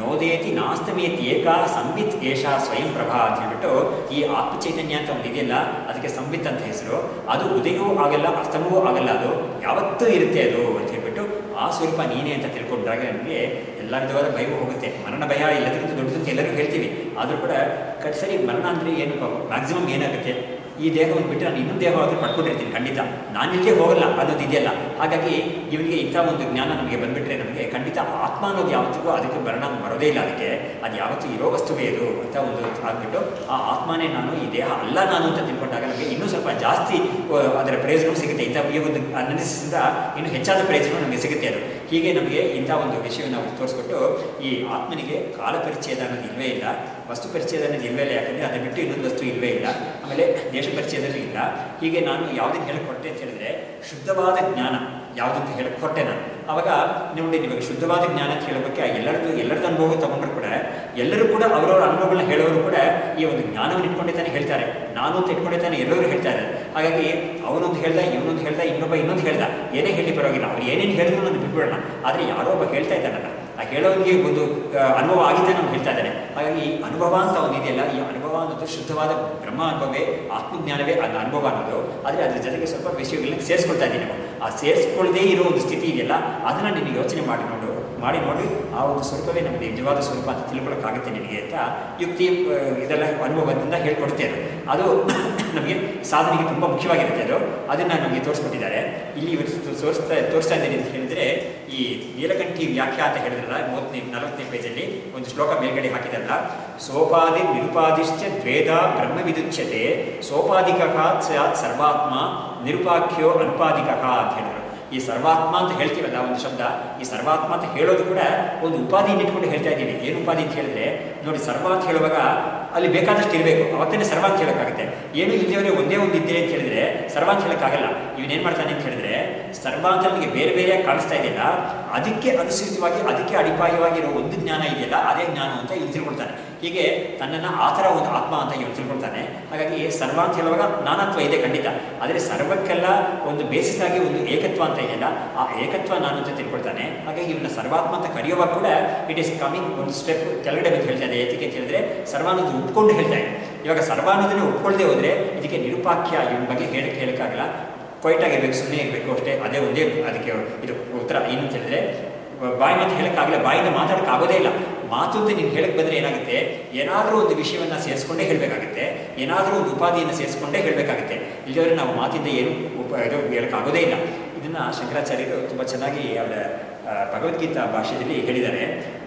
A: ನೋದೇತಿ ನಾಸ್ತಮೇತಿ ಏಕಾ ಸಂಬಿತ್ ಏಷ ಸ್ವಯಂ ಪ್ರಭಾ ಅಂತ ಹೇಳ್ಬಿಟ್ಟು ಈ ಆತ್ಮಚೈತನ್ಯ ಅಂತ ಒಂದು ಇದೆಯಲ್ಲ, ಅದಕ್ಕೆ ಸಂಬಿತ್ ಅಂತ ಹೆಸರು. ಅದು ಉದಯವೂ ಆಗಲ್ಲ, ಅಸ್ತಮವೂ ಆಗಲ್ಲ, ಅದು ಯಾವತ್ತೂ ಇರುತ್ತೆ ಅದು ಅಂತ ಹೇಳ್ಬಿಟ್ಟು ಆ ಸ್ವರೂಪ ನೀನೇ ಅಂತ ತಿಳ್ಕೊಂಡಾಗ ನಮಗೆ ಎಲ್ಲ ವಿಧವಾದ ಭಯವೂ ಹೋಗುತ್ತೆ. ಮರಣ ಭಯ ಎಲ್ಲದಕ್ಕಿಂತ ದೊಡ್ಡದು ಅಂತ ಎಲ್ಲರೂ ಹೇಳ್ತೀವಿ, ಆದರೂ ಕೂಡ ಸರಿ ಮರಣ ಅಂದರೆ ಏನು, ಮ್ಯಾಕ್ಸಿಮಮ್ ಏನಾಗುತ್ತೆ, ಈ ದೇಹವನ್ನು ಬಿಟ್ಟು ನಾನು ಇನ್ನೊಂದು ದೇಹವಾದರೂ ಪಡ್ಕೊಂಡಿರ್ತೀನಿ ಖಂಡಿತ, ನಾನಿಲ್ಲೇ ಹೋಗಲ್ಲ ಅನ್ನೋದು ಇದೆಯಲ್ಲ. ಹಾಗಾಗಿ ಇವನಿಗೆ ಇಂಥ ಒಂದು ಜ್ಞಾನ ನಮಗೆ ಬಂದುಬಿಟ್ರೆ ನಮಗೆ ಖಂಡಿತ ಆತ್ಮ ಅನ್ನೋದು ಯಾವತ್ತಿಗೂ ಅದಕ್ಕೆ ಮರಣ ಬರೋದೇ ಇಲ್ಲ, ಅದಕ್ಕೆ ಅದು ಯಾವತ್ತೂ ಇರೋ ವಸ್ತುವೇ ಇದು ಅಂತ ಒಂದು ಆಗಿಬಿಟ್ಟು ಆ ಆತ್ಮನೇ ನಾನು, ಈ ದೇಹ ಅಲ್ಲ ನಾನು ಅಂತ ತಿಳ್ಕೊಂಡಾಗ ನಮಗೆ ಇನ್ನೂ ಸ್ವಲ್ಪ ಜಾಸ್ತಿ ಅದರ ಪ್ರಯೋಜನವೂ ಸಿಗುತ್ತೆ. ಇಂಥ ಈ ಒಂದು ಅನಾಲಿಸಿಸಿಂದ ಇನ್ನೂ ಹೆಚ್ಚಾದ ಪ್ರಯೋಜನ ನಮಗೆ ಸಿಗುತ್ತೆ ಅದು. ಹೀಗೆ ನಮಗೆ ಇಂಥ ಒಂದು ವಿಷಯವನ್ನು ನಾವು ತೋರಿಸ್ಬಿಟ್ಟು ಈ ಆತ್ಮನಿಗೆ ಕಾಲ ಪರಿಚ್ಛೇದ ಅನ್ನೋದು ಇಲ್ಲವೇ ಇಲ್ಲ, ವಸ್ತು ಪರಿಚಯದ ಅನ್ನೋದು ಇಲ್ಲವೇ ಇಲ್ಲ, ಯಾಕಂದರೆ ಅದನ್ನು ಬಿಟ್ಟು ಇನ್ನೊಂದು ವಸ್ತು ಇಲ್ಲವೇ ಇಲ್ಲ, ಆಮೇಲೆ ದೇಶ ಪರಿಚಯದಲ್ಲೂ ಇಲ್ಲ. ಹೀಗೆ ನಾನು ಯಾವುದನ್ನು ಹೇಳಿಕೊಟ್ಟೆ ಅಂತ ಹೇಳಿದ್ರೆ ಶುದ್ಧವಾದ ಜ್ಞಾನ ಯಾವುದಂತ ಹೇಳಿಕೊಟ್ಟೆ ನಾನು. ಆವಾಗ ನೋಡಿ, ನಿಮಗೆ ಶುದ್ಧವಾದ ಜ್ಞಾನ ಅಂತ ಹೇಳೋದಕ್ಕೆ ಎಲ್ಲರದ್ದು ಅನುಭವ ತಗೊಂಡ್ರು ಕೂಡ ಎಲ್ಲರೂ ಕೂಡ ಅವರವರ ಅನುಭವಗಳನ್ನ ಹೇಳೋರು ಕೂಡ ಈ ಒಂದು ಜ್ಞಾನವನ್ನು ಇಟ್ಕೊಂಡೇ ತಾನೇ ಹೇಳ್ತಾರೆ, ನಾನು ಅಂತ ಇಟ್ಕೊಂಡೇ ತಾನೇ ಎಲ್ಲರೂ ಹೇಳ್ತಾರೆ. ಹಾಗಾಗಿ ಅವನೊಂದು ಹೇಳ್ದ, ಇವನೊಂದು ಹೇಳ್ದ, ಇನ್ನೊಂದು ಹೇಳ್ದ, ಏನೇ ಹೇಳಿ ಪರವಾಗಿಲ್ಲ, ಅವ್ರು ಏನೇನು ಹೇಳಿದ್ರು ನಾನು ಬಿಟ್ಬಿಡೋಣ. ಆದರೆ ಯಾರೋ ಒಬ್ಬ ಹೇಳ್ತಾ ಇದ್ದಾನಲ್ಲ, ಆ ಹೇಳೋನಿಗೆ ಒಂದು ಅನುಭವ ಆಗಿದ್ದೇ ನಾವು ಹೇಳ್ತಾ ಇದ್ದಾನೆ. ಹಾಗಾಗಿ ಅನುಭವ ಅಂತ ಒಂದು ಇದೆಯಲ್ಲ, ಈ ಅನುಭವ ಅನ್ನೋದು ಶುದ್ಧವಾದ ಬ್ರಹ್ಮ ಅನುಭವವೇ, ಆತ್ಮಜ್ಞಾನವೇ ಅದು ಅನುಭವ ಅನ್ನೋದು. ಆದರೆ ಅದ್ರ ಜೊತೆಗೆ ಸ್ವಲ್ಪ ವಿಷಯಗಳನ್ನ ಸೇರಿಸ್ಕೊಳ್ತಾ ಇದ್ದೀನಿ ನಾವು. ಆ ಸೇರಿಸ್ಕೊಳ್ಳದೇ ಇರೋ ಒಂದು ಸ್ಥಿತಿ ಇದೆಯಲ್ಲ, ಅದನ್ನು ನೀನು ಯೋಚನೆ ಮಾಡಿ ನೋಡಿ ಆ ಒಂದು ಸ್ವರೂಪವೇ ನಮಗೆ ನಿಜವಾದ ಸ್ವರೂಪ ಅಂತ ತಿಳ್ಕೊಳ್ಳೋಕ್ಕಾಗುತ್ತೆ ನಿನಗೆ ಅಂತ ಯುಕ್ತಿ ಇದೆಲ್ಲ ಅನುಭವದಿಂದ ಹೇಳ್ಕೊಡ್ತೇನೆ. ಅದು ನಮಗೆ ಸಾಧನೆಗೆ ತುಂಬ ಮುಖ್ಯವಾಗಿರುತ್ತೆ. ಅದನ್ನು ನಮಗೆ ತೋರಿಸ್ಕೊಟ್ಟಿದ್ದಾರೆ. ಇಲ್ಲಿ ಇವರು ತೋರಿಸ್ತಾ ಇದ್ದೀನಿ ಅಂತ ಹೇಳಿದರೆ, ಈ ನೀಲಕಂಠಿ ವ್ಯಾಖ್ಯಾ ಅಂತ ಹೇಳಿದ್ರಲ್ಲ 40ನೇ ಪೇಜಲ್ಲಿ ಒಂದು ಶ್ಲೋಕ ಮೇಲ್ಗಡೆ ಹಾಕಿದಾರಲ್ಲ, ಸೋಪಾದಿ ನಿರುಪಾದಿಶ್ಚ ದ್ವೇದ ಬ್ರಹ್ಮ ವಿದುಚ್ಯತೆ ಸೋಪಾಧಿಕಃ ಸ್ಯಾತ್ ಸರ್ವಾತ್ಮ ನಿರುಪಾಖ್ಯೋ ಅನುಪಾದಿಕಃ ಅಂತ ಹೇಳಿದ್ರು. ಈ ಸರ್ವಾತ್ಮ ಅಂತ ಹೇಳ್ತೀವಲ್ಲ ಒಂದು ಶಬ್ದ, ಈ ಸರ್ವಾತ್ಮ ಅಂತ ಹೇಳೋದು ಕೂಡ ಒಂದು ಉಪಾಧಿಯನ್ನು ಇಟ್ಕೊಂಡು ಹೇಳ್ತಾ ಇದ್ದೀವಿ. ಏನು ಉಪಾಧಿ ಅಂತ ಹೇಳಿದ್ರೆ ನೋಡಿ, ಸರ್ವ ಅಂತ ಹೇಳುವಾಗ ಅಲ್ಲಿ ಬೇಕಾದಷ್ಟು ಇರಬೇಕು, ಅವತ್ತೇ ಸರ್ವ ಅಂತ ಹೇಳೋಕ್ಕಾಗುತ್ತೆ. ಏನು ಇಲ್ಲದವರೇ ಒಂದೇ ಒಂದು ಇದ್ದರೆ ಅಂತ ಹೇಳಿದ್ರೆ ಸರ್ವ ಅಂತ ಹೇಳೋಕ್ಕಾಗಲ್ಲ. ಇವನೇನು ಮಾಡ್ತಾನೆ ಅಂತ ಹೇಳಿದ್ರೆ, ಸರ್ವ ಅಂತ ನಮಗೆ ಬೇರೆ ಬೇರೆಯಾಗಿ ಕಾಣಿಸ್ತಾ ಇದೆಯಲ್ಲ, ಅದಕ್ಕೆ ಅನುಸೃತವಾಗಿ ಅದಕ್ಕೆ ಅಡಿಪಾಯವಾಗಿರೋ ಒಂದು ಜ್ಞಾನ ಇದೆಯಲ್ಲ, ಅದೇ ಜ್ಞಾನ ಅಂತ ಇವನು ತಿಳ್ಕೊಳ್ತಾನೆ. ಹೀಗೆ ತನ್ನನ್ನು ಆ ಥರ ಒಂದು ಆತ್ಮ ಅಂತ ಇವನು ತಿಳ್ಕೊಳ್ತಾನೆ. ಹಾಗಾಗಿ ಸರ್ವ ಅಂತ ಹೇಳುವಾಗ ನಾನತ್ವ ಇದೆ ಖಂಡಿತ, ಆದರೆ ಸರ್ವಕ್ಕೆಲ್ಲ ಒಂದು ಬೇಸಿಸ್ ಆಗಿ ಒಂದು ಏಕತ್ವ ಅಂತ ಇದೆಯಲ್ಲ, ಆ ಏಕತ್ವ ನಾನು ಅಂತ ತಿಳ್ಕೊಳ್ತಾನೆ. ಹಾಗಾಗಿ ಇವನ್ನ ಸರ್ವಾತ್ಮ ಅಂತ ಕರೆಯುವಾಗ ಕೂಡ ಇಟ್ ಈಸ್ ಕಮಿಂಗ್ ಒಂದು ಸ್ಟೆಪ್ ಕೆಳಗಡೆ ಬಂದು ಹೇಳ್ತಾ ಇದೆ. ಏತಕ್ಕೆ ಅಂತ ಹೇಳಿದ್ರೆ ಸರ್ವ ಅನ್ನೋದು ಒಪ್ಕೊಂಡು ಹೇಳ್ತಾ ಇದೆ. ಇವಾಗ ಸರ್ವ ಅನ್ನೋದನ್ನೇ ಒಪ್ಕೊಳ್ಳದೆ ಹೋದರೆ ಇದಕ್ಕೆ ನಿರುಪಾಖ್ಯ, ಇವನ ಬಗ್ಗೆ ಹೇಳೋಕ್ಕಾಗಲ್ಲ, ಕ್ವೈಟಾಗಿರ್ಬೇಕು, ಸುಮ್ಮನೆ ಇರಬೇಕು ಅಷ್ಟೇ. ಅದೇ ಒಂದೇ ಅದಕ್ಕೆ ಇದು ಉತ್ತರ. ಏನು ಅಂತ ಹೇಳಿದ್ರೆ ಬಾಯಿ ಮಾತು ಹೇಳೋಕ್ಕಾಗಲ್ಲ, ಬಾಯಿಂದ ಮಾತಾಡೋಕ್ಕಾಗೋದೇ ಇಲ್ಲ. ಮಾತು ಅಂತ ನೀನು ಹೇಳಕ್ಕೆ ಬಂದರೆ ಏನಾಗುತ್ತೆ, ಏನಾದರೂ ಒಂದು ವಿಷಯವನ್ನು ಸೇರಿಸ್ಕೊಂಡೇ ಹೇಳಬೇಕಾಗುತ್ತೆ, ಏನಾದರೂ ಒಂದು ಉಪಾಧಿಯನ್ನು ಸೇರಿಸ್ಕೊಂಡೇ ಹೇಳಬೇಕಾಗುತ್ತೆ. ಇಲ್ಲದವರೆ ನಾವು ಮಾತಿಂದ ಏನು ಇದು ಹೇಳೋಕ್ಕಾಗೋದೇ ಇಲ್ಲ. ಇದನ್ನು ಶಂಕರಾಚಾರ್ಯರು ತುಂಬ ಚೆನ್ನಾಗಿ ಅವರ ಭಗವದ್ಗೀತಾ ಭಾಷೆಯಲ್ಲಿ ಹೇಳಿದ್ದಾರೆ.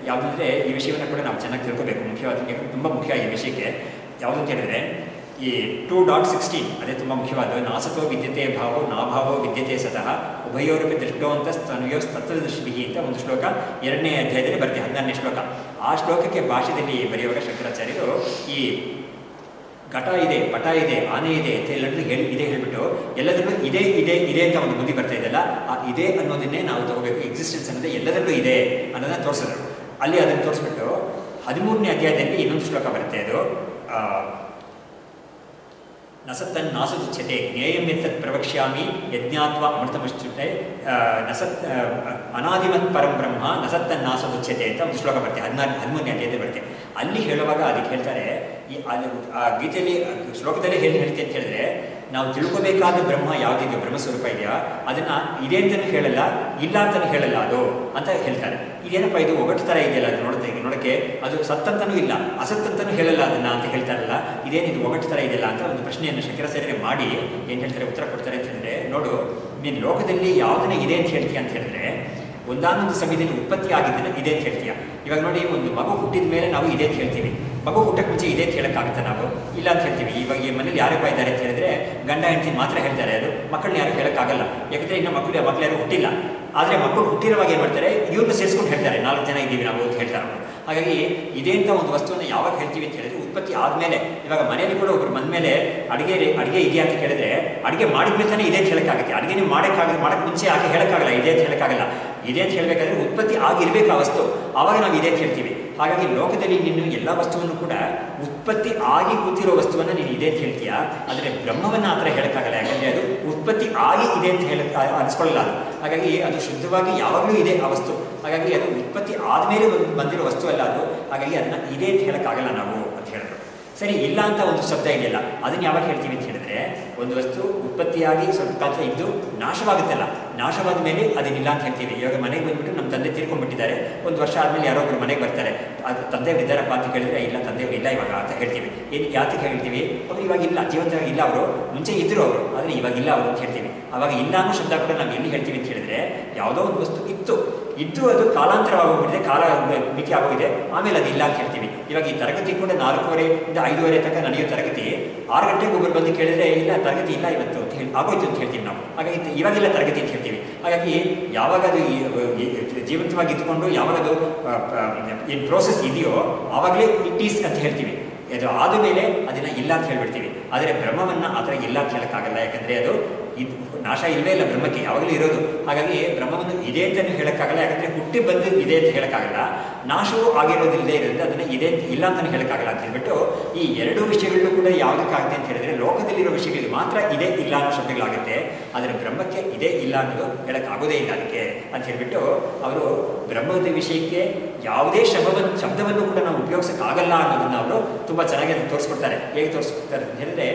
A: ಯಾವುದಂದರೆ ಈ ವಿಷಯವನ್ನು ಕೂಡ ನಾವು ಚೆನ್ನಾಗಿ ತಿಳ್ಕೋಬೇಕು. ಮುಖ್ಯವಾದ ತುಂಬ ಮುಖ್ಯ ಈ ವಿಷಯಕ್ಕೆ. ಯಾವುದು ಅಂತ ಹೇಳಿದ್ರೆ ಈ 2.16 ಅದೇ ತುಂಬ ಮುಖ್ಯವಾದ. ನಾಸತೋ ವಿದ್ಯತೆ ಭಾವೋ ನಾಭಾವೋ ವಿದ್ಯತೆ ಸತಃ ಉಭಯೋರಪಿ ದೃಷ್ಟೋಂತ ಸ್ತನುಯೋ ತತ್ವದೃಷ್ಟಿಭಿ ಅಂತ ಒಂದು ಶ್ಲೋಕ 2ನೇ ಅಧ್ಯಾಯದಲ್ಲಿ ಬರುತ್ತೆ, 16ನೇ ಶ್ಲೋಕ. ಆ ಶ್ಲೋಕಕ್ಕೆ ಭಾಷೆಯಲ್ಲಿ ಬರೆಯುವಾಗ ಶಂಕರಾಚಾರ್ಯರು ಈ ಘಟ ಇದೆ, ಪಟ ಇದೆ, ಆನೆ ಇದೆ ಅಂತ ಎಲ್ಲರೂ ಹೇಳ್ಬಿಟ್ಟು ಎಲ್ಲದರಲ್ಲೂ ಇದೆ ಅಂತ ಒಂದು ಬುದ್ಧಿ ಬರ್ತಾ ಇದೆಯಲ್ಲ, ಆ ಇದೆ ಅನ್ನೋದನ್ನೇ ನಾವು ತಗೋಬೇಕು. ಎಕ್ಸಿಸ್ಟೆನ್ಸ್ ಅನ್ನೋದೇ ಎಲ್ಲದರಲ್ಲೂ ಇದೆ ಅನ್ನೋದನ್ನ ತೋರಿಸಿದ್ರು. ಅಲ್ಲಿ ಅದನ್ನು ತೋರಿಸ್ಬಿಟ್ಟು 13ನೇ ಅಧ್ಯಾಯದಲ್ಲಿ ಇನ್ನೊಂದು ಶ್ಲೋಕ ಬರುತ್ತೆ. ಅದು ನಸತ್ತನ್ ನಾಸುದುಚ್ಯತೆ ಜ್ಞೇಯಂ ಎತ್ತತ್ ಪ್ರವಕ್ಷ್ಯಾಮಿ ಯಜ್ಞಾತ್ವ ಅಮೃತಮಶ್ಚುತೆ ನಸತ್ ಅನಾದಿಮತ್ ಪರಂ ಬ್ರಹ್ಮ ನಸತ್ತನ್ ನಾಸುದುಚ್ಯತೆ ಅಂತ ಒಂದು ಶ್ಲೋಕ ಬರುತ್ತೆ. 13ನೇ ಅಧ್ಯಾಯದಲ್ಲಿ ಬರುತ್ತೆ. ಅಲ್ಲಿ ಹೇಳುವಾಗ ಅದಕ್ಕೆ ಹೇಳ್ತಾರೆ, ಆ ಗೀತೆಯಲ್ಲಿ ಶ್ಲೋಕದಲ್ಲೇ ಹೇಳ್ತೆ ಅಂತ ಹೇಳಿದ್ರೆ, ನಾವು ತಿಳ್ಕೋಬೇಕಾದ ಬ್ರಹ್ಮ ಯಾವುದಿದೆಯೋ ಬ್ರಹ್ಮಸ್ವರೂಪ ಇದೆಯಾ, ಅದನ್ನು ಇದೆ ಅಂತಲೂ ಹೇಳಲ್ಲ, ಇಲ್ಲ ಅಂತಲೂ ಹೇಳಲ್ಲ ಅದು ಅಂತ ಹೇಳ್ತಾರೆ. ಇದೇನಪ್ಪ ಇದು ಒಗಟ್ಟು ಥರ ಇದೆಯಲ್ಲ, ಅದು ನೋಡೋಕ್ಕೆ ಅದು ಸತ್ತಂತನೂ ಇಲ್ಲ, ಅಸತ್ತಂತನೂ ಹೇಳಲ್ಲ ಅದನ್ನು ಅಂತ ಹೇಳ್ತಾರಲ್ಲ, ಇದೇನಿದು ಒಗಟ್ಟು ಥರ ಇದೆಯಲ್ಲ ಅಂತ ಒಂದು ಪ್ರಶ್ನೆಯನ್ನು ಶಂಕರಾಚಾರ್ಯರೇ ಮಾಡಿ ಏನು ಹೇಳ್ತಾರೆ, ಉತ್ತರ ಕೊಡ್ತಾರೆ ಅಂತ ಹೇಳಿದ್ರೆ, ನೋಡು ನೀನು ಲೋಕದಲ್ಲಿ ಯಾವುದನ್ನೇ ಇದೆ ಅಂತ ಹೇಳ್ತೀಯ ಅಂತ ಹೇಳಿದ್ರೆ ಒಂದಾನೊಂದು ಸಮಯದಲ್ಲಿ ಉತ್ಪತ್ತಿ ಆಗಿದ್ದನ್ನು ಇದೆ ಅಂತ ಹೇಳ್ತೀಯ. ಇವಾಗ ನೋಡಿ, ಒಂದು ಮಗು ಹುಟ್ಟಿದ ಮೇಲೆ ನಾವು ಇದೆ ಅಂತ ಹೇಳ್ತೀವಿ. ಮಗು ಹುಟ್ಟಕ್ಕೆ ಮುಂಚೆ ಇದೆ ಅಂತ ಹೇಳೋಕ್ಕಾಗುತ್ತೆ ನಾವು? ಇಲ್ಲ ಅಂತ ಹೇಳ್ತೀವಿ. ಇವಾಗ ಈ ಮನೇಲಿ ಯಾರಪ್ಪ ಇದ್ದಾರೆ ಅಂತ ಹೇಳಿದ್ರೆ ಗಂಡ ಹೆಂಡತಿ ಮಾತ್ರ ಹೇಳ್ತಾರೆ. ಅದು ಮಕ್ಕಳನ್ನ ಯಾರು ಹೇಳೋಕ್ಕಾಗಲ್ಲ. ಯಾಕಂದರೆ ಇನ್ನು ಮಕ್ಕಳು ಯಾರು ಹುಟ್ಟಿಲ್ಲ. ಆದರೆ ಮಕ್ಕಳು ಹುಟ್ಟಿರುವಾಗ ಏನು ಮಾಡ್ತಾರೆ, ಇವ್ರನ್ನ ಸೇರಿಸ್ಕೊಂಡು ಹೇಳ್ತಾರೆ, 4 ಜನ ಇದ್ದೀವಿ ನಾವು ಅಂತ ಹೇಳ್ತಾರೆ. ಹಾಗಾಗಿ ಇದೇ ಅಂತ ಒಂದು ವಸ್ತುವನ್ನು ಯಾವಾಗ ಹೇಳ್ತೀವಿ ಅಂತ ಹೇಳಿದ್ರೆ ಉತ್ಪತ್ತಿ ಆದಮೇಲೆ. ಇವಾಗ ಮನೆಯಲ್ಲಿ ಕೂಡ ಒಬ್ರು ಬಂದ ಮೇಲೆ ಅಡುಗೆ ಇದೆಯಾ ಅಂತ ಕೇಳಿದ್ರೆ ಅಡುಗೆ ಮಾಡಿದ್ಮೇಲೆ ತಾನೇ ಇದೆ ಅಂತ ಹೇಳೋಕ್ಕಾಗುತ್ತೆ. ಅಡುಗೆ ನೀವು ಮಾಡೋಕ್ಕೆ ಮುಂಚೆ ಆಕೆ ಹೇಳೋಕ್ಕಾಗಲ್ಲ, ಇದೆ ಅಂತ ಹೇಳೋಕ್ಕಾಗಲ್ಲ. ಇದೆ ಅಂತ ಹೇಳಬೇಕಾದ್ರೆ ಉತ್ಪತ್ತಿ ಆಗಿರಬೇಕು ಆ ವಸ್ತು, ಆವಾಗ ನಾವು ಇದೆ ಅಂತ ಹೇಳ್ತೀವಿ. ಹಾಗಾಗಿ ಲೋಕದಲ್ಲಿ ನೀನು ಎಲ್ಲ ವಸ್ತುವನ್ನು ಕೂಡ ಉತ್ಪತ್ತಿ ಆಗಿ ಕೂತಿರೋ ವಸ್ತುವನ್ನು ನೀನು ಇದೆ ಅಂತ ಹೇಳ್ತೀಯ. ಆದರೆ ಬ್ರಹ್ಮವನ್ನು ಆ ಥರ ಹೇಳೋಕ್ಕಾಗಲ್ಲ. ಯಾಕಂದರೆ ಅದು ಉತ್ಪತ್ತಿ ಆಗಿ ಇದೆ ಅಂತ ಅನಿಸ್ಕೊಳ್ಳಲ್ಲ ಅದು. ಹಾಗಾಗಿ ಅದು ಶುದ್ಧವಾಗಿ ಯಾವಾಗಲೂ ಇದೆ ಆ ವಸ್ತು. ಹಾಗಾಗಿ ಅದು ಉತ್ಪತ್ತಿ ಆದಮೇಲೆ ಬಂದಿರೋ ವಸ್ತು ಅಲ್ಲ ಅದು. ಹಾಗಾಗಿ ಅದನ್ನು ಇದೆ ಅಂತ ಹೇಳೋಕ್ಕಾಗಲ್ಲ ನಾವು ಅಂತ ಹೇಳಿದ್ರು. ಸರಿ, ಇಲ್ಲ ಅಂತ ಒಂದು ಶಬ್ದ ಇದೆಯಲ್ಲ, ಅದನ್ನು ಯಾವಾಗ ಹೇಳ್ತೀವಿ ಅಂತ ಹೇಳಿದ್ರೆ, ಒಂದು ವಸ್ತು ಉತ್ಪತ್ತಿಯಾಗಿ ಸ್ವಲ್ಪ ಕಾಲ ಇದ್ದು ನಾಶವಾಗುತ್ತಲ್ಲ, ನಾಶವಾದ ಮೇಲೆ ಅದನ್ನಿಲ್ಲ ಅಂತ ಹೇಳ್ತೀವಿ. ಇವಾಗ ಮನೆಗೆ ಬಂದುಬಿಟ್ಟು ನಮ್ಮ ತಂದೆ ತೀರ್ಕೊಂಡ್ಬಿಟ್ಟಿದ್ದಾರೆ, 1 ವರ್ಷ ಆದಮೇಲೆ ಯಾರೋ ಒಬ್ಬರು ಮನೆಗೆ ಬರ್ತಾರೆ, ಅದು ತಂದೆಯವರು ಇದ್ದಾರಪ್ಪ ಅಂತ ಕೇಳಿದ್ರೆ ಇಲ್ಲ ತಂದೆಯವರು ಇಲ್ಲ ಇವಾಗ ಅಂತ ಹೇಳ್ತೀವಿ. ಏನು ಯಾತಕ್ಕೆ ಹೇಳ್ತೀವಿ? ಅವರು ಇವಾಗ ಇಲ್ಲ, ಜೀವಂತವಾಗಿ ಇಲ್ಲ, ಅವರು ಮುಂಚೆ ಇದ್ದರು ಅವರು, ಆದರೆ ಇವಾಗ ಇಲ್ಲ ಅವರು ಅಂತ ಹೇಳ್ತೀವಿ. ಆವಾಗ ಇಲ್ಲ ಅನ್ನೋ ಶಬ್ದ ಕೂಡ ನಾವು ಎಲ್ಲಿ ಹೇಳ್ತೀವಿ ಅಂತ ಹೇಳಿದ್ರೆ, ಯಾವುದೋ ಒಂದು ವಸ್ತು ಇದ್ದು ಅದು ಕಾಲಾಂತರವಾಗೋಗ್ಬಿಟ್ಟಿದೆ, ಕಾಲ ಮಿತಿ ಆಗೋಗಿದೆ, ಆಮೇಲೆ ಅದು ಇಲ್ಲ ಅಂತ ಹೇಳ್ತೀವಿ. ಇವಾಗ ಈ ತರಗತಿ ಕೂಡ 4:30 ಇಂದ 5:30 ತನಕ ನಡೆಯೋ ತರಗತಿ 6 ಗಂಟೆಗೆ ಒಬ್ಬರು ಬಂದು ಕೇಳಿದ್ರೆ ಇಲ್ಲ ತರಗತಿ ಇಲ್ಲ ಇವತ್ತು ಅಂತ ಹೇಳಿ ಆಗೋಯ್ತು ಅಂತ ಹೇಳ್ತೀವಿ ನಾವು. ಹಾಗಾಗಿ ಇವಾಗಿಲ್ಲ ತರಗತಿ ಅಂತ ಹೇಳ್ತೀವಿ. ಹಾಗಾಗಿ ಯಾವಾಗ ಅದು ಜೀವಂತವಾಗಿ ಇದ್ಕೊಂಡು ಯಾವಾಗ ಅದು ಏನು ಪ್ರೋಸೆಸ್ ಇದೆಯೋ ಆವಾಗಲೇ ಇಟ್ ಈಸ್ ಅಂತ ಹೇಳ್ತೀವಿ. ಅದು ಆದಮೇಲೆ ಅದನ್ನು ಇಲ್ಲ ಅಂತ ಹೇಳ್ಬಿಡ್ತೀವಿ. ಆದರೆ ಬ್ರಹ್ಮವನ್ನು ಆ ಥರ ಇಲ್ಲ ಅಂತ ಹೇಳೋಕ್ಕಾಗಲ್ಲ. ಯಾಕಂದರೆ ಅದು ನಾಶ ಇಲ್ಲವೇ ಇಲ್ಲ, ಬ್ರಹ್ಮಕ್ಕೆ ಯಾವಾಗಲೂ ಇರೋದು. ಹಾಗಾಗಿ ಬ್ರಹ್ಮವನ್ನು ಇದೆ ಅಂತಲೂ ಹೇಳೋಕ್ಕಾಗಲ್ಲ. ಯಾಕಂದರೆ ಹುಟ್ಟಿ ಬಂದು ಇದೆ ಅಂತ ಹೇಳೋಕ್ಕಾಗಲ್ಲ, ನಾಶವೂ ಆಗಿರೋದಿಲ್ಲದೆ ಇರೋದ್ರಿಂದ ಅದನ್ನು ಇದೆ ಇಲ್ಲ ಅಂತಲೂ ಹೇಳೋಕ್ಕಾಗಲ್ಲ ಅಂತ ಹೇಳ್ಬಿಟ್ಟು ಈ 2 ವಿಷಯಗಳು ಕೂಡ ಯಾವುದಕ್ಕಾಗುತ್ತೆ ಅಂತ ಹೇಳಿದ್ರೆ ಲೋಕದಲ್ಲಿರೋ ವಿಷಯಗಳಿಗೆ ಮಾತ್ರ ಇದೆ ಇಲ್ಲ ಅನ್ನೋ ಶಬ್ದಗಳಾಗುತ್ತೆ. ಆದರೆ ಬ್ರಹ್ಮಕ್ಕೆ ಇದೆ ಇಲ್ಲ ಅನ್ನೋದು ಹೇಳೋಕ್ಕಾಗೋದೇ ಇಲ್ಲ ಅದಕ್ಕೆ ಅಂತ ಹೇಳ್ಬಿಟ್ಟು ಅವರು ಬ್ರಹ್ಮದ ವಿಷಯಕ್ಕೆ ಯಾವುದೇ ಶಬ್ದವನ್ನು ಕೂಡ ನಾವು ಉಪಯೋಗಿಸೋಕ್ಕಾಗಲ್ಲ ಅನ್ನೋದನ್ನು ಅವರು ತುಂಬ ಚೆನ್ನಾಗಿ ಅದನ್ನು ತೋರಿಸ್ಕೊಡ್ತಾರೆ. ಹೇಗೆ ತೋರಿಸ್ಕೊಡ್ತಾರೆ ಅಂತ ಹೇಳಿದ್ರೆ,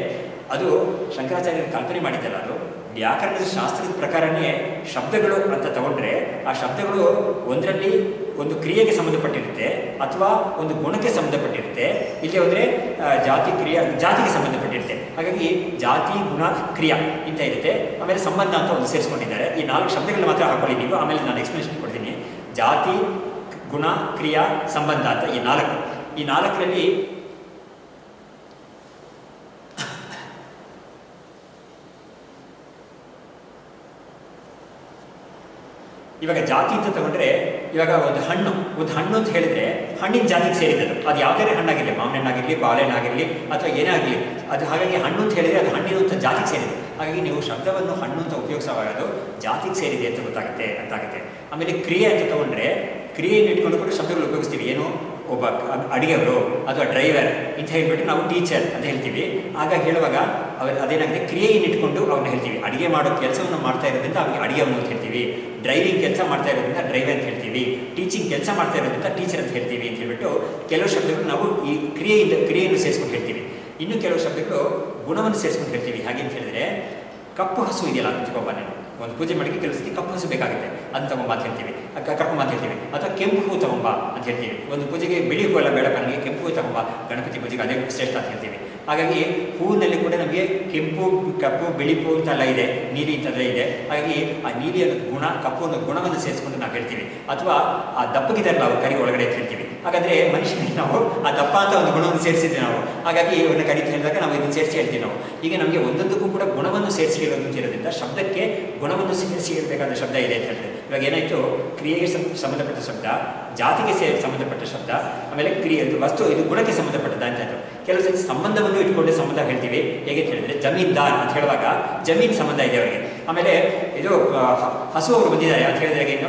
A: ಅದು ಶಂಕರಾಚಾರ್ಯರು ಕಲ್ಪನೆ ಮಾಡಿದ್ದಲ್ಲ, ಅದು ವ್ಯಾಕರಣದ ಶಾಸ್ತ್ರದ ಪ್ರಕಾರನೇ ಶಬ್ದಗಳು ಅಂತ ತಗೊಂಡ್ರೆ ಆ ಶಬ್ದಗಳು ಒಂದರಲ್ಲಿ ಒಂದು ಕ್ರಿಯೆಗೆ ಸಂಬಂಧಪಟ್ಟಿರುತ್ತೆ ಅಥವಾ ಒಂದು ಗುಣಕ್ಕೆ ಸಂಬಂಧಪಟ್ಟಿರುತ್ತೆ. ಇಲ್ಲಿ ಹೋದರೆ ಜಾತಿಗೆ ಸಂಬಂಧಪಟ್ಟಿರುತ್ತೆ. ಹಾಗಾಗಿ ಜಾತಿ, ಗುಣ, ಕ್ರಿಯಾ ಇಂಥ ಇರುತ್ತೆ. ಆಮೇಲೆ ಸಂಬಂಧ ಅಂತ ಒಂದು ಸೇರಿಸ್ಕೊಂಡಿದ್ದಾರೆ. ಈ 4 ಶಬ್ದಗಳನ್ನ ಮಾತ್ರ ಹಾಕೊಳ್ಳಿ ನೀವು, ಆಮೇಲೆ ನಾನು ಎಕ್ಸ್ಪ್ಲನೇಷನ್ ಕೊಡ್ತೀನಿ. ಜಾತಿ, ಗುಣ, ಕ್ರಿಯಾ, ಸಂಬಂಧ ಅಂತ ಈ 4ರಲ್ಲಿ ಇವಾಗ ಜಾತಿ ಅಂತ ತಗೊಂಡ್ರೆ, ಇವಾಗ ಒಂದು ಹಣ್ಣು ಅಂತ ಹೇಳಿದ್ರೆ ಹಣ್ಣಿನ ಜಾತಿಗೆ ಸೇರಿದ್ದು. ಅದು ಯಾವುದೇ ಹಣ್ಣಾಗಿರಲಿ, ಮಾವಿನ ಹಣ್ಣಾಗಿರಲಿ, ಬಾಳೆಹಣ್ಣಾಗಿರಲಿ ಅಥವಾ ಏನೇ ಆಗಲಿ, ಅದು ಹಾಗಾಗಿ ಹಣ್ಣು ಅಂತ ಹೇಳಿದರೆ ಅದು ಹಣ್ಣಿನ ಜಾತಿಗೆ ಸೇರಿದೆ. ಹಾಗಾಗಿ ನೀವು ಶಬ್ದವನ್ನು ಹಣ್ಣು ಅಂತ ಉಪಯೋಗಿಸುವಾಗ ಅದು ಜಾತಿಗೆ ಸೇರಿದೆ ಅಂತ ಗೊತ್ತಾಗುತ್ತೆ. ಆಮೇಲೆ ಕ್ರಿಯೆ ಅಂತ ತಗೊಂಡ್ರೆ, ಕ್ರಿಯೆಯನ್ನು ಇಟ್ಕೊಂಡು ಕೂಡ ಶಬ್ದಗಳು ಉಪಯೋಗಿಸ್ತೀವಿ. ಏನು, ಒಬ್ಬ ಅಡಿಗೆವರು ಅಥವಾ ಡ್ರೈವರ್ ಅಂತ ಹೇಳ್ಬಿಟ್ಟು ನಾವು ಟೀಚರ್ ಅಂತ ಹೇಳ್ತೀವಿ. ಆಗ ಹೇಳುವಾಗ ಅದೇನಾಗಿದೆ, ಕ್ರಿಯೆಯನ್ನು ಇಟ್ಕೊಂಡು ಅವ್ರನ್ನ ಹೇಳ್ತೀವಿ. ಅಡುಗೆ ಮಾಡೋ ಕೆಲಸವನ್ನು ಮಾಡ್ತಾ ಇರೋದ್ರಿಂದ ಅವ್ರಿಗೆ ಅಡುಗೆವನ್ನು ಅಂತ ಹೇಳ್ತೀವಿ. ಡ್ರೈವಿಂಗ್ ಕೆಲಸ ಮಾಡ್ತಾ ಇರೋದ್ರಿಂದ ಡ್ರೈವರ್ ಅಂತ ಹೇಳ್ತೀವಿ. ಟೀಚಿಂಗ್ ಕೆಲಸ ಮಾಡ್ತಾ ಇರೋದ್ರಿಂದ ಟೀಚರ್ ಅಂತ ಹೇಳ್ತೀವಿ ಅಂತ ಹೇಳ್ಬಿಟ್ಟು ಕೆಲವು ಶಬ್ದಗಳು ನಾವು ಈ ಕ್ರಿಯೆಯನ್ನು ಸೇರಿಸ್ಕೊಂಡು ಹೇಳ್ತೀವಿ. ಇನ್ನು ಕೆಲವು ಶಬ್ದಗಳು ಗುಣವನ್ನು ಸೇರಿಸ್ಕೊಂಡು ಹೇಳ್ತೀವಿ. ಹಾಗೆ ಅಂತ ಹೇಳಿದ್ರೆ, ಕಪ್ಪು ಹಸು ಇದೆಯಲ್ಲ ಅಂತ ತಗೊಂಬ, ನಾನು ಒಂದು ಪೂಜೆ ಮಾಡೋಕ್ಕೆ ಕೆಲವು ಸತಿ ಕಪ್ಪು ಹಸು ಬೇಕಾಗುತ್ತೆ, ಅದನ್ನ ತಗೊಂಬ ಅಂತ ಹೇಳ್ತೀವಿ, ಕರ್ಕೊಂಬ ಅಂತ ಹೇಳ್ತೀವಿ. ಅಥವಾ ಕೆಂಪು ಹೂ ತಗೊಂಬ ಅಂತ ಹೇಳ್ತೀವಿ. ಒಂದು ಪೂಜೆಗೆ ಬಿಳಿ ಹೂ ಎಲ್ಲ ಬೇಡ, ನನಗೆ ಕೆಂಪು ಹೂ ತಗೊಂಬ, ಗಣಪತಿ ಪೂಜೆಗೆ ಅದೇ ಶ್ರೇಷ್ಠ ಅಂತ ಹೇಳ್ತೀವಿ. ಹಾಗಾಗಿ ಹೂವಿನಲ್ಲಿ ಕೂಡ ನಮಗೆ ಕೆಂಪು, ಕಪ್ಪು, ಬಿಳಿ ಹೂ ಅಂತೆಲ್ಲ ಇದೆ, ನೀಲಿ ಇಂಥದ್ದೇ ಇದೆ. ಹಾಗಾಗಿ ಆ ನೀಲಿ ಅನ್ನೋ ಗುಣ, ಕಪ್ಪು ಅನ್ನೋ ಗುಣವನ್ನು ಸೇರಿಸ್ಕೊಂಡು ನಾವು ಹೇಳ್ತೀವಿ. ಅಥವಾ ಆ ದಪ್ಪಗಿದಾರಲ್ಲ ಅವ್ರು ಕರಿ ಒಳಗಡೆ ಅಂತ ಹೇಳ್ತೀವಿ. ಹಾಗಾದರೆ ಮನುಷ್ಯನಿಗೆ ನಾವು ಆ ದಪ್ಪ ಅಂತ ಒಂದು ಗುಣವನ್ನು ಸೇರಿಸಿದ್ವಿ ನಾವು. ಹಾಗಾಗಿ ಇವ್ರನ್ನ ಕರಿತ ಹೇಳಿದಾಗ ನಾವು ಇದನ್ನು ಸೇರಿಸಿ ಹೇಳ್ತೀವಿ ನಾವು. ಈಗ ನಮಗೆ ಒಂದೊಂದಕ್ಕೂ ಕೂಡ ಗುಣವನ್ನು ಸೇರಿಸಿ ಹೇಳೋದು ಅಂತ ಇರೋದ್ರಿಂದ ಶಬ್ದಕ್ಕೆ ಗುಣವನ್ನು ಸೇರಿಸಿ ಹೇಳಬೇಕಾದ ಶಬ್ದ ಇದೆ ಅಂತ ಹೇಳಿದ್ರೆ, ಇವಾಗ ಏನಾಯಿತು, ಕ್ರಿಯೆಗೆ ಸಂಬಂಧಪಟ್ಟ ಶಬ್ದ, ಜಾತಿಗೆ ಸಂಬಂಧಪಟ್ಟ ಶಬ್ದ, ಆಮೇಲೆ ವಸ್ತು ಇದು ಗುಣಕ್ಕೆ ಸಂಬಂಧಪಟ್ಟದ ಅಂತ ಆಯಿತು. ಕೆಲವು ಸತಿ ಸಂಬಂಧವನ್ನು ಇಟ್ಕೊಂಡು ಸಂಬಂಧ ಹೇಳ್ತೀವಿ. ಹೇಗೆ ಅಂತ ಹೇಳಿದ್ರೆ, ಜಮೀನ್ದಾರ್ ಅಂತ ಹೇಳುವಾಗ ಜಮೀನು ಸಂಬಂಧ ಇದೆ ಅವರಿಗೆ. ಆಮೇಲೆ ಇದು ಹಸು ಅವರು ಬಂದಿದ್ದಾರೆ ಅಂತ ಹೇಳಿದಾಗ ಏನು,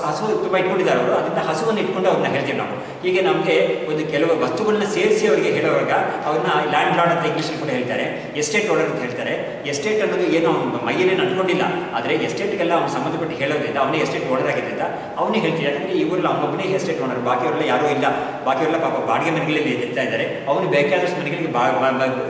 A: ಹಸು ತುಂಬ ಇಟ್ಕೊಂಡಿದ್ದಾರೆ ಅವರು, ಅದರಿಂದ ಹಸುವನ್ನು ಇಟ್ಕೊಂಡು ಅವ್ರನ್ನ ಹೇಳ್ತೀವಿ ನಾವು. ಹೀಗೆ ನಮಗೆ ಒಂದು ಕೆಲವು ವಸ್ತುಗಳನ್ನ ಸೇರಿಸಿ ಅವರಿಗೆ ಹೇಳುವಾಗ ಅವ್ರನ್ನ ಲ್ಯಾಂಡ್ ಲಾರ್ಡ್ ಅಂತ ಇಂಗ್ಲೀಷಲ್ಲಿ ಕೂಡ ಹೇಳ್ತಾರೆ, ಎಸ್ಟೇಟ್ ಓನರ್ ಅಂತ ಹೇಳ್ತಾರೆ. ಎಸ್ಟೇಟ್ ಅನ್ನೋದು ಏನೋ ಅವ್ನು ಮೈಯಲ್ಲೇನು ಅಂಟ್ಕೊಂಡಿಲ್ಲ, ಆದರೆ ಎಸ್ಟೇಟ್ಗೆಲ್ಲ ಅವ್ನು ಸಂಬಂಧಪಟ್ಟು ಹೇಳೋದ್ರಿಂದ ಅವನೇ ಎಸ್ಟೇಟ್ ಓನರ್ ಆಗಿದ್ದರಿಂದ ಅವನೇ ಹೇಳ್ತೀವಿ. ಯಾಕಂದರೆ ಈ ಊರಲ್ಲಿ ಅವನೊಬ್ಬನೇ ಎಸ್ಟೇಟ್ ಓನರ್, ಬಾಕಿಯವರೆಲ್ಲ ಯಾರೂ ಇಲ್ಲ. ಬಾಕಿಯವರೆಲ್ಲ ಪಾಪ ಬಾಡಿಗೆ ಮನೆಗಳಲ್ಲಿ ಇರ್ತಾ ಇದ್ದಾರೆ. ಅವನು ಬೇಕಾದಷ್ಟು ಮನೆಗಳಿಗೆ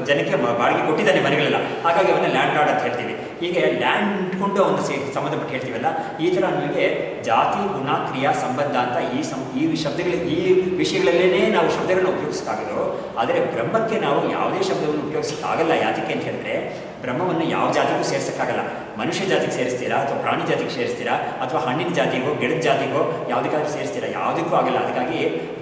A: ಜನಕ್ಕೆ ಬಾಡಿಗೆ ಕೊಟ್ಟಿದ್ದಾನೆ ಮನೆಗಳೆಲ್ಲ. ಹಾಗಾಗಿ ಅವನ್ನ ಲ್ಯಾಂಡ್ ಲಾರ್ಡ್ ಅಂತ ಹೇಳ್ತೀವಿ. ಹೀಗೆ ಲ್ಯಾಂಡ್ ಇಟ್ಕೊಂಡು ಅವನು ಸಂಬಂಧಪಟ್ಟು ಹೇಳ್ತೀವಲ್ಲ, ಈ ಥರ ನಿಮಗೆ ಜಾತಿ ಗುಣ ಕ್ರಿಯಾ ಸಂಬಂಧ ಅಂತ ಈ ಈ ವಿಷಯಗಳಲ್ಲೇ ನಾವು ಶಬ್ದಗಳನ್ನ ಉಪಯೋಗಿಸೋಕ್ಕಾಗಲ್ಲ. ಆದರೆ ಬ್ರಹ್ಮಕ್ಕೆ ನಾವು ಯಾವುದೇ ಶಬ್ದವನ್ನು ಉಪಯೋಗಿಸೋಕ್ಕಾಗಲ್ಲ. ಯಾತಕ್ಕೆ ಅಂತ ಹೇಳಿದ್ರೆ ಬ್ರಹ್ಮವನ್ನು ಯಾವ ಜಾತಿಗೂ ಸೇರಿಸೋಕ್ಕಾಗಲ್ಲ. ಮನುಷ್ಯ ಜಾತಿಗೆ ಸೇರಿಸ್ತೀರಾ ಅಥವಾ ಪ್ರಾಣಿ ಜಾತಿಗೆ ಸೇರಿಸ್ತೀರಾ ಅಥವಾ ಹಣ್ಣಿನ ಜಾತಿಗೋ ಗಿಡದ ಜಾತಿಗೋ ಯಾವುದಕ್ಕಾದ್ರೂ ಸೇರಿಸ್ತೀರಾ? ಯಾವುದಕ್ಕೂ ಆಗಲ್ಲ. ಅದಕ್ಕಾಗಿ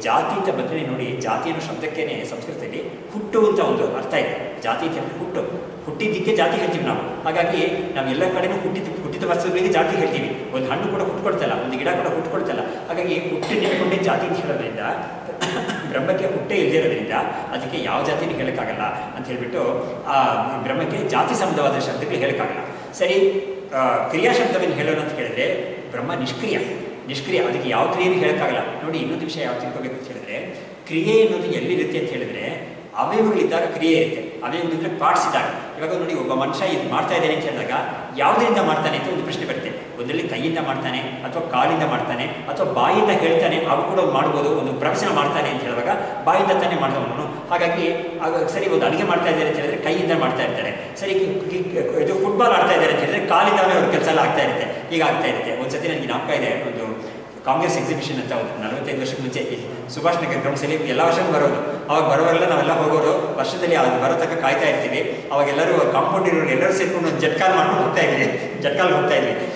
A: ಜಾತಿ ಅಂತ ಬಂದರೆ ನೋಡಿ, ಜಾತಿ ಅನ್ನೋ ಶಬ್ದಕ್ಕೇನೆ ಸಂಸ್ಕೃತದಲ್ಲಿ ಹುಟ್ಟು ಅಂತ ಒಂದು ಅರ್ಥ ಇದೆ. ಜಾತಿ ಅಂತ ಹೇಳಿದ್ರೆ ಹುಟ್ಟಿದ್ದಕ್ಕೆ ಜಾತಿ ಹೇಳ್ತೀವಿ ನಾವು. ಹಾಗಾಗಿ ನಾವು ಎಲ್ಲ ಕಡೆನೂ ಹುಟ್ಟಿದ ವಸ್ತುಗಳಿಗೆ ಜಾತಿ ಹೇಳ್ತೀವಿ. ಒಂದು ಹಣ್ಣು ಕೂಡ ಹುಟ್ಟುಕೊಡ್ತಲ್ಲ, ಒಂದು ಗಿಡ ಕೂಡ ಹುಟ್ಟುಕೊಡ್ತಲ್ಲ. ಹಾಗಾಗಿ ಹುಟ್ಟಿನಿಟ್ಟುಕೊಂಡೇ ಜಾತಿ ಅಂತ ಹೇಳೋದ್ರಿಂದ ಬ್ರಹ್ಮಕ್ಕೆ ಹುಟ್ಟೇ ಇಲ್ಲದಿರೋದ್ರಿಂದ ಅದಕ್ಕೆ ಯಾವ ಜಾತಿನೂ ಹೇಳೋಕ್ಕಾಗಲ್ಲ ಅಂತ ಹೇಳ್ಬಿಟ್ಟು ಆ ಬ್ರಹ್ಮಕ್ಕೆ ಜಾತಿ ಸಂಬಂಧವಾದ ಶಬ್ದಗಳು ಹೇಳೋಕ್ಕಾಗಲ್ಲ. ಸರಿ, ಕ್ರಿಯಾ ಶಬ್ದವನ್ನು ಹೇಳೋಣ ಅಂತ ಹೇಳಿದ್ರೆ ಬ್ರಹ್ಮ ನಿಷ್ಕ್ರಿಯ. ಅದಕ್ಕೆ ಯಾವ ಕ್ರಿಯೆನೂ ಹೇಳೋಕ್ಕಾಗಲ್ಲ. ನೋಡಿ, ಇನ್ನೊಂದು ವಿಷಯ ಯಾವ ತಿಳ್ಕೋಬೇಕು ಅಂತ ಹೇಳಿದ್ರೆ, ಕ್ರಿಯೆ ಅನ್ನೋದು ಎಲ್ಲಿರುತ್ತೆ ಅಂತ ಹೇಳಿದ್ರೆ ಅವಯವಗಳಿದ್ದಾಗ ಕ್ರಿಯೆ ಇರುತ್ತೆ, ಅವಯವಗಳಿದ್ರೆ ಪಾರ್ಟ್ಸ್ ಇದ್ದಾಗ. ಇವಾಗ ನೋಡಿ, ಒಬ್ಬ ಮನುಷ್ಯ ಇದು ಮಾಡ್ತಾ ಇದ್ದಾನೆ ಅಂತ ಹೇಳಿದಾಗ ಯಾವುದರಿಂದ ಮಾಡ್ತಾನೆ ಅಂತ ಒಂದು ಪ್ರಶ್ನೆ ಬರುತ್ತೆ. ಒಂದರಲ್ಲಿ ಕೈಯಿಂದ ಮಾಡ್ತಾನೆ ಅಥವಾ ಕಾಲಿಂದ ಮಾಡ್ತಾನೆ ಅಥವಾ ಬಾಯಿಂದ ಹೇಳ್ತಾನೆ, ಅವು ಕೂಡ ಮಾಡ್ಬೋದು. ಒಂದು ಪ್ರವಚನ ಮಾಡ್ತಾನೆ ಅಂತ ಹೇಳುವಾಗ ಬಾಯಿಂದ ತಾನೇ ಮಾಡ್ದವನು. ಹಾಗಾಗಿ ಸರಿ, ಒಂದು ಅಡುಗೆ ಮಾಡ್ತಾ ಇದ್ದಾರೆ ಅಂತ ಹೇಳಿದ್ರೆ ಕೈಯಿಂದ ಮಾಡ್ತಾ ಇರ್ತಾರೆ. ಸರಿ, ಇದು ಫುಟ್ಬಾಲ್ ಆಡ್ತಾ ಇದ್ದಾರೆ ಅಂತ ಹೇಳಿದ್ರೆ ಕಾಲಿಂದಾನೇ ಅವ್ರ ಕೆಲಸ ಎಲ್ಲ ಆಗ್ತಾ ಇರುತ್ತೆ. ಈಗ ಆಗ್ತಾ ಇರುತ್ತೆ. ಒಂದ್ಸತಿ ನನಗೆ ಜ್ಞಾಪಕ ಇದೆ, ಒಂದು ಕಾಂಗ್ರೆಸ್ ಎಕ್ಸಿಬಿಷನ್ ಅಂತ ಒಂದು 45 ವರ್ಷಕ್ಕೆ ಮುಂಚೆ ಸುಭಾಷ್ ನಗರ್ ಗ್ರೌಂಡ್ಸಲ್ಲಿ ಎಲ್ಲ ವರ್ಷವೂ ಬರೋದು. ಅವಾಗ ಬರೋರೆಲ್ಲ ನಾವೆಲ್ಲ ಹೋಗೋರು, ವರ್ಷದಲ್ಲಿ ಅದು ಬರೋ ತನಕ ಕಾಯ್ತಾ ಇರ್ತೀವಿ. ಅವಾಗೆಲ್ಲರೂ ಕಾಂಪೌಂಡ್ ಇರೋರು ಎಲ್ಲರೂ ಸೇರ್ಕೊಂಡು ಒಂದು ಜಟ್ಕಾಲ್ ಮಾಡ್ಕೊಂಡು ಹೋಗ್ತಾ ಇದ್ವಿ,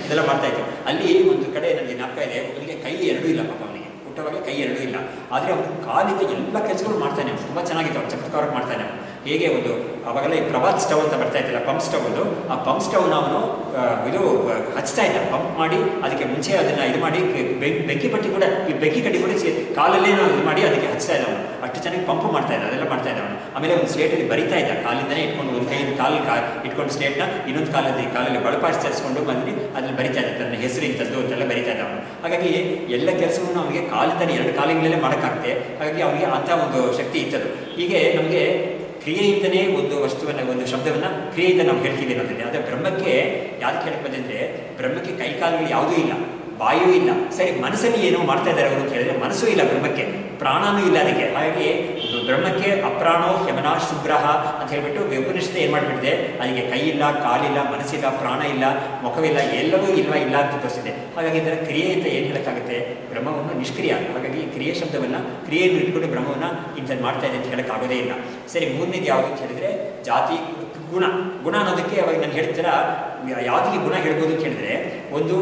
A: ಇದೆಲ್ಲ ಮಾಡ್ತಾ ಇದ್ವಿ. ಅಲ್ಲಿ ಒಂದು ಕಡೆ ನನಗೆ ಜ್ಞಾಪಕ ಇದೆ, ಒಬ್ಬನಿಗೆ ಕೈ ಎರಡೂ ಇಲ್ಲ, ಪಾಪ ಅವನಿಗೆ ಹುಟ್ಟುವಾಗ ಕೈ ಎರಡೂ ಇಲ್ಲ. ಆದರೆ ಅವನು ಕಾಲಿಂದ ಎಲ್ಲ ಕೆಲಸಗಳು ಮಾಡ್ತಾನೆ. ಅವ್ನು ತುಂಬ ಚೆನ್ನಾಗಿತ್ತು, ಅವ್ನು ಚಮತ್ಕಾರವಾಗಿ ಮಾಡ್ತಾನೆ. ಹೇಗೆ ಒಂದು ಅವಾಗೆಲ್ಲ ಈ ಪ್ರಭಾತ್ ಸ್ಟವ್ ಅಂತ ಬರ್ತಾ ಇದ್ದಿಲ್ಲ, ಪಂಪ್ ಸ್ಟವ್. ಅದು ಆ ಪಂಪ್ ಸ್ಟವ್ನ ಅವನು ಇದು ಹಚ್ತಾ ಇದ್ದ, ಪಂಪ್ ಮಾಡಿ ಅದಕ್ಕೆ ಮುಂಚೆ ಅದನ್ನು ಇದು ಮಾಡಿ ಬೆಂಕಿ ಪಟ್ಟಿ ಕೂಡ, ಈ ಬೆಂಕಿ ಕಟ್ಟಿ ಕೂಡ ಕಾಲಲ್ಲೇ ನಾವು ಇದು ಮಾಡಿ ಅದಕ್ಕೆ ಹಚ್ತಾ ಇದ್ದ ಅವನು. ಅಷ್ಟು ಚೆನ್ನಾಗಿ ಪಂಪ್ ಮಾಡ್ತಾ ಇದ್ದ, ಅದೆಲ್ಲ ಮಾಡ್ತಾ ಇದ್ದ ಅವನು. ಆಮೇಲೆ ಒಂದು ಸ್ಲೇಟಲ್ಲಿ ಬರಿತಾ ಇದ್ದ, ಕಾಲಿಂದನೇ ಇಟ್ಕೊಂಡು, ಒಂದು ಕೈಯಿಂದ ಇಟ್ಕೊಂಡು ಸ್ಲೇಟ್ನ ಇನ್ನೊಂದು ಕಾಲಲ್ಲಿ ಬಳಪಾಡಿಸಿ ತರಿಸ್ಕೊಂಡು ಬಂದು ಅದ್ರಲ್ಲಿ ಬರಿತಾ ಇದ್ದ, ತನ್ನ ಹೆಸರು ಇಂಥದ್ದು ಅಂತೆಲ್ಲ ಬರಿತಾ ಇದ್ದ ಅವನು. ಹಾಗಾಗಿ ಎಲ್ಲ ಕೆಲಸವನ್ನು ಅವನಿಗೆ ಕಾಲಿಂದನೇ, ಎರಡು ಕಾಲಿಂದಲೇ ಮಾಡೋಕ್ಕಾಗ್ತದೆ. ಹಾಗಾಗಿ ಅವನಿಗೆ ಅಂಥ ಒಂದು ಶಕ್ತಿ ಇತ್ತದು. ಹೀಗೆ ನಮಗೆ ಕ್ರಿಯೆಯಿಂದನೇ ಒಂದು ವಸ್ತುವನ್ನು, ಒಂದು ಶಬ್ದವನ್ನು ಕ್ರಿಯೆಯಿಂದ ನಾವು ಹೇಳ್ತೀವಿ ಅನ್ನೋದಿದೆ. ಆದರೆ ಬ್ರಹ್ಮಕ್ಕೆ ಯಾವ್ದಕ್ಕೆ ಹೇಳಕ್ಕೆ ಬಂದಂದರೆ, ಬ್ರಹ್ಮಕ್ಕೆ ಕೈಕಾಲುಗಳು ಯಾವುದೂ ಇಲ್ಲ, ಬಾಯೂ ಇಲ್ಲ. ಸರಿ, ಮನಸ್ಸಲ್ಲಿ ಏನೋ ಮಾಡ್ತಾ ಇದ್ದಾರೆ ಅವರು ಅಂತ ಹೇಳಿದ್ರೆ ಮನಸ್ಸೂ ಇಲ್ಲ ಬ್ರಹ್ಮಕ್ಕೆ, ಪ್ರಾಣನೂ ಇಲ್ಲ ಅದಕ್ಕೆ. ಹಾಗಾಗಿ ಬ್ರಹ್ಮಕ್ಕೆ ಅಪ್ರಾಣೋ ಯಮನಾ ಶುಭ್ರಹ ಅಂತ ಹೇಳ್ಬಿಟ್ಟು ಉಪನಿಷತ್ತು ಏನು ಮಾಡಿಬಿಟ್ಟಿದೆ, ಅದಕ್ಕೆ ಕೈ ಇಲ್ಲ, ಕಾಲಿಲ್ಲ, ಮನಸ್ಸಿಲ್ಲ, ಪ್ರಾಣ ಇಲ್ಲ, ಮುಖವಿಲ್ಲ, ಎಲ್ಲವೂ ಇಲ್ಲ ಅಂತ ತೋರಿಸಿದೆ. ಹಾಗಾಗಿ ಇದರ ಕ್ರಿಯೆ ಅಂತ ಏನು ಹೇಳೋಕ್ಕಾಗುತ್ತೆ? ಬ್ರಹ್ಮವನ್ನು ನಿಷ್ಕ್ರಿಯ. ಹಾಗಾಗಿ ಕ್ರಿಯೆ ಶಬ್ದವನ್ನು, ಕ್ರಿಯೆಯನ್ನು ಇಟ್ಕೊಂಡು ಬ್ರಹ್ಮವನ್ನು ಇಂಥದ್ದು ಮಾಡ್ತಾ ಇದೆ ಅಂತ ಹೇಳೋಕ್ಕಾಗೋದೇ ಇಲ್ಲ. ಸರಿ, ಮೂರನೇದು ಯಾವುದು ಅಂತ ಹೇಳಿದ್ರೆ ಜಾತಿ ಗುಣ ಅನ್ನೋದಕ್ಕೆ ಅವಾಗ ನಾನು ಹೇಳ್ತೀರ ಯಾವುದಕ್ಕೆ ಗುಣ ಹೇಳ್ಬೋದು ಅಂತ ಹೇಳಿದ್ರೆ, ಒಂದು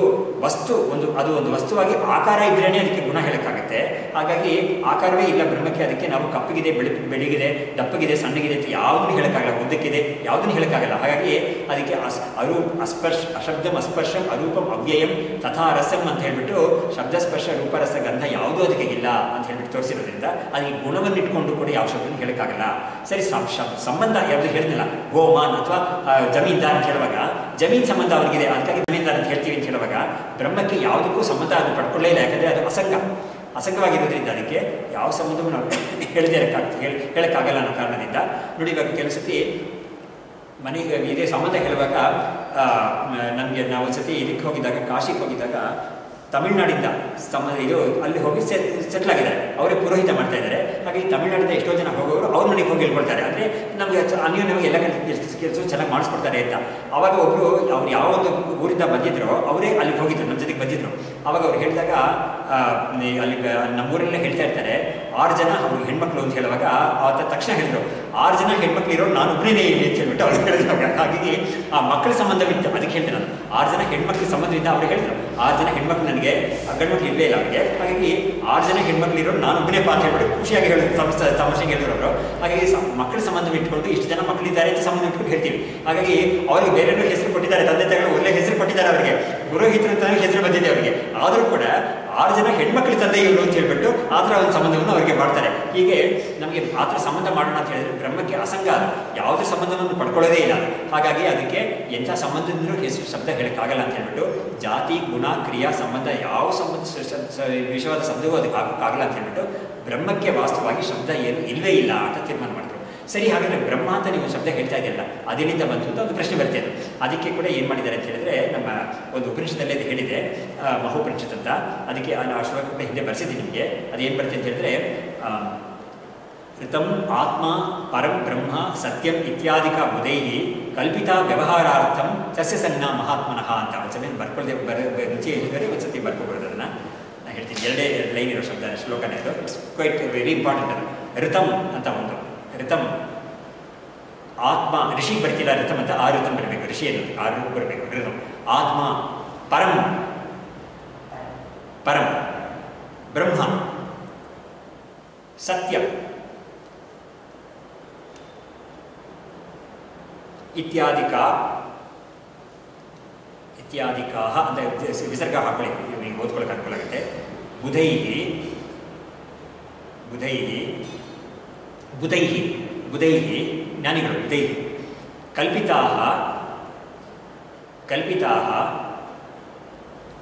A: ವಸ್ತು, ಅದು ಒಂದು ವಸ್ತುವಾಗಿ ಆಕಾರ ಇದ್ರೇ ಅದಕ್ಕೆ ಗುಣ ಹೇಳೋಕ್ಕಾಗುತ್ತೆ. ಹಾಗಾಗಿ ಆಕಾರವೇ ಇಲ್ಲ ಬ್ರಹ್ಮಕ್ಕೆ. ಅದಕ್ಕೆ ನಾವು ಕಪ್ಪಗಿದೆ, ಬೆಳಗಿದೆ, ದಪ್ಪಗಿದೆ, ಸಣ್ಣಗಿದೆ ಅಂತ ಯಾವುದನ್ನು ಹೇಳೋಕ್ಕಾಗಲ್ಲ, ಉದ್ದಕ್ಕಿದೆ, ಯಾವುದನ್ನು ಹೇಳೋಕ್ಕಾಗಲ್ಲ. ಹಾಗಾಗಿ ಅದಕ್ಕೆ ಅಶಬ್ದಂ ಅಸ್ಪರ್ಶಂ ಅರೂಪಂ ಅವ್ಯಯಂ ತಥಾ ರಸಂ ಅಂತ ಹೇಳ್ಬಿಟ್ಟು ಶಬ್ದಸ್ಪರ್ಶ ರೂಪರಸ ಗಂಧ ಯಾವುದೂ ಅದಕ್ಕೆ ಇಲ್ಲ ಅಂತ ಹೇಳ್ಬಿಟ್ಟು ತೋರಿಸಿರೋದ್ರಿಂದ ಅದಕ್ಕೆ ಗುಣವನ್ನು ಇಟ್ಕೊಂಡು ಕೂಡ ಯಾವ ಶಬ್ದವನ್ನು ಹೇಳೋಕ್ಕಾಗಲ್ಲ. ಸರಿ, ಸಂಬಂಧ ಯಾವುದು ಹೇಳಿದ್ನಲ್ಲ, ಗೋಮಾನ್ ಅಥವಾ ಜಮೀನ್ದಾರ್ ಅಂತ ಹೇಳುವಾಗ ಜಮೀನ್ ಸಂಬಂಧ ಅವರಿಗಿದೆ, ಅದಕ್ಕಾಗಿ ಜಮೀನ್ದಾರ್ ಅಂತ ಹೇಳ್ತೀವಿ ಅಂತ ಹೇಳುವಾಗ ಬ್ರಹ್ಮಕ್ಕೆ ಯಾವುದಕ್ಕೂ ಸಂಬಂಧ ಅದು ಪಡ್ಕೊಳ್ಳೇ ಇಲ್ಲ. ಯಾಕಂದರೆ ಅದು ಅಸಂಗವಾಗಿರೋದ್ರಿಂದ ಅದಕ್ಕೆ ಯಾವ ಸಂಬಂಧವೂ ನಾವು ಹೇಳೋಕ್ಕಾಗಲ್ಲ ಅನ್ನೋ ಕಾರಣದಿಂದ. ನೋಡಿ, ಇವಾಗ ಕೆಲವು ಸತಿ ಮನೆಗೆ ಇದೇ ಸಂಬಂಧ ಹೇಳುವಾಗ ನಮಗೆ ನಾವು ಒಂದ್ಸತಿ ಇದಕ್ಕೆ ಹೋಗಿದ್ದಾಗ, ಕಾಶಿಗೆ ಹೋಗಿದ್ದಾಗ ತಮಿಳ್ನಾಡಿಂದ ಅಲ್ಲಿ ಹೋಗಿ ಸೆಟ್ಲ್ ಆಗಿದ್ದಾರೆ. ಅವರೇ ಪುರೋಹಿತ ಮಾಡ್ತಾ ಇದ್ದಾರೆ. ಹಾಗೆ ತಮಿಳ್ನಾಡಿಂದ ಎಷ್ಟೋ ಜನ ಹೋಗೋರು ಅವ್ರ ಮನೆಗೆ ಹೋಗಿ ಹೇಳ್ಕೊಳ್ತಾರೆ. ಅಂದರೆ ನಮಗೆ ಅನ್ಯೋನ್ಯವಾಗಿ ಎಲ್ಲ ಕೆಲಸ ಚೆನ್ನಾಗಿ ಮಾಡಿಸ್ಕೊಡ್ತಾರೆ ಅಂತ. ಆವಾಗ ಒಬ್ಬರು ಅವ್ರು ಯಾವ ಒಂದು ಊರಿಂದ ಬಂದಿದ್ರು, ಅವರೇ ಅಲ್ಲಿಗೆ ಹೋಗಿದ್ರು, ನಮ್ಮ ಜೊತೆಗೆ ಬಂದಿದ್ರು. ಆವಾಗ ಅವ್ರು ಹೇಳಿದಾಗ ಅಲ್ಲಿ ನಮ್ಮೂರಲ್ಲೇ ಹೇಳ್ತಾ ಇರ್ತಾರೆ, 6 ಜನ ಅವ್ರು ಹೆಣ್ಮಕ್ಳು ಅಂತ ಹೇಳುವಾಗ ಆತ ತಕ್ಷಣ ಹೇಳಿದ್ರು, 6 ಜನ ಹೆಣ್ಮಕ್ಳು ಇರೋ ನಾನು ಒಬ್ಬನೇ ಇಲ್ಲಿ ಅಂತ ಹೇಳ್ಬಿಟ್ಟು ಅವ್ರು ಹೇಳಿದಾಗ. ಹಾಗಾಗಿ ಆ ಮಕ್ಕಳ ಸಂಬಂಧವಿತ್ತು, ಅದಕ್ಕೆ ಹೇಳ್ತೀನಿ ನಾನು. 6 ಜನ ಹೆಣ್ಮಕ್ಳ ಸಂಬಂಧವಿದ್ದ ಅವ್ರು ಹೇಳಿದ್ರು, 6 ಜನ ಹೆಣ್ಮಕ್ಳು ನನಗೆ ಗಂಡು ಮಕ್ಳು ಇಲ್ಲೇ ಇಲ್ಲ ಅವರಿಗೆ. ಹಾಗಾಗಿ 6 ಜನ ಹೆಣ್ಮಕ್ಳು ಇರೋ ನಾನು ಒಬ್ಬನೇ ಅಂತ ಹೇಳ್ಬಿಟ್ಟು ಖುಷಿಯಾಗಿ ಹೇಳಿದ್ರು, ತಮಾಷೆಗೆ ಹೇಳಿದ್ರು ಅವರು. ಹಾಗಾಗಿ ಮಕ್ಕಳ ಸಂಬಂಧ ಇಟ್ಕೊಂಡು ಇಷ್ಟು ಜನ ಮಕ್ಕಳಿದ್ದಾರೆ ಅಂತ ಸಂಬಂಧ ಇಟ್ಕೊಂಡು ಹೇಳ್ತೀವಿ. ಹಾಗಾಗಿ ಅವರಿಗೆ ಬೇರೆಯೂ ಹೆಸರು ಕೊಟ್ಟಿದ್ದಾರೆ, ತಂದೆ ತಾಯಿಗಳು ಒಳ್ಳೆ ಹೆಸರು ಕೊಟ್ಟಿದ್ದಾರೆ ಅವರಿಗೆ, ಪುರೋಹಿತರು ಅಂತ ಹೆಸರು ಬಂದಿದೆ ಅವರಿಗೆ. ಆದರೂ ಕೂಡ 6 ಜನ ಹೆಣ್ಮಕ್ಳ ತಂದೆ ಇವರು ಅಂತ ಹೇಳ್ಬಿಟ್ಟು ಆ ಥರ ಒಂದು ಸಂಬಂಧವನ್ನು ಅವರಿಗೆ ಮಾಡ್ತಾರೆ. ಹೀಗೆ ನಮಗೆ ಆ ಥರ ಸಂಬಂಧ ಮಾಡೋಣ ಅಂತ ಹೇಳಿದ್ರೆ ಬ್ರಹ್ಮಕ್ಕೆ ಅಸಂಗ, ಅದು ಯಾವುದೇ ಸಂಬಂಧವನ್ನು ಪಡ್ಕೊಳ್ಳೋದೇ ಇಲ್ಲ. ಹಾಗಾಗಿ ಅದಕ್ಕೆ ಎಂಥ ಸಂಬಂಧದಿಂದಲೂ ಹೆಸರು ಶಬ್ದ ಹೇಳೋಕ್ಕಾಗಲ್ಲ ಅಂತ ಹೇಳ್ಬಿಟ್ಟು ಜಾತಿ ಗುಣ ಕ್ರಿಯಾ ಸಂಬಂಧ ಯಾವ ಸಂಬಂಧ ವಿಷಯವಾದ ಶಬ್ದವೂ ಅದಕ್ಕೆ ಆಗಲ್ಲ ಅಂತ ಹೇಳ್ಬಿಟ್ಟು ಬ್ರಹ್ಮಕ್ಕೆ ವಾಸ್ತವವಾಗಿ ಶಬ್ದ ಏನು ಇಲ್ಲವೇ ಇಲ್ಲ ಅಂತ ತೀರ್ಮಾನ ಮಾಡಿದ್ರು. ಸರಿ, ಹಾಗಾದರೆ ಬ್ರಹ್ಮ ಅಂತ ನೀವು ಶಬ್ದ ಹೇಳ್ತಾ ಇದೆಯಲ್ಲ, ಅದರಿಂದ ಬಂತು ಅಂತ ಒಂದು ಪ್ರಶ್ನೆ ಬರ್ತಿದೆ. ಅದಕ್ಕೆ ಕೂಡ ಏನು ಮಾಡಿದ್ದಾರೆ ಅಂತ ಹೇಳಿದ್ರೆ, ನಮ್ಮ ಒಂದು ಉಪನಿಷತ್ತಲ್ಲೇ ಅದು ಹೇಳಿದೆ, ಮಹೋಪನಿಷತ್ ಅಂತ. ಅದಕ್ಕೆ ಆ ಶ್ಲೋಕ ಕೂಡ ಹಿಂದೆ ಬರ್ಸಿದ್ದೀನಿ ನಿಮಗೆ. ಅದೇನು ಬರುತ್ತೆ ಅಂತ ಹೇಳಿದ್ರೆ, ಋತಂ ಆತ್ಮ ಪರಂ ಬ್ರಹ್ಮ ಸತ್ಯಂ ಇತ್ಯಾದಿಕ ಬುಧೈಃ ಕಲ್ಪಿತ ವ್ಯವಹಾರಾರ್ಥಂ ತಸ್ಯ ಸಂಜ್ಞಾ ಮಹಾತ್ಮನಃ ಅಂತ ಒಂದ್ಸತಿ ಬರ್ಕೊಳ್ಳದೆ ರುಚಿ ಹೇಳಿದರೆ ಒಂದ್ಸತಿ ಬರ್ಕೊಬಾರ್ದು ಅದನ್ನು ನಾನು ಹೇಳ್ತೀನಿ. ಎರಡು ಲೈನ್ ಇರೋ ಶಬ್ದ ಶ್ಲೋಕನೇ ಅದು. ಇಟ್ಸ್ ಕ್ವೈಟ್ ವೆರಿ ಇಂಪಾರ್ಟೆಂಟ್ ಅದು. ಋತಂ ಅಂತ ಒಂದು ಋತಂ ಆತ್ಮ ಋಷಿ ಬರ್ತಿಲ್ಲ ಋತಂ ಅಂತ ಆ ಋತಂ ಬರಬೇಕು, ಋಷಿ ಅನ್ನೋದು ಆ ಋತು ಬರಬೇಕು. ಋತಂ ಆತ್ಮ ಪರಂ ಪರಂ ಬ್ರಹ್ಮ ಸತ್ಯ ಇತ್ಯಾದಿಕ ಇತ್ಯಾದಿಕಾಹ ಅಂತ ವಿಸರ್ಗ ಹಾಕೊಳ್ಳಿ, ನೀವು ಓದ್ಕೊಳ್ಳೋಕೆ ಅನುಕೂಲಾಗುತ್ತೆ. ಬುಧೈಹಿ ಬುಧೈಹಿ ಬುಧೈಹಿ ಬುಧೈಹಿ ಜ್ಞಾನಿಗಳು ಬುಧೈಹಿ ಕಲ್ಪಿತಾಹ ಕಲ್ಪಿತಾಹ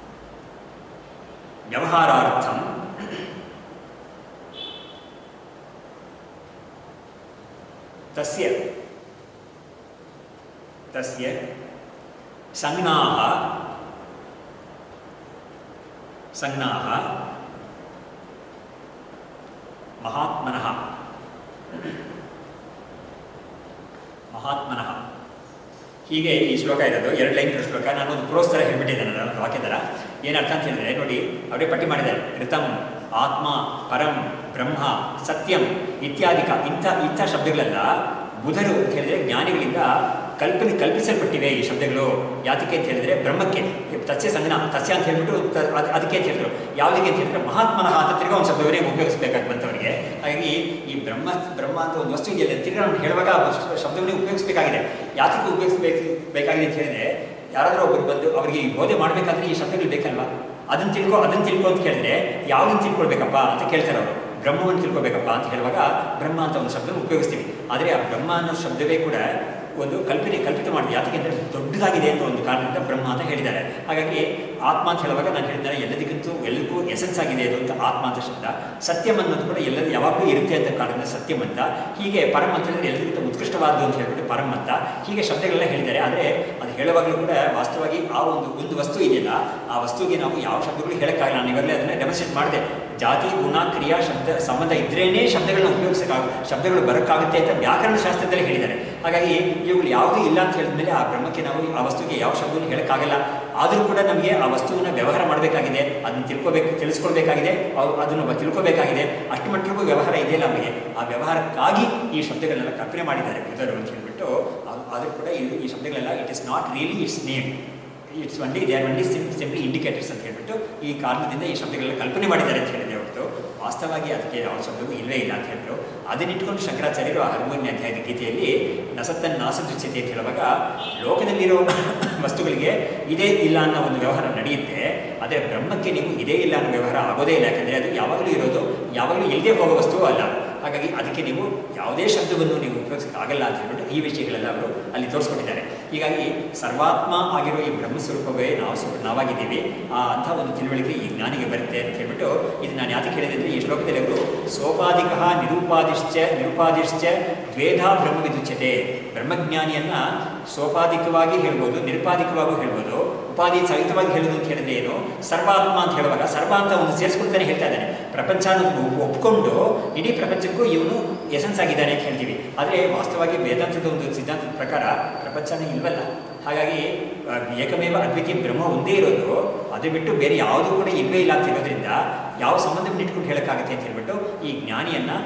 A: ವ್ಯವಹಾರಾರ್ಥಂ ತಸ್ಯ ತಸ್ಯ ಸಂಜ್ಞಾಃ ಸಂಜ್ಞಾಃ ಮಹಾತ್ಮನಃ ಮಹಾತ್ಮನಃ. ಹೀಗೆ ಈ ಶ್ಲೋಕ ಇರೋದು. ಎರಡು ಲೈನ್ ಶ್ಲೋಕ. ನಾನು ಒಂದು ಪ್ರೋಸ್ ಥರ ಹೇಳ್ಬಿಟ್ಟಿದ್ದೇನೆ, ಅದನ್ನು ವಾಕ್ಯ ಥರ. ಏನರ್ಥ ಅಂತ ಹೇಳಿದರೆ ನೋಡಿ, ಅವರೇ ಪಟ್ಟಿ ಮಾಡಿದ್ದಾರೆ. ಋತಂ ಆತ್ಮ ಪರಂ ಬ್ರಹ್ಮ ಸತ್ಯಂ ಇತ್ಯಾದಿಕ ಇಂಥ ಶಬ್ದಗಳೆಲ್ಲ ಬುಧರು ಅಂತ ಹೇಳಿದರೆ ಜ್ಞಾನಿಗಳಿಂದ ಕಲ್ಪಿಸಲ್ಪಟ್ಟಿವೆ ಈ ಶಬ್ದಗಳು. ಯಾತಕ್ಕೆ ಅಂತ ಹೇಳಿದರೆ ಬ್ರಹ್ಮಕ್ಕೆ ತಸ್ಯ ಸಂಜ್ಞಾ ತಸ್ಯ ಅಂತ ಹೇಳ್ಬಿಟ್ಟು ಅದಕ್ಕೆ ಅಂತ ಹೇಳಿದ್ರು. ಯಾವುದಕ್ಕೆ ಅಂತ ಹೇಳಿದ್ರೆ ಮಹಾತ್ಮನಃ ಅಂತ ತಿರ್ಗಾ ಒಂದು ಶಬ್ದವರೇ ಉಪಯೋಗಿಸಬೇಕಾಗಿ ಬಂತವರಿಗೆ. ಹಾಗಾಗಿ ಈ ಬ್ರಹ್ಮ ಅಂತ ಒಂದು ವಸ್ತು ಇದೆಯಲ್ಲ, ತಿರ್ಗಾ ನಾವು ಹೇಳುವಾಗ ಶಬ್ದವನ್ನೇ ಉಪಯೋಗಿಸಬೇಕಾಗಿದೆ. ಯಾತಕ್ಕೆ ಉಪಯೋಗಿಸಬೇಕಾಗಿದೆ ಅಂತ ಹೇಳಿದ್ರೆ, ಯಾರಾದರೂ ಒಬ್ಬರು ಬಂದು ಅವರಿಗೆ ಈ ಬೋಧೆ ಮಾಡಬೇಕಾದ್ರೆ ಈ ಶಬ್ದಗಳು ಬೇಕಲ್ವಾ, ಅದನ್ನು ತಿಳ್ಕೊ ಅಂತ ಕೇಳಿದ್ರೆ ಯಾವುದನ್ನು ತಿಳ್ಕೊಳ್ಬೇಕಪ್ಪ ಅಂತ ಕೇಳ್ತಾರೆ ಅವರು. ಬ್ರಹ್ಮವನ್ನು ತಿಳ್ಕೊಬೇಕಪ್ಪ ಅಂತ ಹೇಳುವಾಗ ಬ್ರಹ್ಮ ಅಂತ ಒಂದು ಶಬ್ದವನ್ನು ಉಪಯೋಗಿಸ್ತೀವಿ. ಆದರೆ ಆ ಬ್ರಹ್ಮ ಅನ್ನೋ ಶಬ್ದವೇ ಕೂಡ ಒಂದು ಕಲ್ಪಿತ ಮಾಡಿ, ಯಾತಕ್ಕೆ ಅಂದರೆ ದೊಡ್ಡದಾಗಿದೆ ಅಂತ ಒಂದು ಕಾರಣದಿಂದ ಬ್ರಹ್ಮ ಅಂತ ಹೇಳಿದ್ದಾರೆ. ಹಾಗಾಗಿ ಆತ್ಮ ಅಂತ ಹೇಳುವಾಗ ನಾನು ಹೇಳಿದ್ದಾರೆ ಎಲ್ಲದಕ್ಕೂ ಎಸೆನ್ಸ್ ಆಗಿದೆ ಅದು ಅಂತ ಆತ್ಮ ಅಂತ ಶಬ್ದ. ಸತ್ಯಂ ಅನ್ನೋದು ಕೂಡ ಎಲ್ಲರೂ ಯಾವಾಗಲೂ ಇರುತ್ತೆ ಅಂತ ಕಾರಣದಿಂದ ಸತ್ಯಂ ಅಂತ. ಹೀಗೆ ಪರಂ ಅಂತ ಹೇಳಿದ್ರೆ ಎಲ್ಲದಕ್ಕಿಂತ ಉತ್ಕೃಷ್ಟವಾದ್ದು ಅಂತ ಹೇಳ್ಬಿಟ್ಟು ಪರಂ ಅಂತ ಹೀಗೆ ಶಬ್ದಗಳೆಲ್ಲ ಹೇಳಿದ್ದಾರೆ. ಆದರೆ ಅದು ಹೇಳುವಾಗಲೂ ಕೂಡ ವಾಸ್ತವವಾಗಿ ಆ ಒಂದು ವಸ್ತು ಇದೆಯಲ್ಲ, ಆ ವಸ್ತುವಿಗೆ ನಾವು ಯಾವ ಶಬ್ದಗಳು ಹೇಳೋಕ್ಕಾಗಲ್ಲ. ನಾನು ಇವಾಗಲೇ ಅದನ್ನು ಡೆಮಾನ್ಸ್ಟ್ರೇಟ್ ಮಾಡಿದೆ. ಜಾತಿ ಗುಣ ಕ್ರಿಯಾ ಶಬ್ದ ಸಂಬಂಧ ಇದ್ರೇನೇ ಶಬ್ದಗಳನ್ನ ಶಬ್ದಗಳು ಬರೋಕ್ಕಾಗುತ್ತೆ ಅಂತ ವ್ಯಾಕರಣ ಶಾಸ್ತ್ರದಲ್ಲಿ ಹೇಳಿದ್ದಾರೆ. ಹಾಗಾಗಿ ಇವುಗಳು ಯಾವುದೂ ಇಲ್ಲ ಅಂತ ಹೇಳಿದ್ಮೇಲೆ ಆ ಬ್ರಹ್ಮಕ್ಕೆ ನಾವು ಆ ವಸ್ತುವಿಗೆ ಯಾವ ಶಬ್ದವನ್ನು ಹೇಳೋಕ್ಕಾಗಲ್ಲ. ಆದರೂ ಕೂಡ ನಮಗೆ ಆ ವಸ್ತುವನ್ನು ವ್ಯವಹಾರ ಮಾಡಬೇಕಾಗಿದೆ, ಅದನ್ನು ತಿಳಿಸ್ಕೊಳ್ಬೇಕಾಗಿದೆ, ಅದನ್ನು ತಿಳ್ಕೊಬೇಕಾಗಿದೆ. ಅಷ್ಟು ಮಟ್ಟಿಗೂ ವ್ಯವಹಾರ ಇದೆಯಲ್ಲ ನಮಗೆ. ಆ ವ್ಯವಹಾರಕ್ಕಾಗಿ ಈ ಶಬ್ದಗಳನ್ನೆಲ್ಲ ಕಲ್ಪನೆ ಮಾಡಿದ್ದಾರೆ ಬುಧರು ಅಂತ ಹೇಳ್ಬಿಟ್ಟು. ಆದರೂ ಕೂಡ ಈ ಶಬ್ದಗಳೆಲ್ಲ it is not really its name, it's only they are only simply indicators ಅಂತ ಹೇಳ್ಬಿಟ್ಟು ಈ ಕಾರಣದಿಂದ ಈ ಶಬ್ದಗಳೆಲ್ಲ ಕಲ್ಪನೆ ಮಾಡಿದ್ದಾರೆ ಅಂತ ಹೇಳಿದೆ ಹೊರತು ವಾಸ್ತವವಾಗಿ ಅದಕ್ಕೆ ಯಾವ ಶಬ್ದವೂ ಇಲ್ಲವೇ ಇಲ್ಲ ಅಂತ ಹೇಳಿದ್ರು. ಅದನ್ನಿಟ್ಕೊಂಡು ಶಂಕರಾಚಾರ್ಯರು 13ನೇ ಅಧ್ಯಾಯದ ಗೀತೆಯಲ್ಲಿ ನಸತ್ತನ್ ನಾಸದುಚ್ಯತೆ ಅಂತ ಹೇಳುವಾಗ ಲೋಕದಲ್ಲಿರೋ ವಸ್ತುಗಳಿಗೆ ಇದೇ ಇಲ್ಲ ಅನ್ನೋ ಒಂದು ವ್ಯವಹಾರ ನಡೆಯುತ್ತೆ. ಆದರೆ ಬ್ರಹ್ಮಕ್ಕೆ ನೀವು ಇದೇ ಇಲ್ಲ ಅನ್ನೋ ವ್ಯವಹಾರ ಆಗೋದೇ ಇಲ್ಲ. ಯಾಕಂದರೆ ಅದು ಯಾವಾಗಲೂ ಇರೋದು, ಯಾವಾಗಲೂ ಇಲ್ಲದೆ ಹೋಗೋ ವಸ್ತುವೂ ಅಲ್ಲ. ಹಾಗಾಗಿ ಅದಕ್ಕೆ ನೀವು ಯಾವುದೇ ಶಬ್ದವನ್ನು ನೀವು ಉಪಯೋಗಿಸೋಕ್ಕಾಗಲ್ಲ ಅಂತ ಹೇಳ್ಬಿಟ್ಟು ಈ ವಿಷಯಗಳೆಲ್ಲ ಅವರು ಅಲ್ಲಿ ತೋರಿಸ್ಕೊಟ್ಟಿದ್ದಾರೆ. ಹೀಗಾಗಿ ಸರ್ವಾತ್ಮ ಆಗಿರೋ ಈ ಬ್ರಹ್ಮಸ್ವರೂಪವೇ ನಾವಾಗಿದ್ದೀವಿ. ಅಂಥ ಒಂದು ತಿಳುವಳಿಕೆ ಈ ಜ್ಞಾನಿಗೆ ಬರುತ್ತೆ ಅಂತ ಹೇಳ್ಬಿಟ್ಟು ಇದು ನಾನು ಯಾತಕ್ಕೆ ಹೇಳಿದೆ ಅಂದರೆ, ಈ ಶ್ಲೋಕದಲ್ಲಿ ಅವರು ಸೋಪಾಧಿಕ ನಿರುಪಾದಿಶ್ಚ ದ್ವೇಧಾ ಬ್ರಹ್ಮವಿದುಚ್ಯತೆ. ಬ್ರಹ್ಮಜ್ಞಾನಿಯನ್ನು ಸೋಪಾಧಿಕವಾಗಿ ಹೇಳ್ಬೋದು, ನಿರುಪಾಧಿಕವಾಗೂ ಹೇಳ್ಬೋದು, ಉಪಾಧಿ ಸಹಿತವಾಗಿ ಹೇಳೋದು ಅಂತ ಹೇಳಿದ್ರೆ ಏನು, ಸರ್ವಾತ್ಮ ಅಂತ ಹೇಳುವಾಗ ಸರ್ವ ಅಂತ ಒಂದು ಸೇರಿಸ್ಕೊಳ್ತಾನೆ ಹೇಳ್ತಾ ಇದ್ದಾನೆ. ಪ್ರಪಂಚ ಅನ್ನೋದು ಒಪ್ಕೊಂಡು ಇಡೀ ಪ್ರಪಂಚಕ್ಕೂ ಇವನು ಎಸೆನ್ಸ್ ಆಗಿದ್ದಾನೆ ಅಂತ ಹೇಳ್ತೀವಿ. ಆದರೆ ವಾಸ್ತವವಾಗಿ ವೇದಾಂತದ ಒಂದು ಸಿದ್ಧಾಂತದ ಪ್ರಕಾರ ಪ್ರಪಂಚನೇ ಇಲ್ವಲ್ಲ. ಹಾಗಾಗಿ ಏಕಮೇವ ಅದ್ವಿತೀಯ ಬ್ರಹ್ಮ ಒಂದೇ ಇರೋದು, ಅದು ಬಿಟ್ಟು ಬೇರೆ ಯಾವುದೂ ಕೂಡ ಇಲ್ಲವೇ ಇಲ್ಲ ಅಂತ ಇರೋದ್ರಿಂದ ಯಾವ ಸಂಬಂಧವನ್ನು ಇಟ್ಕೊಂಡು ಹೇಳೋಕ್ಕಾಗುತ್ತೆ ಅಂತ ಹೇಳ್ಬಿಟ್ಟು ಈ ಜ್ಞಾನಿಯನ್ನು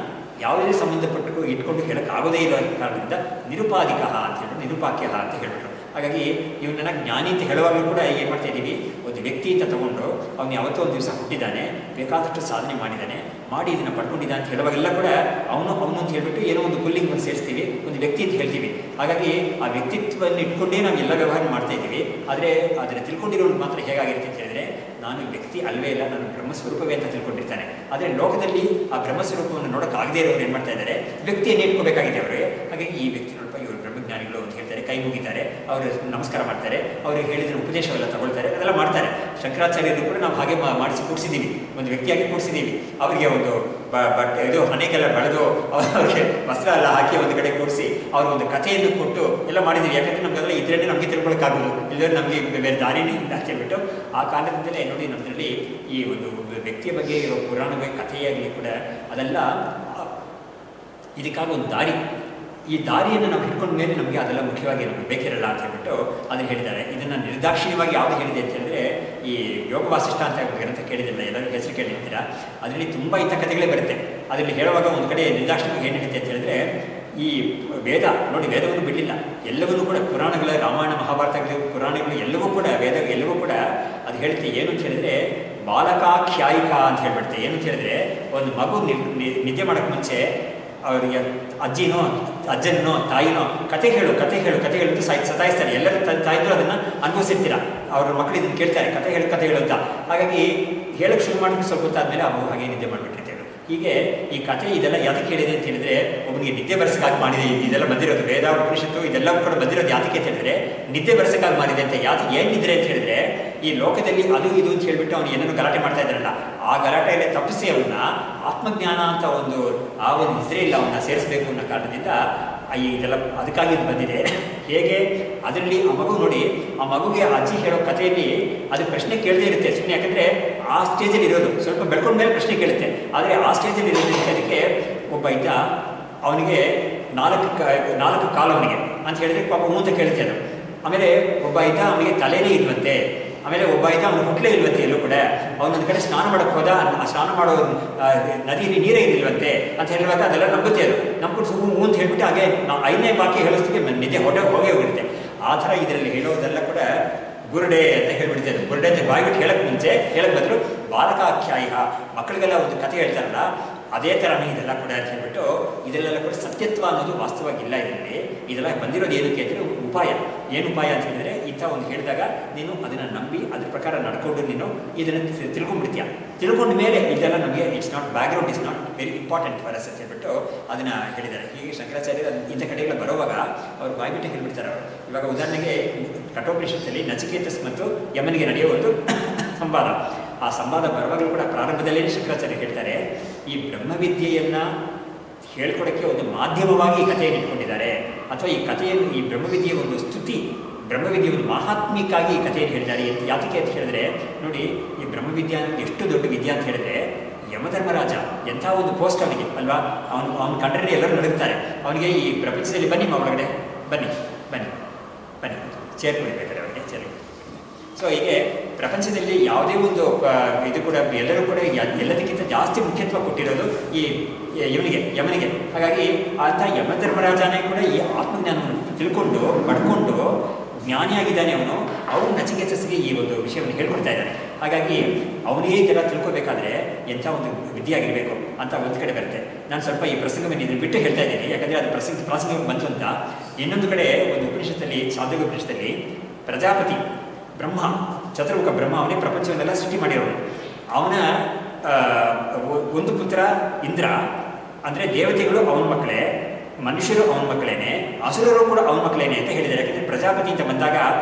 A: ಯಾವುದೇ ಸಂಬಂಧಪಟ್ಟು ಇಟ್ಕೊಂಡು ಹೇಳೋಕ್ಕಾಗೋದೇ ಇರೋ ಕಾರಣದಿಂದ ನಿರುಪಾಧಿಕ ಅಂತ ಹೇಳ್ಬಿಟ್ಟು ನಿರುಪಾಕ್ಯ ಅಂತ ಹೇಳ್ಬಿಟ್ಟು. ಹಾಗಾಗಿ ಇವನನ್ನು ಜ್ಞಾನಿ ಅಂತ ಹೇಳುವಾಗಲೂ ಕೂಡ ಏನು ಮಾಡ್ತಾ ಇದ್ದೀವಿ, ಒಂದು ವ್ಯಕ್ತಿ ಅಂತ ತಗೊಂಡು ಅವನು ಯಾವತ್ತೋ ಒಂದು ದಿವಸ ಹುಟ್ಟಿದ್ದಾನೆ, ಬೇಕಾದಷ್ಟು ಸಾಧನೆ ಮಾಡಿದ್ದಾನೆ, ಮಾಡಿ ಇದನ್ನು ಪಡ್ಕೊಂಡಿದ್ದಾನೆ ಅಂತ ಹೇಳುವಾಗೆಲ್ಲ ಕೂಡ ಅವನು ಅಂತ ಹೇಳ್ಬಿಟ್ಟು ಏನೋ ಒಂದು ಪುಲ್ಲಿಂಗ್ ಒಂದು ಸೇರಿಸ್ತೀವಿ, ಒಂದು ವ್ಯಕ್ತಿ ಅಂತ ಹೇಳ್ತೀವಿ. ಹಾಗಾಗಿ ಆ ವ್ಯಕ್ತಿತ್ವವನ್ನು ಇಟ್ಕೊಂಡೇ ನಾವು ಎಲ್ಲ ವ್ಯವಹಾರ ಮಾಡ್ತಾ ಇದ್ದೀವಿ. ಆದರೆ ಅದನ್ನು ತಿಳ್ಕೊಂಡಿರೋನು ಮಾತ್ರ ಹೇಗಾಗಿರುತ್ತೆ ಅಂತ ಹೇಳಿದ್ರೆ, ನಾನು ವ್ಯಕ್ತಿ ಅಲ್ವೇ ಇಲ್ಲ, ನಾನು ಬ್ರಹ್ಮಸ್ವರೂಪವೇ ಅಂತ ತಿಳ್ಕೊಂಡಿರ್ತಾನೆ. ಆದರೆ ಲೋಕದಲ್ಲಿ ಆ ಬ್ರಹ್ಮಸ್ವರೂಪವನ್ನು ನೋಡೋಕ್ಕಾಗದೇ ಇರೋರು ಏನು ಮಾಡ್ತಾ ಇದ್ದಾರೆ, ವ್ಯಕ್ತಿಯನ್ನು ಇಟ್ಕೋಬೇಕಾಗಿದೆ ಅವರಿಗೆ. ಹಾಗೆ ಈ ವ್ಯಕ್ತಿ ನೋಡಪ್ಪ ಇವರು ಬ್ರಹ್ಮಜ್ಞಾನಿಗಳು ಅಂತ ಹೇಳ್ತಾರೆ, ಕೈ ಮುಗಿತಾರೆ, ಅವರು ನಮಸ್ಕಾರ ಮಾಡ್ತಾರೆ, ಅವ್ರಿಗೆ ಹೇಳಿದ ಉಪದೇಶವೆಲ್ಲ ತಗೊಳ್ತಾರೆ, ಅದೆಲ್ಲ ಮಾಡ್ತಾರೆ. ಶಂಕರಾಚಾರ್ಯರು ಕೂಡ ನಾವು ಹಾಗೆ ಮಾಡಿಸಿ ಕೂಡಿಸಿದ್ದೀವಿ, ಒಂದು ವ್ಯಕ್ತಿಯಾಗಿ ಕೂಡಿಸಿದ್ದೀವಿ. ಅವರಿಗೆ ಒಂದು ಇದು ಹಣೆಗೆಲ್ಲ ಬೆಳೆದು ಅವ್ರಿಗೆ ವಸ್ತ್ರ ಎಲ್ಲ ಹಾಕಿ ಒಂದು ಕಡೆ ಕೂಡಿಸಿ ಅವ್ರಿಗೆ ಒಂದು ಕಥೆಯನ್ನು ಕೊಟ್ಟು ಎಲ್ಲ ಮಾಡಿದ್ದೀವಿ. ಯಾಕಂದರೆ ನಮಗೆಲ್ಲ ಇದರಲ್ಲೇ ನಮಗೆ ತಿಳ್ಕೊಳ್ಳೋಕ್ಕಾಗೋದು, ಇಲ್ಲದ್ರೆ ನಮಗೆ ಬೇರೆ ದಾರಿನೇ ಇಲ್ಲ ಅಂತ ಹೇಳ್ಬಿಟ್ಟು ಆ ಕಾರಣದಿಂದಲೇ ನೋಡಿ ನಮ್ಮದ್ರಲ್ಲಿ ಈ ಒಂದು ವ್ಯಕ್ತಿಯ ಬಗ್ಗೆ ಇರೋ ಪುರಾಣವೇ ಕಥೆಯಾಗಲಿ ಕೂಡ ಅದೆಲ್ಲ ಇದಕ್ಕಾಗಿ ಒಂದು ದಾರಿ, ಈ ದಾರಿಯನ್ನು ನಾವು ಹಿಡ್ಕೊಂಡ ಮೇಲೆ ನಮಗೆ ಅದೆಲ್ಲ ಮುಖ್ಯವಾಗಿ ನಮಗೆ ಬೇಕಿರಲ್ಲ ಅಂತ ಹೇಳ್ಬಿಟ್ಟು ಅದನ್ನು ಹೇಳಿದ್ದಾರೆ. ಇದನ್ನು ನಿರ್ದಾಕ್ಷಿಣ್ಯವಾಗಿ ಯಾವುದು ಹೇಳಿದೆ ಅಂತ ಹೇಳಿದ್ರೆ, ಈ ಯೋಗ ವಾಸಿಷ್ಠ ಅಂತ ಗ್ರಂಥ ಕೇಳಿದಿಲ್ಲ, ಎಲ್ಲರೂ ಹೆಸರು ಕೇಳಿರ್ತೀರಾ. ಅದರಲ್ಲಿ ತುಂಬ ಇಂಥ ಕಥೆಗಳೇ ಬರುತ್ತೆ. ಅದರಲ್ಲಿ ಹೇಳುವಾಗ ಒಂದು ಕಡೆ ನಿರ್ದಾಕ್ಷಿಣ್ಯವಾಗಿ ಏನು ಹೇಳುತ್ತೆ ಅಂತ ಹೇಳಿದ್ರೆ, ಈ ವೇದ ನೋಡಿ, ವೇದವನ್ನು ಬಿಡಲಿಲ್ಲ, ಎಲ್ಲವನ್ನೂ ಕೂಡ ಪುರಾಣಗಳ, ರಾಮಾಯಣ ಮಹಾಭಾರತಗಳು, ಪುರಾಣಗಳು ಎಲ್ಲವೂ ಕೂಡ, ವೇದ ಎಲ್ಲವೂ ಕೂಡ ಅದು ಹೇಳುತ್ತೆ. ಏನು ಅಂತ ಹೇಳಿದ್ರೆ, ಬಾಲಕಾಖ್ಯಾಯಿಕ ಅಂತ ಹೇಳ್ಬಿಡುತ್ತೆ. ಏನು ಅಂತ ಹೇಳಿದ್ರೆ, ಒಂದು ಮಗು ನಿದ್ದೆ ಮಾಡೋಕ್ಕೆ ಮುಂಚೆ ಅವರಿಗೆ ಅಜ್ಜಿನೋ ಅಜ್ಜನೋ ತಾಯಿನೋ ಕತೆ ಹೇಳು ಅಂತ ಸತಾಯಿಸ್ತಾರೆ. ಎಲ್ಲರೂ ತಾಯಿದ್ರು ಅದನ್ನು ಅನುಭವಿಸಿರ್ತೀರ. ಅವ್ರ ಮಕ್ಕಳು ಇದನ್ನು ಕೇಳ್ತಾರೆ, ಕತೆ ಹೇಳು ಅಂತ. ಹಾಗಾಗಿ ಹೇಳಕ್ಕೆ ಶುರು ಮಾಡಿದ್ರೆ ಸ್ವಲ್ಪ ಹೊತ್ತಾದ್ಮೇಲೆ ಅವು ಹಾಗೆ ನಿದ್ದೆ ಮಾಡಿಬಿಟ್ಟಿರ್ತೇವೆ. ಹೀಗೆ ಈ ಕತೆ ಇದೆಲ್ಲ ಯಾತಕ್ಕೆ ಹೇಳಿದೆ ಅಂತ ಹೇಳಿದ್ರೆ, ಒಬ್ಬನಿಗೆ ನಿದ್ದೆ ಬರೆಸಕ್ಕಾಗಿ ಮಾಡಿದೆ. ಇದೆಲ್ಲ ಬಂದಿರೋದು ವೇದ ಉಪನಿಷತ್ತು ಇದೆಲ್ಲ ಕೂಡ ಬಂದಿರೋದು ಯಾತಕ್ಕೆ ಅಂತ ಹೇಳಿದ್ರೆ, ನಿದ್ದೆ ಬರೆಸಕ್ಕಾಗಿ ಮಾಡಿದೆ ಅಂತ. ಏನಿದ್ರೆ ಅಂತ ಹೇಳಿದ್ರೆ, ಈ ಲೋಕದಲ್ಲಿ ಅದು ಇದು ಅಂತ ಹೇಳ್ಬಿಟ್ಟು ಅವನು ಏನನ್ನು ಗಲಾಟೆ ಮಾಡ್ತಾ ಇದ್ದಾರಲ್ಲ, ಆ ಗಲಾಟೆಯಲ್ಲೇ ತಪ್ಪಿಸಿ ಅವನ್ನ ಆತ್ಮಜ್ಞಾನ ಅಂತ ಒಂದು ಇದ್ರೆ ಇಲ್ಲ, ಅವನ್ನ ಸೇರಿಸಬೇಕು ಅನ್ನೋ ಕಾರಣದಿಂದ ಇದೆಲ್ಲ ಅದಕ್ಕಾಗಿ ಇದು ಬಂದಿದೆ. ಹೇಗೆ ಅದರಲ್ಲಿ ಆ ಮಗು ನೋಡಿ, ಆ ಮಗುಗೆ ಅಜ್ಜಿ ಹೇಳೋ ಕಥೆಯಲ್ಲಿ ಅದು ಪ್ರಶ್ನೆ ಕೇಳದೇ ಇರುತ್ತೆ ಸುಮ್ಮನೆ. ಯಾಕಂದರೆ ಆ ಸ್ಟೇಜಲ್ಲಿ ಇರೋದು, ಸ್ವಲ್ಪ ಬೆಳ್ಕೊಂಡ ಮೇಲೆ ಪ್ರಶ್ನೆ ಕೇಳುತ್ತೆ. ಆದರೆ ಆ ಸ್ಟೇಜಲ್ಲಿ ಇರೋದಕ್ಕೆ ಅದಕ್ಕೆ ಒಬ್ಬ ಇದ್ದ, ಅವನಿಗೆ ನಾಲ್ಕು ಕಾಲು ಅವನಿಗೆ ಅಂತ ಹೇಳಿದ್ರೆ ಪಾಪ ಅಂತ ಕೇಳುತ್ತೆ ಅದು. ಆಮೇಲೆ ಒಬ್ಬ ಇದ್ದ, ಅವನಿಗೆ ತಲೆನೇ ಇಲ್ವಂತೆ. ಆಮೇಲೆ ಒಬ್ಬ ಇದ್ದ, ಅವನು ಹುಟ್ಲೇ ಇಲ್ವಂತೆ ಎಲ್ಲೂ ಕೂಡ. ಅವನೊಂದು ಕಡೆ ಸ್ನಾನ ಮಾಡೋಕ್ಕೆ ಹೋದ, ಸ್ನಾನ ಮಾಡೋ ನದಿಯಲ್ಲಿ ನೀರೇ ಇರಲಿಲ್ವಂತೆ ಅಂತ ಹೇಳುವಾಗ ಅದೆಲ್ಲ ನಂಬುತ್ತೆ. ಅದು ನಂಬಿಟ್ಟು ಹೂ ಅಂತ ಹೇಳ್ಬಿಟ್ಟು ಹಾಗೆ ನಾವು 5ನೇ ಬಾಕಿ ಹೇಳೋದಕ್ಕೆ ನಿದ್ದೆ ಹೋಗೇ ಹೋಗಿರುತ್ತೆ. ಆ ಥರ ಇದರಲ್ಲಿ ಹೇಳೋದೆಲ್ಲ ಕೂಡ ಗುರುಡೆ ಅಂತ ಹೇಳ್ಬಿಡ್ತಾರೆ. ಗುರುಡೆ ಅಂತ ಬಾಯ್ಬಿಟ್ಟು ಹೇಳಕ್ಕೆ ಬದಲು ಬಾಲಕಾಖ್ಯಾಯ, ಮಕ್ಕಳಿಗೆಲ್ಲ ಒಂದು ಕಥೆ ಹೇಳ್ತಾರಲ್ಲ, ಅದೇ ಥರನೇ ಇದೆಲ್ಲ ಕೂಡ ಅಂತ ಹೇಳ್ಬಿಟ್ಟು ಇದರಲ್ಲೆಲ್ಲ ಕೂಡ ಸತ್ಯತ್ವ ಅನ್ನೋದು ವಾಸ್ತವವಾಗಿಲ್ಲ ಇದರಲ್ಲಿ. ಇದೆಲ್ಲ ಬಂದಿರೋದು ಏನಕ್ಕೆ ಅಂದರೆ ಉಪಾಯ. ಏನು ಉಪಾಯ ಅಂತ ಹೇಳಿದ್ರೆ, ಇಂಥ ಒಂದು ಹೇಳಿದಾಗ ನೀನು ಅದನ್ನು ನಂಬಿ ಅದ್ರ ಪ್ರಕಾರ ನಡ್ಕೊಂಡು ನೀನು ಇದನ್ನು ತಿಳ್ಕೊಂಡ್ಬಿಡ್ತೀಯ. ತಿಳ್ಕೊಂಡ ಮೇಲೆ ಇದೆಲ್ಲ ನಮಗೆ it's not, background is not very important for us ಅಂತ ಹೇಳ್ಬಿಟ್ಟು ಅದನ್ನು ಹೇಳಿದ್ದಾರೆ. ಹೀಗೆ ಶಂಕರಾಚಾರ್ಯರು ಇಂಥ ಕಡೆಗಳ ಬರುವಾಗ ಅವ್ರು ಬಾಯ್ಬಿಟ್ಟು ಹೇಳ್ಬಿಡ್ತಾರೆ. ಅವರು ಇವಾಗ ಉದಾಹರಣೆಗೆ ಕಠೋಪನಿಷತ್ತಲ್ಲಿ ನಚಿಕೇತಸ್ ಮತ್ತು ಯಮನಿಗೆ ನಡೆಯುವ ಒಂದು ಸಂವಾದ. ಆ ಸಂವಾದ ಬರುವಾಗಲೂ ಕೂಡ ಪ್ರಾರಂಭದಲ್ಲೇ ಶಂಕರಾಚಾರ್ಯ ಹೇಳ್ತಾರೆ, ಈ ಬ್ರಹ್ಮವಿದ್ಯೆಯನ್ನು ಹೇಳ್ಕೊಡೋಕ್ಕೆ ಒಂದು ಮಾಧ್ಯಮವಾಗಿ ಈ ಕಥೆಯನ್ನು ಇಟ್ಕೊಂಡಿದ್ದಾರೆ, ಅಥವಾ ಈ ಕಥೆಯನ್ನು, ಈ ಬ್ರಹ್ಮವಿದ್ಯೆಯ ಒಂದು ಸ್ತುತಿ, ಬ್ರಹ್ಮವಿದ್ಯೆ ಒಂದು ಮಹಾತ್ಮಿಕಾಗಿ ಈ ಕಥೆಯನ್ನು ಹೇಳಿದ್ದಾರೆ. ಯಾತಕ್ಕೆ ಅಂತ ಹೇಳಿದ್ರೆ ನೋಡಿ, ಈ ಬ್ರಹ್ಮವಿದ್ಯೆ ಅನ್ನೋದು ಎಷ್ಟು ದೊಡ್ಡ ವಿದ್ಯೆ ಅಂತ ಹೇಳಿದ್ರೆ, ಯಮಧರ್ಮರಾಜ ಎಂಥ ಒಂದು ಪೋಸ್ಟ್ ಅವನಿಗೆ ಅಲ್ವಾ. ಅವನು ಕಂಡ್ರೆ ಎಲ್ಲರೂ ನಡುತ್ತಾರೆ. ಅವನಿಗೆ ಈ ಪ್ರಪಂಚದಲ್ಲಿ ಬನ್ನಿ ಒಳಗಡೆ ಬನ್ನಿ ಚೇರ್ ಕುಡಿಬೇಕಾದ್ರೆ ಅವನಿಗೆ ಚೇರ್. ಸೊ ಹೀಗೆ ಪ್ರಪಂಚದಲ್ಲಿ ಯಾವುದೇ ಒಂದು ಇದು ಕೂಡ ಎಲ್ಲರೂ ಕೂಡ ಎಲ್ಲದಕ್ಕಿಂತ ಜಾಸ್ತಿ ಮುಖ್ಯತ್ವ ಕೊಟ್ಟಿರೋದು ಈ ಯಮನಿಗೆ. ಹಾಗಾಗಿ ಅಂಥ ಯಮಧರ್ಮರಾಜನೇ ಕೂಡ ಈ ಆತ್ಮಜ್ಞಾನವನ್ನು ತಿಳ್ಕೊಂಡು ಪಡ್ಕೊಂಡು ಜ್ಞಾನಿಯಾಗಿದ್ದಾನೆ ಅವನು ನಚಿಕೇತಸ್ಸಿಗೆ ಈ ಒಂದು ವಿಷಯವನ್ನು ಹೇಳ್ಕೊಡ್ತಾ ಇದ್ದಾನೆ. ಹಾಗಾಗಿ ಅವನಿಗೆ ಇದೆಲ್ಲ ತಿಳ್ಕೊಬೇಕಾದ್ರೆ ಎಂಥ ಒಂದು ವಿದ್ಯೆ ಆಗಿರಬೇಕು ಅಂತ ಒಂದು ಕಡೆ ಬರುತ್ತೆ. ನಾನು ಸ್ವಲ್ಪ ಈ ಪ್ರಸಂಗವನ್ನು ಇದನ್ನು ಬಿಟ್ಟು ಹೇಳ್ತಾ ಇದ್ದೀನಿ, ಯಾಕಂದರೆ ಅದು ಪ್ರಾಸಂಗಿಕ ಬಂತು ಅಂತ. ಇನ್ನೊಂದು ಕಡೆ ಒಂದು ಉಪನಿಷತ್ತಲ್ಲಿ, ಸಾಂದೋಗ್ಯ ಉಪನಿಷತ್ತಲ್ಲಿ, ಪ್ರಜಾಪತಿ ಬ್ರಹ್ಮ, ಚತುರ್ಮುಖ ಬ್ರಹ್ಮ, ಅವನೇ ಪ್ರಪಂಚವನ್ನೆಲ್ಲ ಸೃಷ್ಟಿ ಮಾಡಿರೋನು. ಅವನ ಒಂದು ಪುತ್ರ ಇಂದ್ರ, ಅಂದರೆ ದೇವತೆಗಳು ಅವನ ಮಕ್ಕಳೇ, ಮನುಷ್ಯರು ಅವನ ಮಕ್ಕಳೇನೆ, ಅಸುರರು ಕೂಡ ಅವನ ಮಕ್ಕಳೇನೆ ಅಂತ ಹೇಳಿದ್ದಾರೆ. ಯಾಕಂದರೆ ಪ್ರಜಾಪತಿ ಅಂತ ಬಂದಾಗ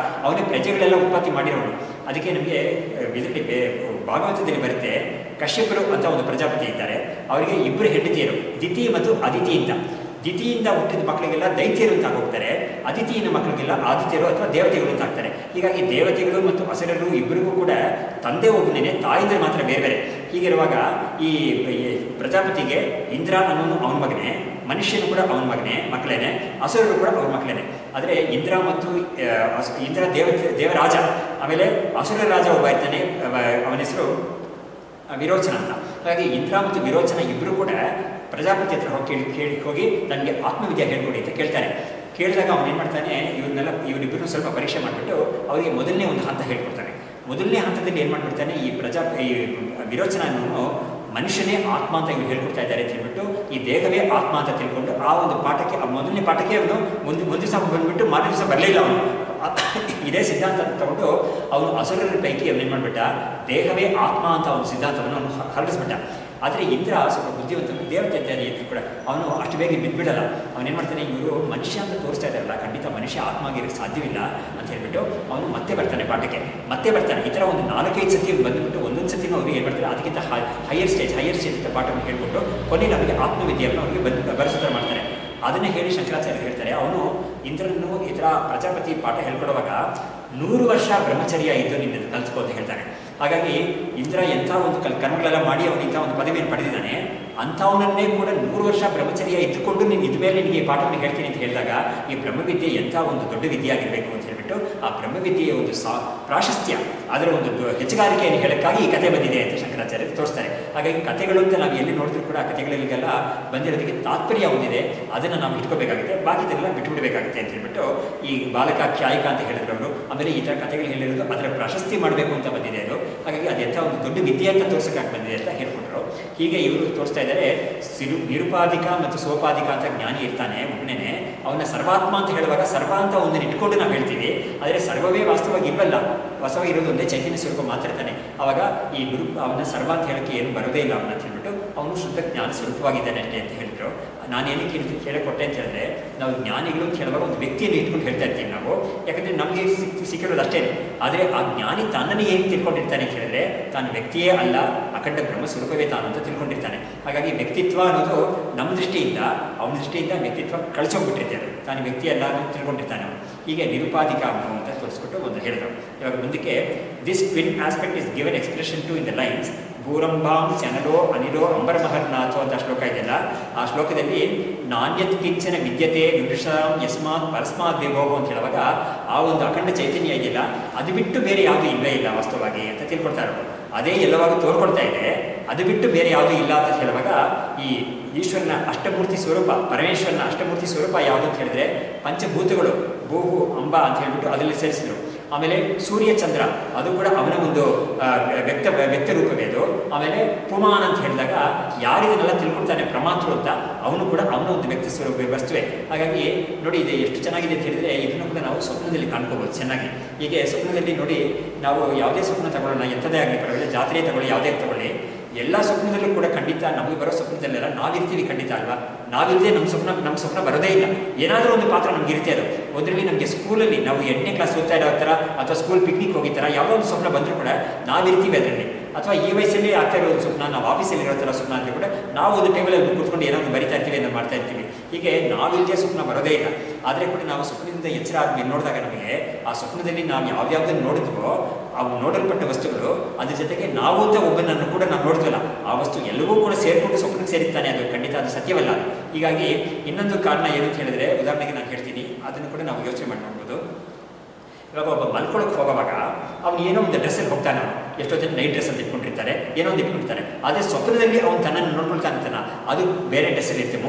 A: ಅವನೇ ಪ್ರಜೆಗಳೆಲ್ಲ ಉತ್ಪತ್ತಿ ಮಾಡಿರೋನು. ಅದಕ್ಕೆ ನಮಗೆ ಇದರಲ್ಲಿ ಭಾಗವತದಲ್ಲಿ ಬರುತ್ತೆ, ಕಶ್ಯಪರು ಅಂತ ಒಂದು ಪ್ರಜಾಪತಿ ಇದ್ದಾರೆ. ಅವರಿಗೆ 2 ಹೆಂಡತಿಯರು, ದಿತಿ ಮತ್ತು ಅದಿತಿ ಅಂತ. ದಿತಿಯಿಂದ ಹುಟ್ಟಿದ ಮಕ್ಕಳಿಗೆಲ್ಲ ದೈತ್ಯರು ಅಂತ ಹೋಗ್ತಾರೆ, ಅದಿತಿಯ ಮಕ್ಕಳಿಗೆಲ್ಲ ಆದಿತ್ಯರು ಅಥವಾ ದೇವತೆಗಳು ಅಂತ ಆಗ್ತಾರೆ. ಹೀಗಾಗಿ ದೇವತೆಗಳು ಮತ್ತು ಅಸುರರು ಇಬ್ಬರಿಗೂ ಕೂಡ ತಂದೆ ಒಬ್ಬನೇ, ತಾಯಿದ್ರೆ ಮಾತ್ರ ಬೇರೆ ಬೇರೆ. ಹೀಗಿರುವಾಗ ಈ ಪ್ರಜಾಪತಿಗೆ ಇಂದ್ರ ಅನ್ನೋನು ಅವನ ಮಗನೇ, ಮನುಷ್ಯನು ಕೂಡ ಅವನ ಮಕ್ಕಳೇನೆ, ಅಸುರರು ಕೂಡ ಅವನ ಮಕ್ಕಳೇನೆ. ಆದರೆ ಇಂದ್ರ ಮತ್ತು ಇಂದ್ರ ದೇವರಾಜ, ಆಮೇಲೆ ಅಸುರ ರಾಜ ಒಬ್ಬ ಇರ್ತಾನೆ, ಅವನ ಹೆಸರು ವಿರೋಚನ ಅಂತ. ಹಾಗಾಗಿ ಇಂದ್ರ ಮತ್ತು ವಿರೋಚನ ಇಬ್ಬರು ಕೂಡ ಪ್ರಜಾಪತಿ ಹತ್ರ ಹೋಗಿ ನನಗೆ ಆತ್ಮವಿದ್ಯೆ ಹೇಳ್ಕೊಡಿ ಅಂತ ಕೇಳ್ತಾನೆ. ಕೇಳಿದಾಗ ಅವನೇನು ಮಾಡ್ತಾನೆ, ಇವರಿಬ್ಬರು ಸ್ವಲ್ಪ ಪರೀಕ್ಷೆ ಮಾಡಿಬಿಟ್ಟು ಅವರಿಗೆ ಮೊದಲನೇ ಒಂದು ಹಂತ ಹೇಳ್ಕೊಡ್ತಾನೆ. ಮೊದಲನೇ ಹಂತದಲ್ಲಿ ಏನು ಮಾಡಿಬಿಡ್ತಾನೆ, ಈ ವಿರೋಚನ ಅನ್ನೋನು ಮನುಷ್ಯನೇ ಆತ್ಮ ಅಂತ ಇವ್ರು ಹೇಳ್ಕೊಡ್ತಾ ಇದ್ದಾರೆ ಅಂತ ಹೇಳ್ಬಿಟ್ಟು, ಈ ದೇಹವೇ ಆತ್ಮ ಅಂತ ತಿಳ್ಕೊಂಡು ಆ ಒಂದು ಪಾಠಕ್ಕೆ, ಆ ಮೊದಲನೇ ಪಾಠಕ್ಕೆ ಅವನು ಒಂದು ದಿವಸ ಬಂದುಬಿಟ್ಟು ಮಾರನೇ ದಿವಸ ಬರಲಿಲ್ಲ ಅವನು. ಇದೇ ಸಿದ್ಧಾಂತ ತಗೊಂಡು ಅವನು ಅಸುರರ ಪೈಕಿ ಅವನೇನು ಮಾಡಿಬಿಟ್ಟ, ದೇಹವೇ ಆತ್ಮ ಅಂತ ಒಂದು ಸಿದ್ಧಾಂತವನ್ನು ಅವನು ಹರಡಿಸ್ಬಿಟ್ಟ. ಆದರೆ ಇಂದ್ರ ಸ್ವಲ್ಪ ಬುದ್ಧಿವಂತನು, ದೇವತೆ ಇದ್ದಾನೆ ಇದ್ರು ಕೂಡ ಅವನು ಅಷ್ಟು ಬೇಗ ಬಿದ್ದುಬಿಡಲ್ಲ. ಅವನೇನು ಮಾಡ್ತಾನೆ, ಇವರು ಮನುಷ್ಯ ಅಂತ ತೋರಿಸ್ತಾ ಇದ್ದಾರಲ್ಲ, ಖಂಡಿತ ಮನುಷ್ಯ ಆತ್ಮ ಆಗಿರೋಕ್ಕೆ ಸಾಧ್ಯವಿಲ್ಲ ಅಂತ ಹೇಳ್ಬಿಟ್ಟು ಅವನು ಮತ್ತೆ ಬರ್ತಾನೆ ಪಾಠಕ್ಕೆ. ಈ ಥರ ಒಂದು 4-5 ಸತಿ ಬಂದುಬಿಟ್ಟು ಒಂದೊಂದು ಸತಿನೂ ಅವ್ರಿಗೆ ಏನು ಮಾಡ್ತಾರೆ, ಅದಕ್ಕಿಂತ ಹೈಯರ್ ಸ್ಟೇಜ್ ಅಂತ ಪಾಠವನ್ನು ಹೇಳ್ಬಿಟ್ಟು ಕೊನೆಯಲ್ಲಿ ಅವರಿಗೆ ಆತ್ಮವಿದ್ಯೆಯನ್ನು ಅವರಿಗೆ ಬರೆಸುತ್ತಾರೆ ಮಾಡ್ತಾರೆ. ಅದನ್ನೇ ಹೇಳಿ ಶಂಕರಾಚಾರ್ಯರು ಹೇಳ್ತಾರೆ, ಅವನು ಇಂದ್ರನು ಈ ಥರ ಪ್ರಜಾಪತಿ ಪಾಠ ಹೇಳ್ಕೊಡುವಾಗ 100 ವರ್ಷ ಬ್ರಹ್ಮಚರ್ಯ ಇದ್ದು ನಿನ್ನ ಕಲಿಸ್ಕೋ ಅಂತ ಹೇಳ್ತಾನೆ. ಹಾಗಾಗಿ ಇಂದ್ರ ಎಂಥ ಒಂದು ಕರ್ಮಗಳೆಲ್ಲ ಮಾಡಿ ಅವನು ಇಂಥ ಒಂದು ಪದವಿಯನ್ನು ಪಡೆದಿದ್ದಾನೆ, ಅಂಥವನನ್ನೇ ಕೂಡ 100 ವರ್ಷ ಬ್ರಹ್ಮಚರ್ಯ ಇದ್ದುಕೊಂಡು ನೀನು ಇದ್ಮೇಲೆ ನಿನಗೆ ಈ ಪಾಠವನ್ನು ಹೇಳ್ತೀನಿ ಅಂತ ಹೇಳಿದಾಗ ಈ ಬ್ರಹ್ಮವಿದ್ಯೆ ಎಂಥ ಒಂದು ದೊಡ್ಡ ವಿದ್ಯೆ ಆಗಿರಬೇಕು ಅಂತ ಹೇಳ್ಬಿಟ್ಟು ಆ ಬ್ರಹ್ಮವಿದ್ಯೆಯ ಒಂದು ಪ್ರಾಶಸ್ತ್ಯ, ಅದರ ಒಂದು ಹೆಚ್ಚುಗಾರಿಕೆಯನ್ನು ಹೇಳಕ್ಕಾಗಿ ಈ ಕಥೆ ಬಂದಿದೆ ಅಂತ ಶಂಕರಾಚಾರ್ಯರು ತೋರಿಸ್ತಾರೆ. ಹಾಗಾಗಿ ಕಥೆಗಳು ಅಂತ ನಾವು ಎಲ್ಲಿ ನೋಡಿದ್ರು ಕೂಡ ಆ ಕಥೆಗಳಿಗೆಲ್ಲ ಬಂದಿರೋದಕ್ಕೆ ತಾತ್ಪರ್ಯ ಒಂದಿದೆ, ಅದನ್ನು ನಾವು ಇಟ್ಕೋಬೇಕಾಗುತ್ತೆ, ಬಾಕಿದೆಲ್ಲ ಬಿಟ್ಟುಬಿಡಬೇಕಾಗುತ್ತೆ ಅಂತ ಹೇಳ್ಬಿಟ್ಟು ಈ ಬಾಲಕಾಖ್ಯಾಯಿಕ ಅಂತ ಹೇಳಿದ್ರು ಅವರು. ಆಮೇಲೆ ಈ ಥರ ಕಥೆಗಳು ಹೇಳಿರೋದು ಅದರ ಪ್ರಾಶಸ್ತಿ ಮಾಡಬೇಕು ಅಂತ ಬಂದಿದೆ ಅದು. ಹಾಗಾಗಿ ಅದೆಂಥ ಒಂದು ದೊಡ್ಡ ವಿದ್ಯೆ ಅಂತ ತೋರ್ಸೋಕ್ಕಾಗಿ ಬಂದಿದೆ ಅಂತ ಹೇಳ್ಕೊಟ್ರು. ಹೀಗೆ ಇವರು ತೋರಿಸ್ತಾ ಇದ್ದಾರೆ, ನಿರುಪಾಧಿಕ ಮತ್ತು ಸೋಪಾಧಿಕ ಅಂತ ಜ್ಞಾನಿ ಇರ್ತಾನೆ ಒಬ್ಬನೇ, ಅವನ ಸರ್ವಾತ್ಮ ಅಂತ ಹೇಳುವಾಗ ಸರ್ವ ಅಂತ ಒಂದನ್ನು ಇಟ್ಕೊಂಡು ನಾವು ಹೇಳ್ತೀವಿ, ಆದರೆ ಸರ್ವವೇ ವಾಸ್ತವವಾಗಿ ಇಲ್ವಲ್ಲ, ವಾಸ್ತವವಾಗಿ ಇರೋದು ಒಂದೇ ಚೈತನ್ಯ ಸ್ವರೂಪ ಮಾತ್ರ ಇರ್ತಾನೆ. ಆವಾಗ ಈ ಗುರು ಅವನ ಸರ್ವ ಅಂತ ಹೇಳೋಕ್ಕೆ ಏನು ಬರೋದೇ ಇಲ್ಲ ಅವನ ಅಂತ ಹೇಳ್ಬಿಟ್ಟು ಅವನು ಶುದ್ಧ ಜ್ಞಾನ ಸ್ವರೂಪವಾಗಿದ್ದಾನೆ ಅಷ್ಟೇ ಅಂತ ಹೇಳಿದ್ರು. ನಾನೇನಕ್ಕೆ ಹೇಳಿಕೊಟ್ಟೆ ಅಂತ ಹೇಳಿದ್ರೆ, ನಾವು ಜ್ಞಾನಿಗಳು ಅಂತ ಹೇಳುವಾಗ ಒಂದು ವ್ಯಕ್ತಿಯನ್ನು ಇಟ್ಕೊಂಡು ಹೇಳ್ತಾ ಇರ್ತೀವಿ ನಾವು, ಯಾಕಂದರೆ ನಮಗೆ ಸಿಕ್ಕಿರೋದು ಅಷ್ಟೇ. ಆದರೆ ಆ ಜ್ಞಾನಿ ತನ್ನನ್ನು ಹೇಗೆ ತಿಳ್ಕೊಂಡಿರ್ತಾನೆ ಅಂತ ಹೇಳಿದ್ರೆ, ತಾನು ವ್ಯಕ್ತಿಯೇ ಅಲ್ಲ, ಅಖಂಡ ಬ್ರಹ್ಮ ಸ್ವರೂಪವೇ ತಾನು ಅಂತ ತಿಳ್ಕೊಂಡಿರ್ತಾನೆ. ಹಾಗಾಗಿ ವ್ಯಕ್ತಿತ್ವ ಅನ್ನೋದು ನಮ್ಮ ದೃಷ್ಟಿಯಿಂದ, ಅವನ ದೃಷ್ಟಿಯಿಂದ ವ್ಯಕ್ತಿತ್ವ ಕಳಿಸೋಗ್ಬಿಟ್ಟಿರ್ತಾನೆ, ತಾನು ವ್ಯಕ್ತಿ ಅಲ್ಲ ಅನ್ನೋದು ತಿಳ್ಕೊಂಡಿರ್ತಾನೆ ಅವನು. ಹೀಗೆ ನಿರುಪಾಧಿಕ ಅವನು ಅಂತ ತೋರಿಸ್ಬಿಟ್ಟು ಒಂದು ಹೇಳಿದ್ರು. ಇವಾಗ ಮುಂದಕ್ಕೆ this twin aspect is given expression to in the lines ಭೂರಂಭಾಂ ಶನಲೋ ಅನಿಲೋ ಅಂಬರಮಹರ್ನಾಥೋ ಅಂತ ಶ್ಲೋಕ ಇದೆಯಲ್ಲ, ಆ ಶ್ಲೋಕದಲ್ಲಿ ನಾಣ್ಯತ್ ಕಿಂಚನ ವಿದ್ಯತೆ ವಿಮೃಶಾಂ ಯಸ್ಮಾತ್ ಪರಸ್ಮಾತ್ ವಿಭೋಗೋ ಅಂತ ಹೇಳುವಾಗ ಆ ಒಂದು ಅಖಂಡ ಚೈತನ್ಯ ಇದೆಯಲ್ಲ, ಅದು ಬಿಟ್ಟು ಬೇರೆ ಯಾವುದೂ ಇಲ್ಲವೇ ಇಲ್ಲ ವಾಸ್ತವವಾಗಿ ಅಂತ ತಿಳ್ಕೊಳ್ತಾರೆ ಅವರು. ಅದೇ ಎಲ್ಲವಾಗ ತೋರ್ಕೊಳ್ತಾ ಇದೆ, ಅದು ಬಿಟ್ಟು ಬೇರೆ ಯಾವುದೂ ಇಲ್ಲ ಅಂತ ಹೇಳುವಾಗ ಈ ಈಶ್ವರನ ಅಷ್ಟಮೂರ್ತಿ ಸ್ವರೂಪ, ಪರಮೇಶ್ವರನ ಅಷ್ಟಮೂರ್ತಿ ಸ್ವರೂಪ ಯಾವುದು ಅಂತ ಹೇಳಿದ್ರೆ ಪಂಚಭೂತಗಳು, ಭೂಹು ಅಂಬ ಅಂತ ಹೇಳ್ಬಿಟ್ಟು ಅದರಲ್ಲಿ ಸೇರಿಸಿದ್ರು. ಆಮೇಲೆ ಸೂರ್ಯ ಚಂದ್ರ ಅದು ಕೂಡ ಅವನ ಒಂದು ವ್ಯಕ್ತ ರೂಪವೇ ಅದು. ಆಮೇಲೆ ಪುಮಾನ್ ಅಂತ ಹೇಳಿದಾಗ ಯಾರಿದನ್ನೆಲ್ಲ ತಿಳ್ಕೊಳ್ತಾನೆ ಪ್ರಮಾತೃ ಅಂತ, ಅವನು ಕೂಡ ಅವನ ಒಂದು ವ್ಯಕ್ತಿ ಸ್ವರೂಪ ವಸ್ತುವೆ. ಹಾಗಾಗಿ ನೋಡಿ ಇದು ಎಷ್ಟು ಚೆನ್ನಾಗಿದೆ ಅಂತ ಹೇಳಿದ್ರೆ, ಇದನ್ನು ಕೂಡ ನಾವು ಸ್ವಪ್ನದಲ್ಲಿ ಕಾಣ್ಕೋಬೋದು ಚೆನ್ನಾಗಿ. ಹೀಗೆ ಸ್ವಪ್ನದಲ್ಲಿ ನೋಡಿ, ನಾವು ಯಾವುದೇ ಸ್ವಪ್ನ ತಗೊಳ್ಳೋಣ, ಎಂಥದೇ ಆಗಲಿ ಪರವಾಗಿಲ್ಲ, ಜಾತ್ರೆ ತಗೊಳ್ಳಿ, ಯಾವುದೇ ತಗೊಳ್ಳಿ, ಎಲ್ಲ ಸ್ವಪ್ನದಲ್ಲೂ ಕೂಡ ಖಂಡಿತ ನಮಗೆ ಬರೋ ಸ್ವಪ್ನದಲ್ಲೆಲ್ಲ ನಾವಿರ್ತೀವಿ ಖಂಡಿತ ಅಲ್ವಾ. ನಾವಿಲ್ಲದೆ ನಮ್ಮ ಸ್ವಪ್ನ ಬರೋದೇ ಇಲ್ಲ. ಏನಾದರೂ ಒಂದು ಪಾತ್ರ ನಮ್ಗೆ ಇರುತ್ತೆ. ಅದು ಒಂದರಲ್ಲಿ ನಮಗೆ ಸ್ಕೂಲಲ್ಲಿ ನಾವು 8ನೇ ಕ್ಲಾಸ್ ಓದ್ತಾ ಇರೋ ಥರ ಅಥವಾ ಸ್ಕೂಲ್ ಪಿಕ್ನಿಕ್ ಹೋಗಿರ್ತಾರ, ಯಾವುದೋ ಒಂದು ಸ್ವಪ್ನ ಬಂದರೂ ಕೂಡ ನಾವಿರ್ತೀವಿ ಅದರಲ್ಲಿ. ಅಥವಾ ಈ ವಯಸ್ಸಲ್ಲಿ ಆಗ್ತಾ ಇರೋ ಒಂದು ಸ್ವಪ್ನ, ನಾವು ಆಫೀಸಲ್ಲಿ ಇರೋ ಥರ ಸ್ವಪ್ನ ಅಂತ ಕೂಡ ನಾವು ಒಂದು ಟೇಬಲಲ್ಲಿ ಕೂತ್ಕೊಂಡು ಏನಾದರೂ ಬರಿತಾ ಇರ್ತೀವಿ, ಏನೋ ಮಾಡ್ತಾ ಇರ್ತೀವಿ. ಹೀಗೆ ನಾವಿಲ್ಲದೆ ಸ್ವಪ್ನ ಬರೋದೇ ಇಲ್ಲ. ಆದರೆ ಕೂಡ ನಾವು ಸ್ವಪ್ನದಿಂದ ಎಚ್ಚರ ಆದ್ಮೇಲೆ ನೋಡಿದಾಗ ನಮಗೆ ಆ ಸ್ವಪ್ನದಲ್ಲಿ ನಾವು ಯಾವ್ಯಾವ್ದನ್ನು ನೋಡಿದ್ವೋ ಅವು ನೋಡಲ್ಪಟ್ಟ ವಸ್ತುಗಳು, ಅದ್ರ ಜೊತೆಗೆ ನಾವು ಅಂತ ಒಬ್ಬನನ್ನು ಕೂಡ ನಾವು ನೋಡ್ತೀವಲ್ಲ, ಆ ವಸ್ತು ಎಲ್ಲವೂ ಕೂಡ ಸೇರಿಕೊಂಡು ಸ್ವಪ್ನಕ್ಕೆ ಸೇರಿರ್ತಾನೆ. ಅದು ಖಂಡಿತ ಅದು ಸತ್ಯವಲ್ಲ. ಹೀಗಾಗಿ ಇನ್ನೊಂದು ಕಾರಣ ಏನು ಅಂತ ಹೇಳಿದ್ರೆ, ಉದಾಹರಣೆಗೆ ನಾನು ಹೇಳ್ತೀನಿ, ಅದನ್ನು ಕೂಡ ನಾವು ಯೋಚನೆ ಮಾಡಿ ನೋಡ್ಬೋದು. ಇವಾಗ ಒಬ್ಬ ಮಲ್ಕೊಳ್ಳೋಕೆ ಹೋಗುವಾಗ ಅವ್ನು ಏನೋ ಒಂದು ಡ್ರೆಸ್ಸಲ್ಲಿ ಹೋಗ್ತಾನೆ, ಎಷ್ಟೋ ಜನ ನೈಟ್ ಡ್ರೆಸ್ ಅಂತ ಇಟ್ಕೊಂಡಿರ್ತಾರೆ, ಏನೋ ಒಂದು ಇಟ್ಕೊಂಡಿರ್ತಾರೆ. ಆದರೆ ಸ್ವಪ್ನದಲ್ಲಿ ಅವ್ನು ತನ್ನನ್ನು ನೋಡ್ಕೊಳ್ತಾನೆ, ಅದು ಬೇರೆ ಡ್ರೆಸ್ಸಲ್ಲಿ ಇರುತ್ತೆ,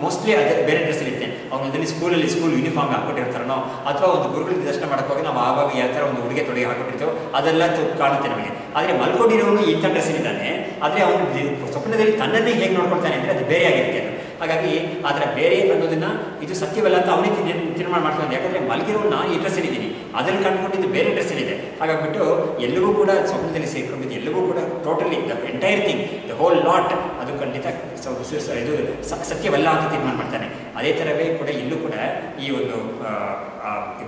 A: ಮೋಸ್ಟ್ಲಿ ಅದೇ ಬೇರೆ ಡ್ರೆಸ್ಸಲ್ಲಿ ಇರುತ್ತೆ. ಅವನೊಂದಲ್ಲಿ ಸ್ಕೂಲ್ ಯೂನಿಫಾರ್ಮ್ ಹಾಕ್ಕೊಂಡಿರ್ತಾರೋ, ಅಥವಾ ಒಂದು ಗುರುಗಳಿಗೆ ದರ್ಶನ ಮಾಡೋಕ್ಕೋಗಿ ನಾವು ಆವಾಗ ಯಾವ ಥರ ಒಂದು ಉಡುಗೆ ತೊಡುಗೆ ಹಾಕೊಂಡಿರ್ತೇವೆ ಅದೆಲ್ಲ ಕಾಣುತ್ತೆ ನಮಗೆ. ಆದರೆ ಮಲ್ಕೊಂಡಿರೋನು ಇಂಥ ಡ್ರೆಸ್ಸಲ್ಲಿದ್ದಾನೆ, ಆದರೆ ಅವನು ಸ್ವಪ್ನದಲ್ಲಿ ತನ್ನನ್ನೇ ಹೇಗೆ ನೋಡ್ಕೊಳ್ತಾನೆ ಅಂದರೆ ಅದು ಬೇರೆ ಆಗಿರುತ್ತೆ ಅದು. ಹಾಗಾಗಿ ಅದರ ಬೇರೆ ಅನ್ನೋದನ್ನ ಇದು ಸತ್ಯವಲ್ಲ ಅಂತ ಅವನಿಗೆ ತೀರ್ಮಾನ ಮಾಡ್ತಾನೆ. ಯಾಕಂದರೆ ಮಲಗಿರೋ ನಾನು ಈ ಡ್ರೆಸ್ಸಲ್ಲಿದ್ದೀನಿ, ಅದರಲ್ಲಿ ಕಂಡುಕೊಂಡಿದ್ದು ಬೇರೆ ಡ್ರೆಸ್ಸಲ್ಲಿದೆ. ಹಾಗಾಗ್ಬಿಟ್ಟು ಎಲ್ಲವೂ ಕೂಡ ಸ್ವಪ್ನದಲ್ಲಿ ಸೇರ್ಕೊಂಡಿದ್ದು, ಎಲ್ಲವೂ ಕೂಡ totally the entire thing, the whole lot, ಅದು ಖಂಡಿತ ಇದು ಸತ್ಯವಲ್ಲ ಅಂತ ತೀರ್ಮಾನ ಮಾಡ್ತಾನೆ. ಅದೇ ಥರವೇ ಕೂಡ ಇಲ್ಲೂ ಕೂಡ ಈ ಒಂದು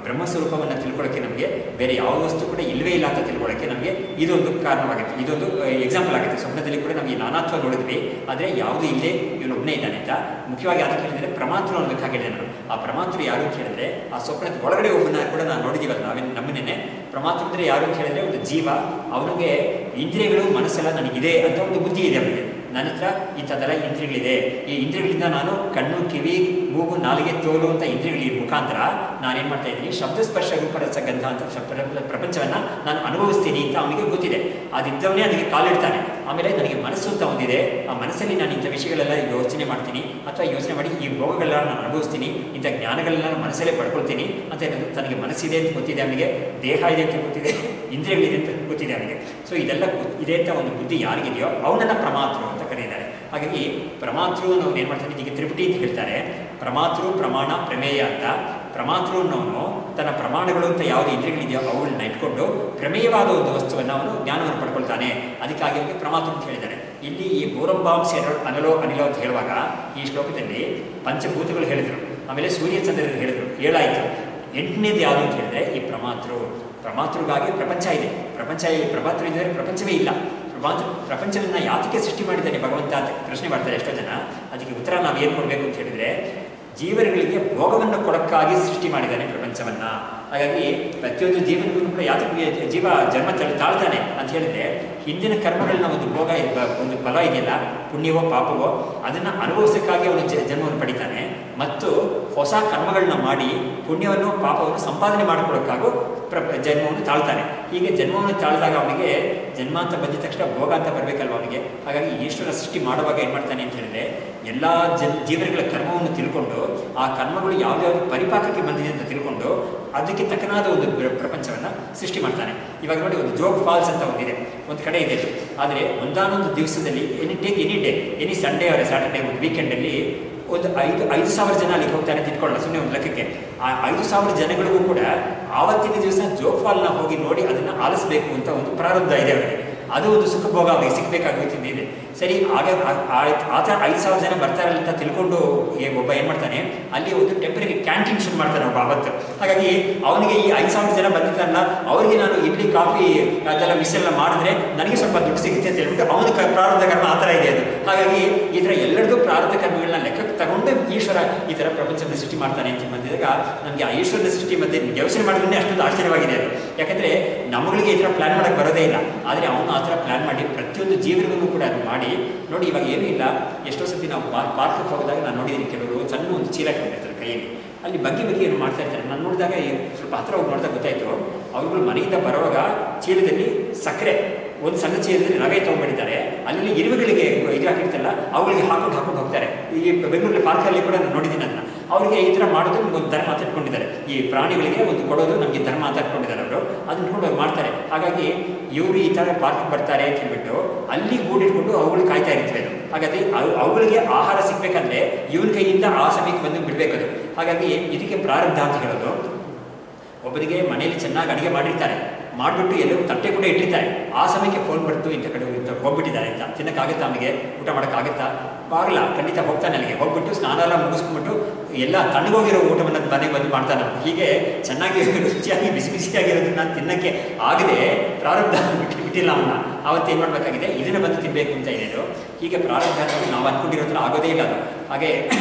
A: ಬ್ರಹ್ಮಸ್ವರೂಪವನ್ನು ತಿಳ್ಕೊಳ್ಳೋಕ್ಕೆ ನಮಗೆ ಬೇರೆ ಯಾವ ವಸ್ತು ಕೂಡ ಇಲ್ಲವೇ ಇಲ್ಲ ಅಂತ ತಿಳ್ಕೊಳ್ಳೋಕ್ಕೆ ನಮಗೆ ಇದೊಂದು ಕಾರಣವಾಗುತ್ತೆ, ಇದೊಂದು ಎಕ್ಸಾಂಪಲ್ ಆಗುತ್ತೆ. ಸ್ವಪ್ನದಲ್ಲಿ ಕೂಡ ನಮಗೆ ನಾನಾತ್ವ ನೋಡಿದ್ವಿ, ಆದರೆ ಯಾವುದೂ ಇಲ್ಲೇ ಇವನೊಬ್ಬನೇ ಇದ್ದಾನೆ ಅಂತ. ಮುಖ್ಯವಾಗಿ ಅದಕ್ಕೆ ಹೇಳಿದರೆ ಪ್ರಮಾತೃ ಅನ್ನೋದಕ್ಕಾಗಿದೆ ನಾನು. ಆ ಪ್ರಮಾತೃ ಯಾರು ಅಂತ ಹೇಳಿದ್ರೆ, ಆ ಸ್ವಪ್ನದ ಒಳಗಡೆ ಒಬ್ಬನ ಕೂಡ ನಾನು ನೋಡಿದ್ದೀವಲ್ಲ ನಮ್ಮನ್ನೇ. ಪ್ರಮಾತೃ ಅಂದರೆ ಯಾರು ಅಂತ ಹೇಳಿದ್ರೆ ಒಂದು ಜೀವ, ಅವನಿಗೆ ಇಂದ್ರಿಯಗಳು ಮನಸ್ಸೆಲ್ಲ ನನಗಿದೆ ಅಂತ ಒಂದು ಬುದ್ಧಿ ಇದೆ ಅವನಿಗೆ. ನನ್ನ ಹತ್ರ ಇಂಥದ್ದೆಲ್ಲ ಇಂದ್ರಿಯಗಳಿದೆ, ಈ ಇಂದ್ರಿಯಗಳಿಂದ ನಾನು ಕಣ್ಣು, ಕಿವಿ, ಮೂಗು, ನಾಲಿಗೆ, ತೋಲು ಅಂತ ಇಂದ್ರಿಯಗಳ ಮುಖಾಂತರ ನಾನೇನು ಮಾಡ್ತಾ ಇದ್ದೀನಿ, ಶಬ್ದ ಸ್ಪರ್ಶ ರೂಪರಸ ಗಂಧ ಅಂತ ಪ್ರಪಂಚವನ್ನು ನಾನು ಅನುಭವಿಸ್ತೀನಿ ಅಂತ ಅವನಿಗೆ ಗೊತ್ತಿದೆ. ಅದಿದ್ದವನೇ ಅದಕ್ಕೆ ಕಾಲಿಡ್ತಾನೆ. ಆಮೇಲೆ ನನಗೆ ಮನಸ್ಸು ಅಂತ ಒಂದಿದೆ, ಆ ಮನಸ್ಸಲ್ಲಿ ನಾನು ಇಂಥ ವಿಷಯಗಳೆಲ್ಲ ಯೋಚನೆ ಮಾಡ್ತೀನಿ, ಅಥವಾ ಯೋಚನೆ ಮಾಡಿ ಈ ಭೋಗಗಳೆಲ್ಲ ನಾನು ಅನುಭವಿಸ್ತೀನಿ, ಇಂಥ ಜ್ಞಾನಗಳೆಲ್ಲ ನಾನು ಮನಸ್ಸಲ್ಲೇ ಪಡ್ಕೊಳ್ತೀನಿ ಅಂತ ತನಗೆ ಮನಸ್ಸಿದೆ ಅಂತ ಗೊತ್ತಿದೆ ಅವನಿಗೆ, ದೇಹ ಇದೆ ಅಂತ ಗೊತ್ತಿದೆ, ಇಂದ್ರಿಯಗಳಿದೆ ಅಂತ ಗೊತ್ತಿದೆ ಅವನಿಗೆ. ಸೊ ಇದೆಲ್ಲ ಇದೆ ಅಂತ ಒಂದು ಬುದ್ಧಿ ಯಾರಿಗಿದೆಯೋ ಅವನನ್ನು ಪ್ರಮಾತೃ ಅಂತ ಕರೀತಾರೆ. ಹಾಗಾಗಿ ಪ್ರಮಾತೃ ನಾವು ಏನು ಮಾಡ್ತಾನೆ, ಈಗ ತ್ರಿಪುಟಿ ಅಂತ ಹೇಳ್ತಾರೆ, ಪ್ರಮಾತೃ, ಪ್ರಮಾಣ, ಪ್ರಮೇಯ ಅಂತ. ಪ್ರಮಾತೃ ಅನ್ನೋನು ತನ್ನ ಪ್ರಮಾಣಗಳು ಅಂತ ಯಾವುದು ಇಂದ್ರಿಯಗಳಿದೆಯೋ ಅವುಗಳನ್ನ ಇಟ್ಕೊಂಡು ಪ್ರಮೇಯವಾದ ಒಂದು ವಸ್ತುವನ್ನು ಅವನು ಜ್ಞಾನವನ್ನು ಪಡ್ಕೊಳ್ತಾನೆ. ಅದಕ್ಕಾಗಿ ಅವನಿಗೆ ಪ್ರಮಾತೃ ಅಂತ ಹೇಳಿದ್ದಾರೆ. ಇಲ್ಲಿ ಈ ಭೂರಂಭಾಂಶ ಅನಿಲೋ ಅಂತ ಹೇಳುವಾಗ ಈ ಶ್ಲೋಕದಲ್ಲಿ ಪಂಚಭೂತಗಳು ಹೇಳಿದರು, ಆಮೇಲೆ ಸೂರ್ಯ ಚಂದ್ರರು ಹೇಳಿದರು, 7 ಆಯಿತು. 8ನೇದು ಯಾವುದು ಅಂತ ಹೇಳಿದ್ರೆ ಈ ಪ್ರಮಾತೃಗಾಗಿ ಪ್ರಪಂಚ ಇದೆ. ಪ್ರಮಾತೃ ಇದ್ದರೆ ಪ್ರಪಂಚವೇ ಇಲ್ಲ. ಪ್ರಪಂಚವನ್ನು ಯಾತಕ್ಕೆ ಸೃಷ್ಟಿ ಮಾಡಿದ್ದಾನೆ ಭಗವಂತ ಅಂತ ಪ್ರಶ್ನೆ ಮಾಡ್ತಾರೆ ಎಷ್ಟೋ ಜನ. ಅದಕ್ಕೆ ಉತ್ತರ ನಾವು ಏನು ಕೊಡಬೇಕು ಅಂತ ಹೇಳಿದರೆ, ಜೀವರುಗಳಿಗೆ ಭೋಗವನ್ನು ಕೊಡೋಕ್ಕಾಗಿ ಸೃಷ್ಟಿ ಮಾಡಿದ್ದಾನೆ ಪ್ರಪಂಚವನ್ನು. ಹಾಗಾಗಿ ಪ್ರತಿಯೊಂದು ಜೀವನಿಗೂ ಕೂಡ ಯಾತಕ್ಕೆ ಜೀವ ಜನ್ಮ ತಾಳ್ತಾನೆ ಅಂತ ಹೇಳಿದ್ರೆ ಹಿಂದಿನ ಕರ್ಮಗಳನ್ನ ಒಂದು ಭೋಗ ಒಂದು ಫಲ ಇದೆಯಲ್ಲ, ಪುಣ್ಯವೋ ಪಾಪವೋ, ಅದನ್ನು ಅನುಭವಿಸೋಕ್ಕಾಗಿ ಅವನು ಜನ್ಮವನ್ನು ಪಡಿತಾನೆ. ಮತ್ತು ಹೊಸ ಕರ್ಮಗಳನ್ನ ಮಾಡಿ ಪುಣ್ಯವನ್ನು ಪಾಪವನ್ನು ಸಂಪಾದನೆ ಮಾಡಿಕೊಳ್ಳೋಕ್ಕಾಗೂ ಜನ್ಮವನ್ನು ತಾಳ್ತಾನೆ. ಹೀಗೆ ಜನ್ಮವನ್ನು ತಾಳಿದಾಗ ಅವನಿಗೆ ಜನ್ಮ ಅಂತ ಬಂದಿದ ತಕ್ಷಣ ಭೋಗ ಅಂತ ಬರಬೇಕಲ್ವ ಅವನಿಗೆ. ಹಾಗಾಗಿ ಈಶ್ವರ ಸೃಷ್ಟಿ ಮಾಡುವಾಗ ಏನು ಮಾಡ್ತಾನೆ ಅಂತ ಹೇಳಿದ್ರೆ, ಎಲ್ಲ ಜೀವಗಳ ಕರ್ಮವನ್ನು ತಿಳ್ಕೊಂಡು ಆ ಕರ್ಮಗಳು ಯಾವ್ಯಾವ ಪರಿಪಾಕಕ್ಕೆ ಬಂದಿದೆ ಅಂತ ತಿಳ್ಕೊಂಡು ಅದಕ್ಕೆ ತಕ್ಕನಾದ ಒಂದು ಪ್ರಪಂಚವನ್ನು ಸೃಷ್ಟಿ ಮಾಡ್ತಾನೆ. ಇವಾಗ ನೋಡಿ, ಒಂದು ಜೋಗ್ ಫಾಲ್ಸ್ ಅಂತ ಒಂದಿದೆ, ಒಂದು ಕಡೆ ಇದೆ. ಆದರೆ ಒಂದಾನೊಂದು ದಿವಸದಲ್ಲಿ ಎನಿ ಡೇ ಎನಿ ಸಂಡೇ ಅವರ ಸ್ಯಾಟರ್ಡೇ ಒಂದು ವೀಕೆಂಡಲ್ಲಿ ಒಂದು 5,000 ಜನ ಅಲ್ಲಿಗೆ ಹೋಗ್ತಾರೆ ಅಂತ ಇಟ್ಕೊಳ್ಳೋಣ, ಸುಮ್ಮನೆ ಒಂದು ಲೆಕ್ಕಕ್ಕೆ. ಆ 5,000 ಜನಗಳಿಗೂ ಕೂಡ ಆವತ್ತಿನ ದಿವಸ ಜೋಗ್ ಫಾಲ್ನ ಹೋಗಿ ನೋಡಿ ಅದನ್ನು ಆಲಿಸಬೇಕು ಅಂತ ಒಂದು ಪ್ರಾರಂಭ ಇದೆ ಅವರಿಗೆ. ಅದು ಒಂದು ಸುಖಭೋಗ ಅವರಿಗೆ ಸಿಗಬೇಕಾಗುತ್ತಿದೆ. ಸರಿ, ಆಗ ಆ ಥರ 5,000 ಜನ ಬರ್ತಾರಲ್ಲ ಅಂತ ತಿಳ್ಕೊಂಡು ಒಬ್ಬ ಏನು ಮಾಡ್ತಾನೆ, ಅಲ್ಲಿ ಒಂದು ಟೆಂಪರರಿ ಕ್ಯಾಂಟೀನ್ ಶುರು ಮಾಡ್ತಾನೆ ಒಬ್ಬ ಅವತ್ತು. ಹಾಗಾಗಿ ಅವನಿಗೆ ಈ 5,000 ಜನ ಬಂದಿರ್ತಾರಲ್ಲ, ಅವರಿಗೆ ನಾನು ಇಡ್ಲಿ ಕಾಫಿ ಅದೆಲ್ಲ ಮಿಸ್ಸೆಲ್ಲ ಮಾಡಿದ್ರೆ ನನಗೆ ಸ್ವಲ್ಪ ದುಡ್ಡು ಸಿಗುತ್ತೆ ಅಂತ ಹೇಳ್ಬಿಟ್ಟು ಅವನ ಪ್ರಾರಬ್ಧ ಕರ್ಮ ಆ ಥರ ಇದೆ ಅದು. ಹಾಗಾಗಿ ಈ ಥರ ಎಲ್ಲರದ್ದು ಪ್ರಾರಬ್ಧ ಕರ್ಮಗಳನ್ನ ಲೆಕ್ಕಕ್ಕೆ ತಗೊಂಡು ಈಶ್ವರ ಈ ಥರ ಪ್ರಪಂಚವನ್ನು ಸೃಷ್ಟಿ ಮಾಡ್ತಾನೆ ಅಂತ ಬಂದಿದಾಗ ನಮಗೆ ಆ ಈಶ್ವರನ ಸೃಷ್ಟಿ ಮತ್ತೆ ಯೋಚನೆ ಮಾಡಿದ್ರೆ ಅಷ್ಟೊಂದು ಆಶ್ಚರ್ಯವಾಗಿದೆ ಅದು. ಯಾಕಂದರೆ ನಮ್ಮಗಳಿಗೆ ಈ ಥರ ಪ್ಲ್ಯಾನ್ ಮಾಡೋಕ್ಕೆ ಬರೋದೇ ಇಲ್ಲ. ಆದರೆ ಅವನು ಆ ಥರ ಪ್ಲ್ಯಾನ್ ಮಾಡಿ ಪ್ರತಿಯೊಂದು ಜೀವರಿಗೂ ಕೂಡ ಅದು ಮಾಡಿ ನೋಡಿ. ಇವಾಗ ಏನೂ ಇಲ್ಲ, ಎಷ್ಟೋ ಸತಿ ನಾವು ಪಾರ್ಕ್ಗೆ ಹೋದಾಗ ನಾನು ನೋಡಿದ್ದೀನಿ, ಕೆಲವರು ಸಣ್ಣ ಒಂದು ಚೀಲ ಇಟ್ಕೊಂಡಿರ್ತಾರೆ ಕೈಯಲ್ಲಿ, ಅಲ್ಲಿ ಬಗ್ಗೆ ಏನು ಮಾಡ್ತಾ ಇರ್ತಾರೆ. ನಾನು ನೋಡಿದಾಗ ಸ್ವಲ್ಪ ಹತ್ರ ಹೋಗಿ ನೋಡಿದಾಗ ಗೊತ್ತಾಯಿತು, ಅವ್ರುಗಳು ಮನೆಯಿಂದ ಬರುವಾಗ ಚೀಲದಲ್ಲಿ ಸಕ್ಕರೆ, ಒಂದು ಸಣ್ಣ ಚೀಲದಲ್ಲಿ ರವೆ ತೊಗೊಂಡ್ಬಿಟ್ಟಿದ್ದಾರೆ, ಅಲ್ಲಿ ಇರುವೆಗಳಿಗೆ ಇದು ಹಾಕಿರ್ತಲ್ಲ ಅವುಗಳಿಗೆ ಹಾಕೊಂಡು ಹೋಗ್ತಾರೆ. ಈ ಬೆಂಗಳೂರಲ್ಲಿ ಪಾರ್ಕಲ್ಲಿ ಕೂಡ ನಾನು ನೋಡಿದ್ದೀನಿ ಅದನ್ನ. ಅವರಿಗೆ ಈ ಥರ ಮಾಡೋದು ಒಂದು ಧರ್ಮ ಅಂತ ಇಟ್ಕೊಂಡಿದ್ದಾರೆ. ಈ ಪ್ರಾಣಿಗಳಿಗೆ ಒಂದು ಕೊಡೋದು ನಮಗೆ ಧರ್ಮ ಅಂತ ಇಟ್ಕೊಂಡಿದ್ದಾರೆ ಅವರು. ಅದನ್ನ ಇಟ್ಕೊಂಡು ಅವ್ರು ಮಾಡ್ತಾರೆ. ಹಾಗಾಗಿ ಇವರು ಈ ಥರ ಪಾರ್ಕಿಗೆ ಬರ್ತಾರೆ ಅಂತ ಹೇಳ್ಬಿಟ್ಟು ಅಲ್ಲಿ ಗೂಡಿಟ್ಕೊಂಡು ಅವುಗಳು ಕಾಯ್ತಾ ಇರ್ತವೆ. ಹಾಗಾಗಿ ಅವುಗಳಿಗೆ ಆಹಾರ ಸಿಗಬೇಕಂದ್ರೆ ಇವನ ಕೈಯಿಂದ ಆ ಸಮಯಕ್ಕೆ ಬಂದು ಬಿಡಬೇಕದು. ಹಾಗಾಗಿ ಇದಕ್ಕೆ ಪ್ರಾರಬ್ಧ ಅಂತ ಹೇಳೋದು. ಒಬ್ಬರಿಗೆ ಮನೆಯಲ್ಲಿ ಚೆನ್ನಾಗಿ ಅಡುಗೆ ಮಾಡಿರ್ತಾರೆ, ಮಾಡಿಬಿಟ್ಟು ಎಲ್ಲರೂ ತಟ್ಟೆ ಕೂಡ ಇಟ್ಟಿರ್ತಾರೆ, ಆ ಸಮಯಕ್ಕೆ ಫೋನ್ ಬರ್ತು ಇಂಥ ಕಡೆ ಹೋಗ್ಬಿಟ್ಟಿದ್ದಾರೆ ಅಂತ, ತಿನ್ನೋಕ್ಕಾಗುತ್ತಾ ಅವನಿಗೆ, ಊಟ ಮಾಡೋಕ್ಕಾಗುತ್ತಾ, ಆಗಲ್ಲ, ಖಂಡಿತ ಹೋಗ್ತಾನೆ ಅಲ್ಲಿಗೆ. ಹೋಗ್ಬಿಟ್ಟು ಸ್ನಾನ ಎಲ್ಲ ಮುಗಿಸ್ಕೊಂಡ್ಬಿಟ್ಟು ಎಲ್ಲ ತಣ್ಣಗೋಗಿರೋ ಊಟವನ್ನು ಮನೆಗೆ ಬಂದು ಮಾಡ್ತಾನೆ. ಹೀಗೆ ಚೆನ್ನಾಗಿ ರುಚಿಯಾಗಿ ಬಿಸಿಯಾಗಿರೋದನ್ನ ತಿನ್ನೋಕ್ಕೆ ಆಗದೆ ಪ್ರಾರಬ್ಧ ಬಿಟ್ಟಿಲ್ಲ ಅವನ್ನ. ಆವತ್ತೇನು ಮಾಡಬೇಕಾಗಿದೆ, ಇದನ್ನು ಬಂದು ತಿನ್ನಬೇಕು ಅಂತ ಏನೇನು. ಹೀಗೆ ಪ್ರಾರಬ್ಧ ಅನ್ನೋದು ನಾವು ಅಂದ್ಕೊಂಡಿರೋ ಥರ ಆಗೋದೇ ಇಲ್ಲ ಅದು. ಹಾಗೆ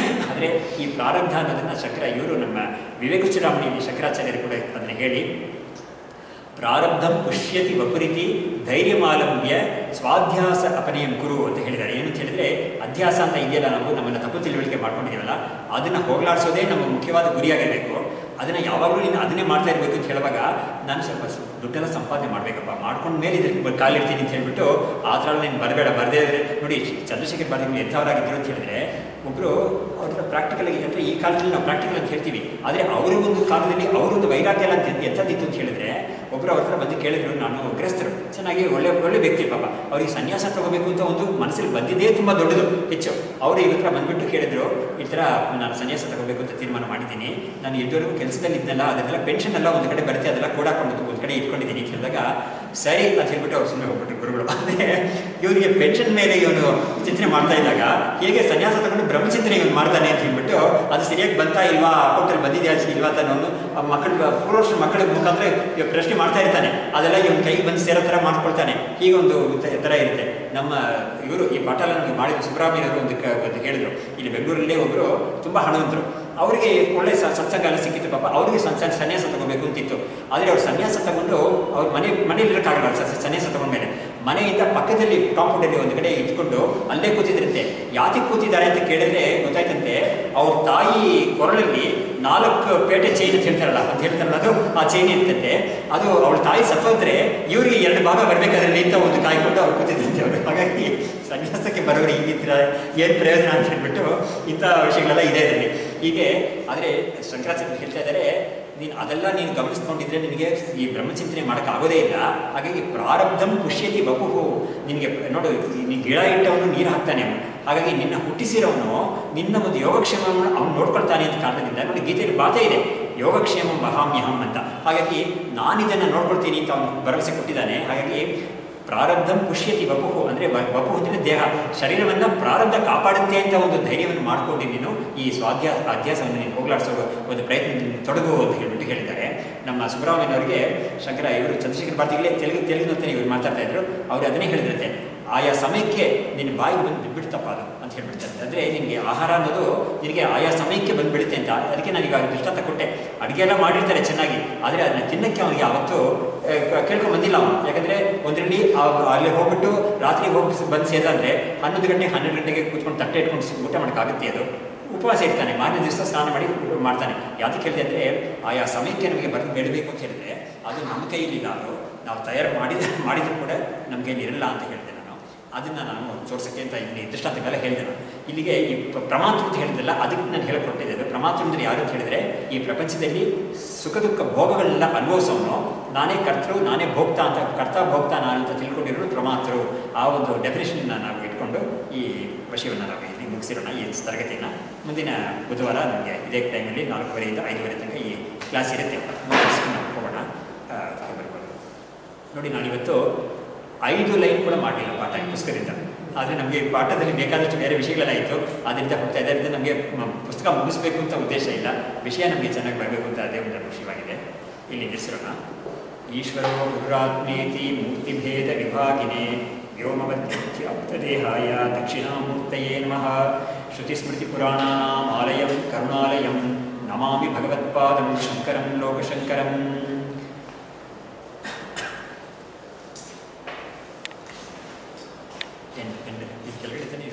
A: ಆದರೆ ಈ ಪ್ರಾರಬ್ಧ ಅನ್ನೋದನ್ನು ಇವರು ನಮ್ಮ ವಿವೇಕ ಚೂಡಾಮಣಿಯಲ್ಲಿ ಶಂಕರಾಚಾರ್ಯರು ಕೂಡ ಅದನ್ನು ಹೇಳಿ, ಪ್ರಾರಬ್ಧಂ ಪುಷ್ಯತಿ ವಪುರಿತಿ ಧೈರ್ಯಮಾಲಂಬ್ಯ ಸ್ವಾಧ್ಯಾಸ ಅಪನಯಂ ಕುರು ಅಂತ ಹೇಳಿದ್ದಾರೆ. ಏನಂತ ಹೇಳಿದ್ರೆ, ಅಧ್ಯಾಸ ಅಂತ ಇದೆಯಲ್ಲ, ನಾವು ನಮ್ಮನ್ನು ತಪ್ಪು ತಿಳುವಳಿಕೆ ಮಾಡ್ಕೊಂಡಿದ್ದೀವಲ್ಲ, ಅದನ್ನು ಹೋಗಲಾಡಿಸೋದೇ ನಮ್ಮ ಮುಖ್ಯವಾದ ಗುರಿಯಾಗಿರಬೇಕು. ಅದನ್ನು ಯಾವಾಗಲೂ ನೀನು ಅದನ್ನೇ ಮಾಡ್ತಾ ಇರಬೇಕು ಅಂತ ಹೇಳುವಾಗ, ನಾನು ಸ್ವಲ್ಪ ದುಡ್ಡೆಲ್ಲ ಸಂಪಾದನೆ ಮಾಡಬೇಕಪ್ಪ, ಮಾಡ್ಕೊಂಡ ಮೇಲೆ ಇದಕ್ಕೆ ಕಾಲಿಡ್ತೀನಿ ಅಂತ ಹೇಳ್ಬಿಟ್ಟು ಆ ಥರ ನೀನು ಬರಬೇಡ. ಬರದೇ ಇದ್ರೆ ನೋಡಿ, ಚಂದ್ರಶೇಖರ್ ಬಾದರಾಯರು ಎಂಥವರಾಗಿದ್ದರು ಅಂತ ಹೇಳಿದ್ರೆ, ಒಬ್ಬರು ಅವ್ರ ಪ್ರಾಕ್ಟಿಕಲ್ ಆಗಿ, ಅಂದರೆ ಈ ಕಾಲದಲ್ಲಿ ನಾವು ಪ್ರಾಕ್ಟಿಕಲ್ ಅಂತ ಹೇಳ್ತೀವಿ, ಆದರೆ ಅವರ ಒಂದು ಕಾಲದಲ್ಲಿ ಅವರೊಂದು ವೈರಾಗ್ಯ ಎಲ್ಲ ಎಂಥದ್ದಿತ್ತು ಅಂತ ಹೇಳಿದ್ರೆ, ಒಬ್ಬರು ಅವ್ರ ಹತ್ರ ಬಂದು ಕೇಳಿದ್ರು, ನಾನು ಗೃಹಸ್ಥರು, ಚೆನ್ನಾಗಿ ಒಳ್ಳೆ ವ್ಯಕ್ತಿ ಪಾಪ, ಅವ್ರಿಗೆ ಸನ್ಯಾಸ ತಗೋಬೇಕು ಅಂತ ಒಂದು ಮನಸ್ಸಲ್ಲಿ ಬಂದಿದ್ದೇ ತುಂಬ ದೊಡ್ಡದು ಹೆಚ್ಚು. ಅವರು ಇವ್ರ ಹತ್ರ ಬಂದುಬಿಟ್ಟು ಕೇಳಿದ್ರು, ಈ ಥರ ನಾನು ಸನ್ಯಾಸ ತಗೋಬೇಕು ಅಂತ ತೀರ್ಮಾನ ಮಾಡಿದ್ದೀನಿ, ನಾನು ಇದುವರೆಗೂ ಕೆಲಸದಲ್ಲಿ ಇದ್ದಲ್ಲ, ಅದೆಲ್ಲ ಪೆನ್ಷನ್ ಎಲ್ಲ ಒಂದು ಕಡೆ ಬರುತ್ತೆ, ಅದೆಲ್ಲ ಕೂಡಾಕೊಂಡು ಒಂದು ಕಡೆ ಇಟ್ಕೊಂಡಿದ್ದೀನಿ ಅಂತ ಹೇಳಿದಾಗ, ಸರಿ ಅಂತ ಹೇಳ್ಬಿಟ್ಟು ಅವ್ರು ಸುಮ್ಮನೆ ಹೋಗ್ಬಿಟ್ರು ಗುರುಗಳು. ಅಂದರೆ ಇವರಿಗೆ ಪೆನ್ಷನ್ ಮೇಲೆ ಇವನು ಚಿಂತನೆ ಮಾಡ್ತಾ ಇದ್ದಾಗ ಹೇಗೆ ಸನ್ಯಾಸ ತಗೊಂಡು ಬ್ರಹ್ಮಚಿಂತನೆ ಇವನು ಮಾಡ್ತಾನೆ ಅಂತ ಹೇಳ್ಬಿಟ್ಟು, ಅದು ಸರಿಯಾಗಿ ಬಂತಾ ಇಲ್ವಾ, ಅಕೌಂಟಲ್ಲಿ ಬಂದಿದೆಯಾ ಇಲ್ವಾ ಅಂತ ಮಕ್ಕಳು ಪೂರ್ವರ್ಷ ಮಕ್ಕಳ ಮುಖಾಂತರ ಪ್ರಶ್ನೆ ಮಾಡ್ತಾ ಇರ್ತಾನೆ. ಅದೆಲ್ಲ ಇವನು ಕೈಗೆ ಬಂದು ಸೇರೋ ಥರ ಮಾಡ್ಕೊಳ್ತಾನೆ. ಹೀಗೊಂದು ಥರ ಇರುತ್ತೆ. ನಮ್ಮ ಇವರು ಈ ಪಾಠ ನಮಗೆ ಮಾಡಿದ ಸುಬ್ರಹ್ಮಣ್ಯರು ಒಂದು ಹೇಳಿದ್ರು, ಇಲ್ಲಿ ಬೆಂಗಳೂರಲ್ಲೇ ಒಬ್ಬರು ತುಂಬ ಹಣವಂತರು, ಅವರಿಗೆ ಒಳ್ಳೆ ಸತ್ಸಂಗ ಎಲ್ಲ ಸಿಕ್ಕಿತ್ತು ಪಾಪ. ಅವರಿಗೆ ಸನ್ಯಾಸ ತಗೋಬೇಕು ಅಂತಿತ್ತು. ಆದರೆ ಅವ್ರು ಸನ್ಯಾಸ ತಗೊಂಡು ಅವ್ರ ಮನೆಯಲ್ಲಿರೋಕ್ಕಾಗಲ್ಲ. ಸನ್ಯಾಸ ತಗೊಂಡ್ಮೇಲೆ ಮನೆಯಿಂದ ಪಕ್ಕದಲ್ಲಿ ಕಾಂಪೌಂಡಲ್ಲಿ ಒಂದು ಕಡೆ ಇಟ್ಕೊಂಡು ಅಲ್ಲೇ ಕೂತಿದ್ರಂತೆ. ಯಾತಿಗೆ ಕೂತಿದ್ದಾರೆ ಅಂತ ಕೇಳಿದ್ರೆ ಗೊತ್ತಾಯ್ತಂತೆ, ಅವ್ರ ತಾಯಿ ಕೊರಳಲ್ಲಿ 4 ಪೇಟೆ ಚೈನ್ ಅಂತ ಹೇಳ್ತಾರಲ್ಲ ಅದು ಆ ಚೈನ್ ಇರ್ತಂತೆ. ಅದು ಅವಳ ತಾಯಿ ಸತ್ತೋದ್ರೆ ಇವರಿಗೆ 2 ಭಾಗ ಬರಬೇಕಾದ್ರೆ ಇಂಥ ಒಂದು ಕಾಯ್ಕೊಂಡು ಅವ್ರು ಕೂತಿದ್ರಂತೆ ಅವರು. ಹಾಗಾಗಿ ಸನ್ಯಾಸಕ್ಕೆ ಬರೋರಿಗೆ ಈ ಥರ ಏನು ಪ್ರಯೋಜನ ಅಂತ ಹೇಳ್ಬಿಟ್ಟು ಇಂಥ ವಿಷಯಗಳೆಲ್ಲ ಇದೆ ಅದರಲ್ಲಿ. ಹೀಗೆ ಆದರೆ ಶಂಕರಾಚಾರ್ಯರು ಹೇಳ್ತಾ ಇದ್ದಾರೆ, ಅದೆಲ್ಲ ನೀನು ಗಮನಿಸ್ಕೊಂಡಿದ್ರೆ ನಿನಗೆ ಈ ಬ್ರಹ್ಮಚಿಂತನೆ ಮಾಡೋಕ್ಕಾಗೋದೇ ಇಲ್ಲ. ಹಾಗಾಗಿ ಪ್ರಾರಬ್ಧಂ ಪುಷ್ಯತಿ ವಪುಹು, ನಿನಗೆ ನೋಡು, ನೀನು ಗಿಡ ಇಟ್ಟವನು ನೀರು ಹಾಕ್ತಾನೆ ಅವನು. ಹಾಗಾಗಿ ನಿನ್ನ ಹುಟ್ಟಿಸಿರೋನು ನಿನ್ನ ಒಂದು ಯೋಗಕ್ಷೇಮವನ್ನು ಅವನು ನೋಡ್ಕೊಳ್ತಾನೆ ಅಂತ ಕಾರಣದಿಂದ ನೋಡಿ ಗೀತೆಯಲ್ಲಿ ಮಾತೇ ಇದೆ, ಯೋಗಕ್ಷೇಮಂ ವಹಾಮ್ಯಹಂ ಅಂತ. ಹಾಗಾಗಿ ನಾನಿದನ್ನು ನೋಡ್ಕೊಳ್ತೀನಿ ಅಂತ ಅವನು ಭರವಸೆ ಕೊಟ್ಟಿದ್ದಾನೆ. ಹಾಗಾಗಿ ಪ್ರಾರಬ್ಧಂ ಪುಷ್ಯತಿ ವಪುಹು, ಅಂದರೆ ವಪುಹು ಅಂದರೆ ದೇಹ, ಶರೀರವನ್ನು ಪ್ರಾರಬ್ಧ ಕಾಪಾಡುತ್ತೆ ಅಂತ ಒಂದು ಧೈರ್ಯವನ್ನು ಮಾಡಿಕೊಂಡು ನೀನು ಈ ಅಧ್ಯಾಸವನ್ನು ನೀನು ಹೋಗಲಾಡಿಸೋ ಒಂದು ಪ್ರಯತ್ನ ತೊಡಗು ಅಂತ ಹೇಳ್ಬಿಟ್ಟು ಹೇಳಿದ್ದಾರೆ. ನಮ್ಮ ಸುಬ್ರಹ್ಮಣ್ಯನವರಿಗೆ ಇವರು ಚಂದ್ರಶೇಖರ್ ಭಾರತಿಗಳೇ ತೆಲುಗಿನಂತೆ ಇವರು ಮಾತಾಡ್ತಾ ಇದ್ರು. ಅವರು ಅದನ್ನೇ ಹೇಳಿದ್ರಂತೆ, ಆಯಾ ಸಮಯಕ್ಕೆ ನಿನ್ನ ಬಾಯಿಗೆ ಬಂದು ಬಿಟ್ಬಿಡ್ತಪ್ಪ ಅದು ಅಂತ ಹೇಳ್ಬಿಡ್ತಾರೆ. ಅಂದರೆ ನಿನಗೆ ಆಹಾರ ಅನ್ನೋದು ನಿನಗೆ ಆಯಾ ಸಮಯಕ್ಕೆ ಬಂದುಬಿಡುತ್ತೆ ಅಂತ. ಅದಕ್ಕೆ ನಾನು ಇವಾಗ ದೃಷ್ಟಾಂತ ಕೊಟ್ಟೆ. ಅಡುಗೆ ಎಲ್ಲ ಮಾಡಿರ್ತಾರೆ ಚೆನ್ನಾಗಿ, ಆದರೆ ಅದನ್ನ ತಿನ್ನಕ್ಕೆ ಅವನಿಗೆ ಯಾವತ್ತೂ ಕೇಳ್ಕೊಂಡು ಬಂದಿಲ್ಲ ಅವನು. ಯಾಕಂದರೆ ಒಂದರಲ್ಲಿ ಅಲ್ಲಿ ಹೋಗ್ಬಿಟ್ಟು ರಾತ್ರಿ ಹೋಗಿ ಬಂದು ಸೇದಂದರೆ 11 ಗಂಟೆ 12 ಗಂಟೆಗೆ ಕೂತ್ಕೊಂಡು ತಟ್ಟೆ ಇಟ್ಕೊಂಡು ಊಟ ಮಾಡೋಕ್ಕಾಗುತ್ತೆ. ಅದು ಉಪವಾಸ ಇರ್ತಾನೆ, ಮಾರನೇ ದಿವಸ ಸ್ನಾನ ಮಾಡಿ ಮಾಡ್ತಾನೆ. ಯಾವ್ದಕ್ಕೆ ಹೇಳಿದೆ ಅಂದರೆ ಆಯಾ ಸಮಯಕ್ಕೆ ನಮಗೆ ಬೇಡಬೇಕು ಅಂತ ಹೇಳಿದ್ರೆ ಅದು ನಮ್ಮ ಕೈಯಲ್ಲಿಲ್ಲ. ಅದು ನಾವು ತಯಾರು ಮಾಡಿದರೂ ಕೂಡ ನಮ್ಮ ಕೈಯಲ್ಲಿ ಇರಲ್ಲ ಅಂತ ಹೇಳಿದೆ ನಾನು. ಅದನ್ನು ನಾನು ತೋರ್ಸೋಕ್ಕೆ ಅಂತ ಇಲ್ಲಿ ದೃಷ್ಟಾಂತಗಳೆಲ್ಲ ಹೇಳಿದೆ ನಾನು. ಇಲ್ಲಿಗೆ ಈ ಪ್ರಮಾತೃ ಅಂತ ಹೇಳಿದ್ರಲ್ಲ, ಅದಕ್ಕೆ ನಾನು ಹೇಳಿಕೊಟ್ಟಿದ್ದೆ. ಅದು ಪ್ರಮಾತೃ ಅಂದರೆ ಯಾರು ಅಂತ ಹೇಳಿದ್ರೆ ಈ ಪ್ರಪಂಚದಲ್ಲಿ ಸುಖ ದುಃಖ ಭೋಗಗಳನ್ನೆಲ್ಲ ಅನುಭವಿಸೋನು, ನಾನೇ ಕರ್ತೃ ನಾನೇ ಭೋಗ್ತಾ ಅಂತ, ಕರ್ತ ಭೋಗ್ತಾ ನಾನು ಅಂತ ತಿಳ್ಕೊಂಡಿರೋರು ಪ್ರಮಾತೃ. ಆ ಒಂದು ಡೆಫಿನೇಷನ್ನ ನಾವು ಇಟ್ಕೊಂಡು ಈ ವಿಷಯವನ್ನು ನಾವು ಇಲ್ಲಿ ಮುಗಿಸಿರೋಣ ಈ ತರಗತಿಯನ್ನು. ಮುಂದಿನ ಬುಧವಾರ ನಮಗೆ ಇದೇ ಟೈಮಲ್ಲಿ 4:15 5:30 ತನಕ ಈ ಕ್ಲಾಸ್ ಇರುತ್ತೆ. ನಾವು ಹೋಗೋಣ, ಬರ್ಬೋದು. ನೋಡಿ, ನಾನಿವತ್ತು 5 ಲೈನ್ ಕೂಡ ಮಾಡಲಿಲ್ಲ ಪಾಠ ಪುಸ್ತಕದಿಂದ. ಆದರೆ ನಮಗೆ ಪಾಠದಲ್ಲಿ ಬೇಕಾದಷ್ಟು ಬೇರೆ ವಿಷಯಗಳೆಲ್ಲ ಇತ್ತು, ಅದರಿಂದ ಹೋಗ್ತಾ ಇದೆ. ಅದರಿಂದ ನಮಗೆ ಪುಸ್ತಕ ಮುಗಿಸ್ಬೇಕು ಅಂತ ಉದ್ದೇಶ ಇಲ್ಲ, ವಿಷಯ ನಮಗೆ ಚೆನ್ನಾಗಿ ಬರಬೇಕು ಅಂತ ಅದೇ ಒಂದು ವಿಷಯವಾಗಿದೆ. ಇಲ್ಲಿ ನಿಲ್ಲಿಸೋಣ. ಈಶ್ವರೋ ಗುರುರಾತ್ಮೇತಿ ಮೂರ್ತಿಭೇದ ವಿಭಾಗಿನೇ ವ್ಯೋಮವತ್ಯಪ್ತದೇಹಾಯ ದಕ್ಷಿಣಾಮೂರ್ತಯೇ ನಮಃ. ಶ್ರುತಿಸ್ಮೃತಿಪುರಾಣಾನಾಂ ಆಲಯಂ ಕರುಣಾಲಯಂ ನಮಾಮಿ ಭಗವತ್ಪಾದಂ ಶಂಕರಂ ಲೋಕಶಂಕರಂ. ಕೆಳಗಡೆ ತಾನೇ